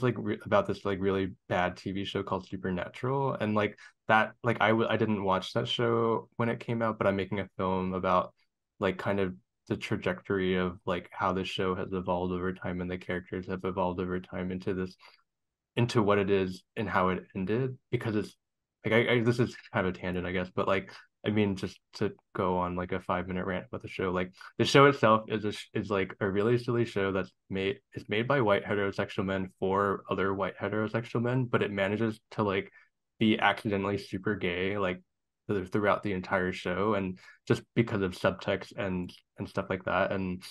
like about this like really bad TV show called Supernatural, and like that, like I didn't watch that show when it came out, but I'm making a film about like kind of the trajectory of like how the show has evolved over time and the characters have evolved over time into what it is and how it ended, because it's like I this is kind of a tangent I guess, but like I mean, just to go on like a 5 minute rant about the show, like the show itself is like a really silly show it's made by white heterosexual men for other white heterosexual men, but it manages to like be accidentally super gay like throughout the entire show, and just because of subtext and stuff like that. And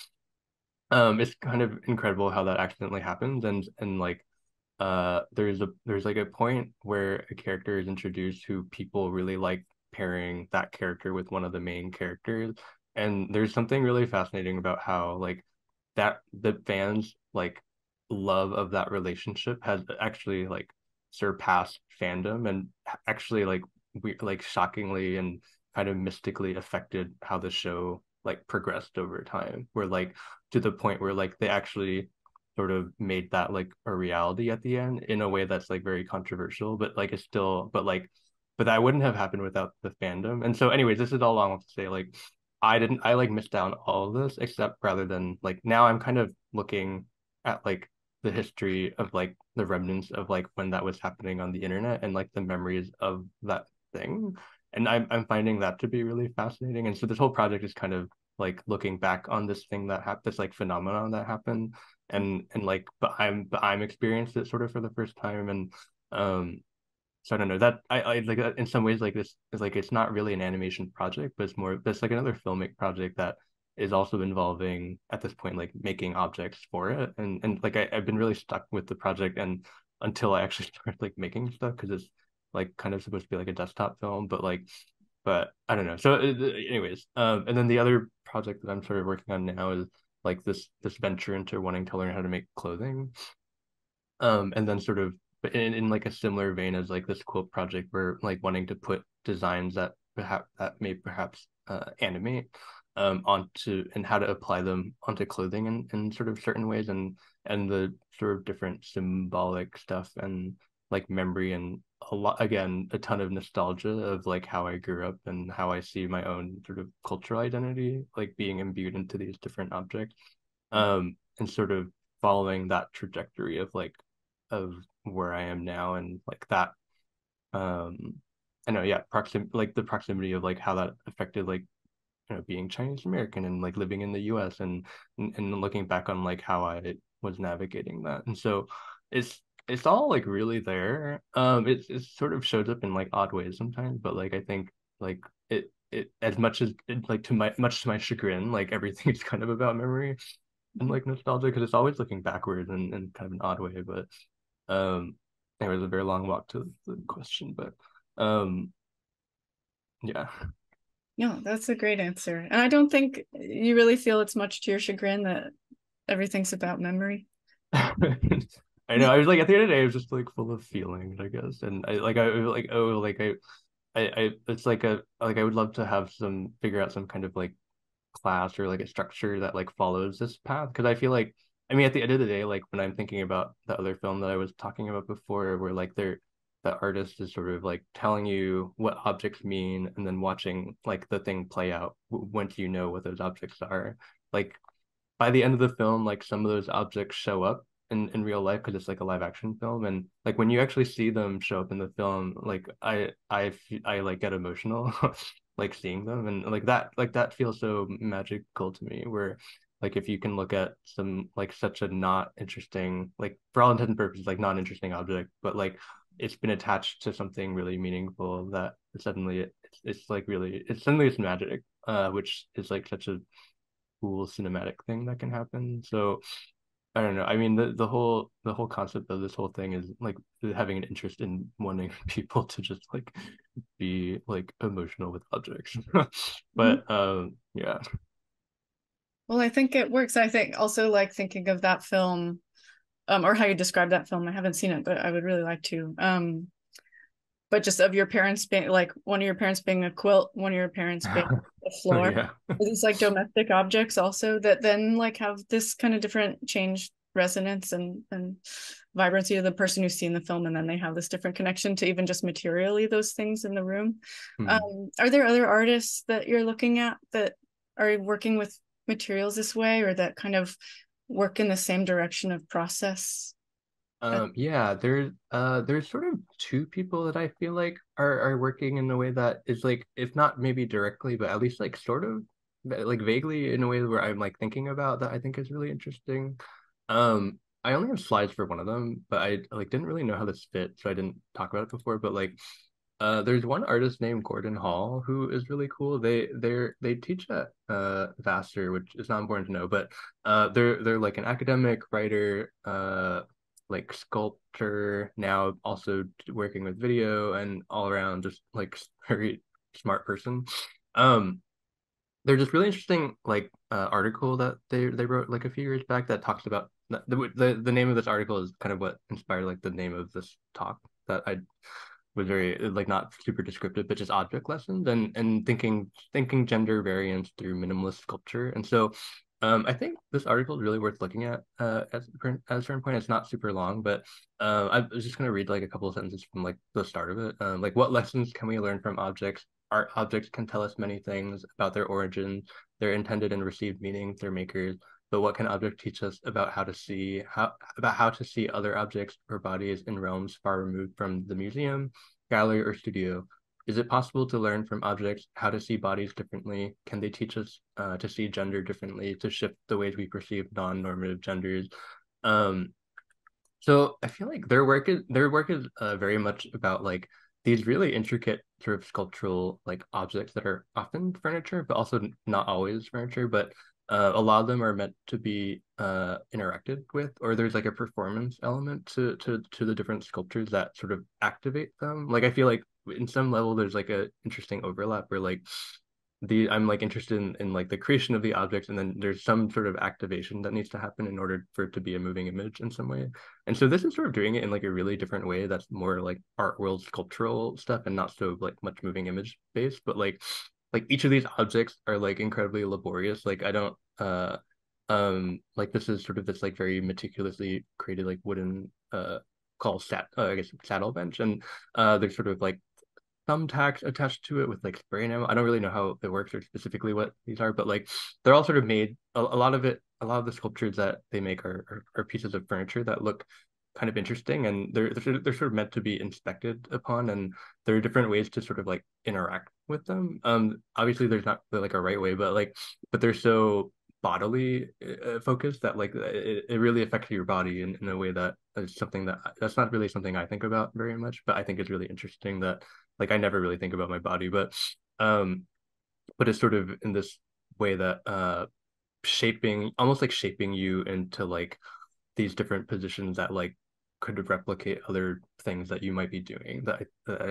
it's kind of incredible how that accidentally happens. And like there's like a point where a character is introduced who people really like pairing that character with one of the main characters, And there's something really fascinating about how like that the fans like love of that relationship has actually like surpassed fandom and actually like we like shockingly and kind of mystically affected how the show like progressed over time. Where like to the point where like they actually sort of made that like a reality at the end in a way that's like very controversial, but like it's still but that wouldn't have happened without the fandom. And so anyways, this is all long to say like I like missed out on all of this except rather than like now I'm kind of looking at like the history of like the remnants of like when that was happening on the internet and like the memories of that thing. And I'm finding that to be really fascinating. And so this whole project is kind of like looking back on this thing that happened, this like phenomenon that happened, and like but I'm experienced it sort of for the first time, and um so I don't know that I like in some ways like this is like it's not really an animation project, but it's like another filmic project that is also involving at this point like making objects for it, and like I've been really stuck with the project and until I actually started like making stuff because it's like kind of supposed to be like a desktop film, but I don't know. So anyways, and then the other project that I'm sort of working on now is like this venture into wanting to learn how to make clothing, and then sort of in like a similar vein as like this quilt project where like wanting to put designs that may perhaps animate onto and how to apply them onto clothing in sort of certain ways, and the sort of different symbolic stuff and like memory and a lot again a ton of nostalgia of like how I grew up and how I see my own sort of cultural identity like being imbued into these different objects, and sort of following that trajectory of where I am now and like that um I know yeah like the proximity of like how that affected like being Chinese American and like living in the US and looking back on like how I was navigating that. And so it's all like really there. It sort of shows up in like odd ways sometimes, but like I think like it as much as like to my chagrin, like everything is kind of about memory and like nostalgia because it's always looking backwards in kind of an odd way. But it was a very long walk to the question, but um yeah. Yeah, that's a great answer. And I don't think you really feel it's much to your chagrin that everything's about memory. I know. I was like at the end of the day, I was just like full of feelings, I guess. And I was like, oh, like it's like a like I would love to have some figure out some kind of like class or like a structure that like follows this path. Because I feel like, I mean, at the end of the day, like when I'm thinking about the other film that I was talking about before, where like the artist is sort of like telling you what objects mean and then watching like the thing play out once you know what those objects are. Like by the end of the film, like some of those objects show up in real life because it's like a live action film, and like when you actually see them show up in the film, like I like get emotional like seeing them, and like that feels so magical to me. Where like if you can look at some like such a not interesting like for all intents and purposes like not interesting object, but like it's been attached to something really meaningful that suddenly it's like really it's suddenly it's magic, which is like such a cool cinematic thing that can happen. So I don't know. I mean, the whole concept of this whole thing is like having an interest in wanting people to just like be like emotional with objects. Mhm. But yeah. Well, I think it works. I think also like thinking of that film, or how you describe that film. I haven't seen it, but I would really like to. But just of your parents being like one of your parents being a quilt, one of your parents being a Oh floor. yeah. These like domestic objects also that then like have this kind of different change resonance and vibrancy to the person who's seen the film, and then they have this different connection to even just materially those things in the room. Hmm. Are there other artists that you're looking at that are working with materials this way or that kind of work in the same direction of process? Yeah, there's sort of two people that I feel like are working in a way that is like if not maybe directly, but at least like sort of like vaguely in a way where I'm like thinking about that I think is really interesting. I only have slides for one of them, but I like didn't really know how this fit, so I didn't talk about it before. But like there's one artist named Gordon Hall who is really cool. They teach at Vassar, which is not important to know, but they're like an academic writer, like sculptor, now also working with video and all around just like very smart person. Um there's this really interesting like article that they wrote like a few years back that talks about the name of this article is kind of what inspired like the name of this talk that I was very like not super descriptive, but just object lessons and thinking gender variance through minimalist sculpture. And so I think this article is really worth looking at at a certain point. It's not super long, but I was just going to read like a couple of sentences from like the start of it. Like, what lessons can we learn from objects? Art objects can tell us many things about their origins, their intended and received meanings, their makers. But what can objects teach us about how to see other objects or bodies in realms far removed from the museum, gallery, or studio? Is it possible to learn from objects how to see bodies differently? Can they teach us to see gender differently, to shift the ways we perceive non-normative genders? Um, so I feel like their work is very much about like these really intricate sort of sculptural like objects that are often furniture, but also not always furniture. But a lot of them are meant to be interacted with, or there's like a performance element to the different sculptures that sort of activate them. Like I feel like in some level there's like a interesting overlap where like the I'm like interested in like the creation of the objects, and then there's some sort of activation that needs to happen in order for it to be a moving image in some way. And so this is sort of doing it in like a really different way that's more like art world sculptural stuff and not so like much moving image based. But like each of these objects are like incredibly laborious. Like I don't like this is sort of this like very meticulously created like wooden I guess saddle bench, and there's sort of like thumbtacks attached to it with like spray enamel. I don't really know how it works or specifically what these are, but like they're all sort of made a lot of it. A lot of the sculptures that they make are pieces of furniture that look kind of interesting, and they're sort of meant to be inspected upon, and there are different ways to sort of like interact with them. Obviously there's not like a right way, but they're so bodily focused that like it really affects your body in a way that is something that's not really something I think about very much, but I think it's really interesting that like I never really think about my body, um but it's sort of in this way that shaping almost like shaping you into like these different positions that like could replicate other things that you might be doing that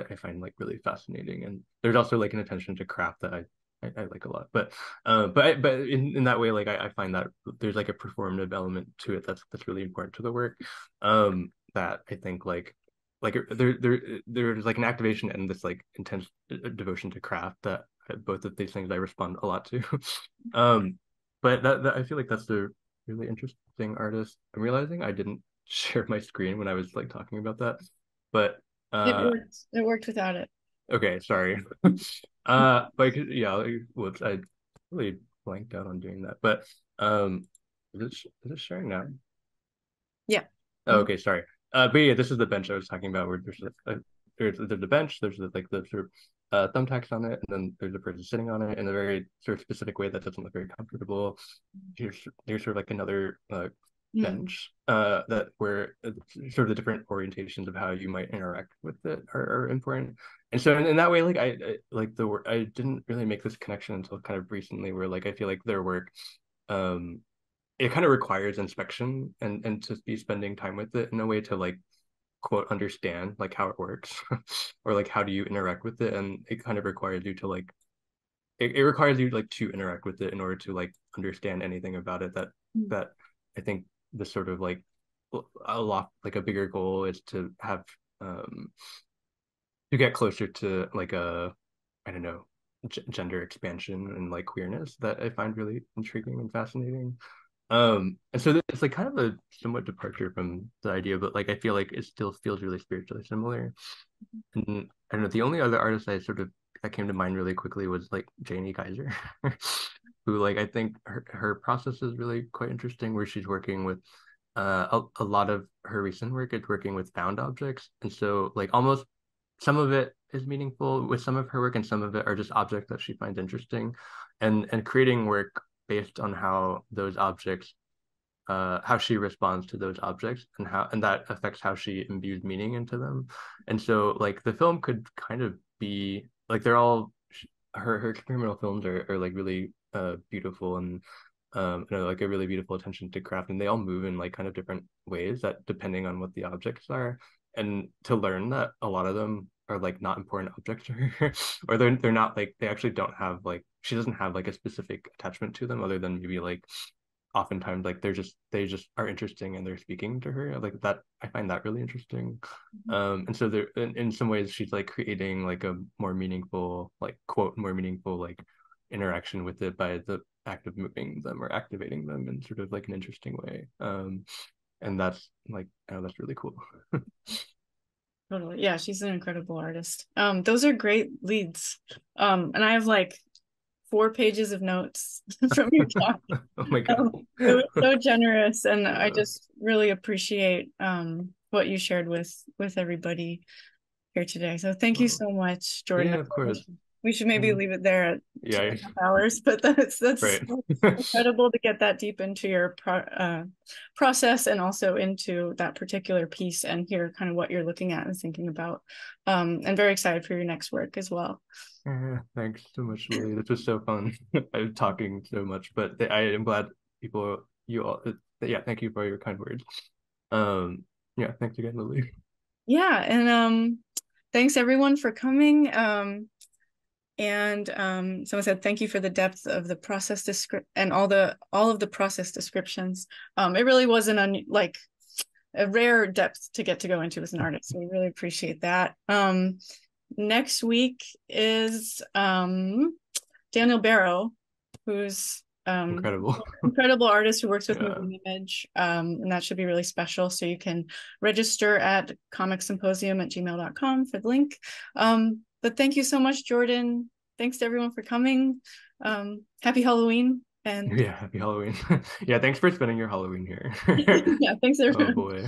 I find like really fascinating. And there's also like an attention to craft that I like a lot. But in that way, like I find that there's like a performative element to it that's really important to the work. That I think like there's like an activation and this like intense devotion to craft that both of these things I respond a lot to. um, but that I feel like that's the really interesting artist. I'm realizing I didn't share my screen when I was like talking about that, but It worked without it. okay, sorry. Like yeah, like, whoops, I really blanked out on doing that. But is it sharing now? Yeah. Oh, okay, sorry. But yeah, this is the bench I was talking about where there's a bench, there's like the sort of thumbtacks on it, and then there's a person sitting on it in a very sort of specific way that doesn't look very comfortable. Here's sort of like another bench that where sort of the different orientations of how you might interact with it are important. And so in that way, like I like the work, I didn't really make this connection until kind of recently, where like I feel like their work um it kind of requires inspection and to be spending time with it in a way to like quote understand like how it works or like how do you interact with it, and it kind of requires you to like it requires you like to interact with it in order to like understand anything about it that I think the sort of like a lot like a bigger goal is to have to get closer to like a I don't know gender expansion and like queerness that I find really intriguing and fascinating. And so it's like kind of a somewhat departure from the idea, but like I feel like it still feels really spiritually similar. And I don't know, the only other artist I sort of that came to mind really quickly was like Janie Geyser, who like I think her process is really quite interesting, where she's working with a lot of her recent work is working with found objects. And so like almost some of it is meaningful with some of her work, and some of it are just objects that she finds interesting, and creating work based on how those objects how she responds to those objects and that affects how she imbues meaning into them. And so like the film could kind of be like they're all her experimental films are like really beautiful and you know, like a really beautiful attention to craft, and they all move in like kind of different ways that depending on what the objects are. And to learn that a lot of them are like not important objects to her or they're not like they actually don't have like she doesn't have like a specific attachment to them other than maybe like oftentimes like they just are interesting and they're speaking to her like that. I find that really interesting. And so there in some ways she's like creating like a more meaningful like quote more meaningful like interaction with it by the act of moving them or activating them in sort of like an interesting way. And that's like oh that's really cool. Totally. Yeah, she's an incredible artist. Those are great leads. And I have like 4 pages of notes from your talk. Oh my God. It was so generous, and I just really appreciate what you shared with everybody here today. So thank you so much, Jordan. Yeah, of course. We should maybe leave it there at Yeah. 2.5 hours, but that's Right. incredible to get that deep into your process and also into that particular piece and hear kind of what you're looking at and thinking about. And very excited for your next work as well. Thanks so much, Lily. This was so fun. I'm talking so much, but I am glad you all, yeah, thank you for your kind words. Yeah, thanks again, Lily. Yeah, and thanks everyone for coming. And someone said thank you for the depth of the process and all of the process descriptions. It really was like a rare depth to get to go into as an artist. So we really appreciate that. Next week is Daniel Barrow, who's incredible artist who works with moving image, and that should be really special. So you can register at comicsymposium@gmail.com for the link. But thank you so much, Jordan. Thanks to everyone for coming. Happy Halloween. And yeah, happy Halloween. Yeah, thanks for spending your Halloween here. Yeah, thanks everyone. Oh boy.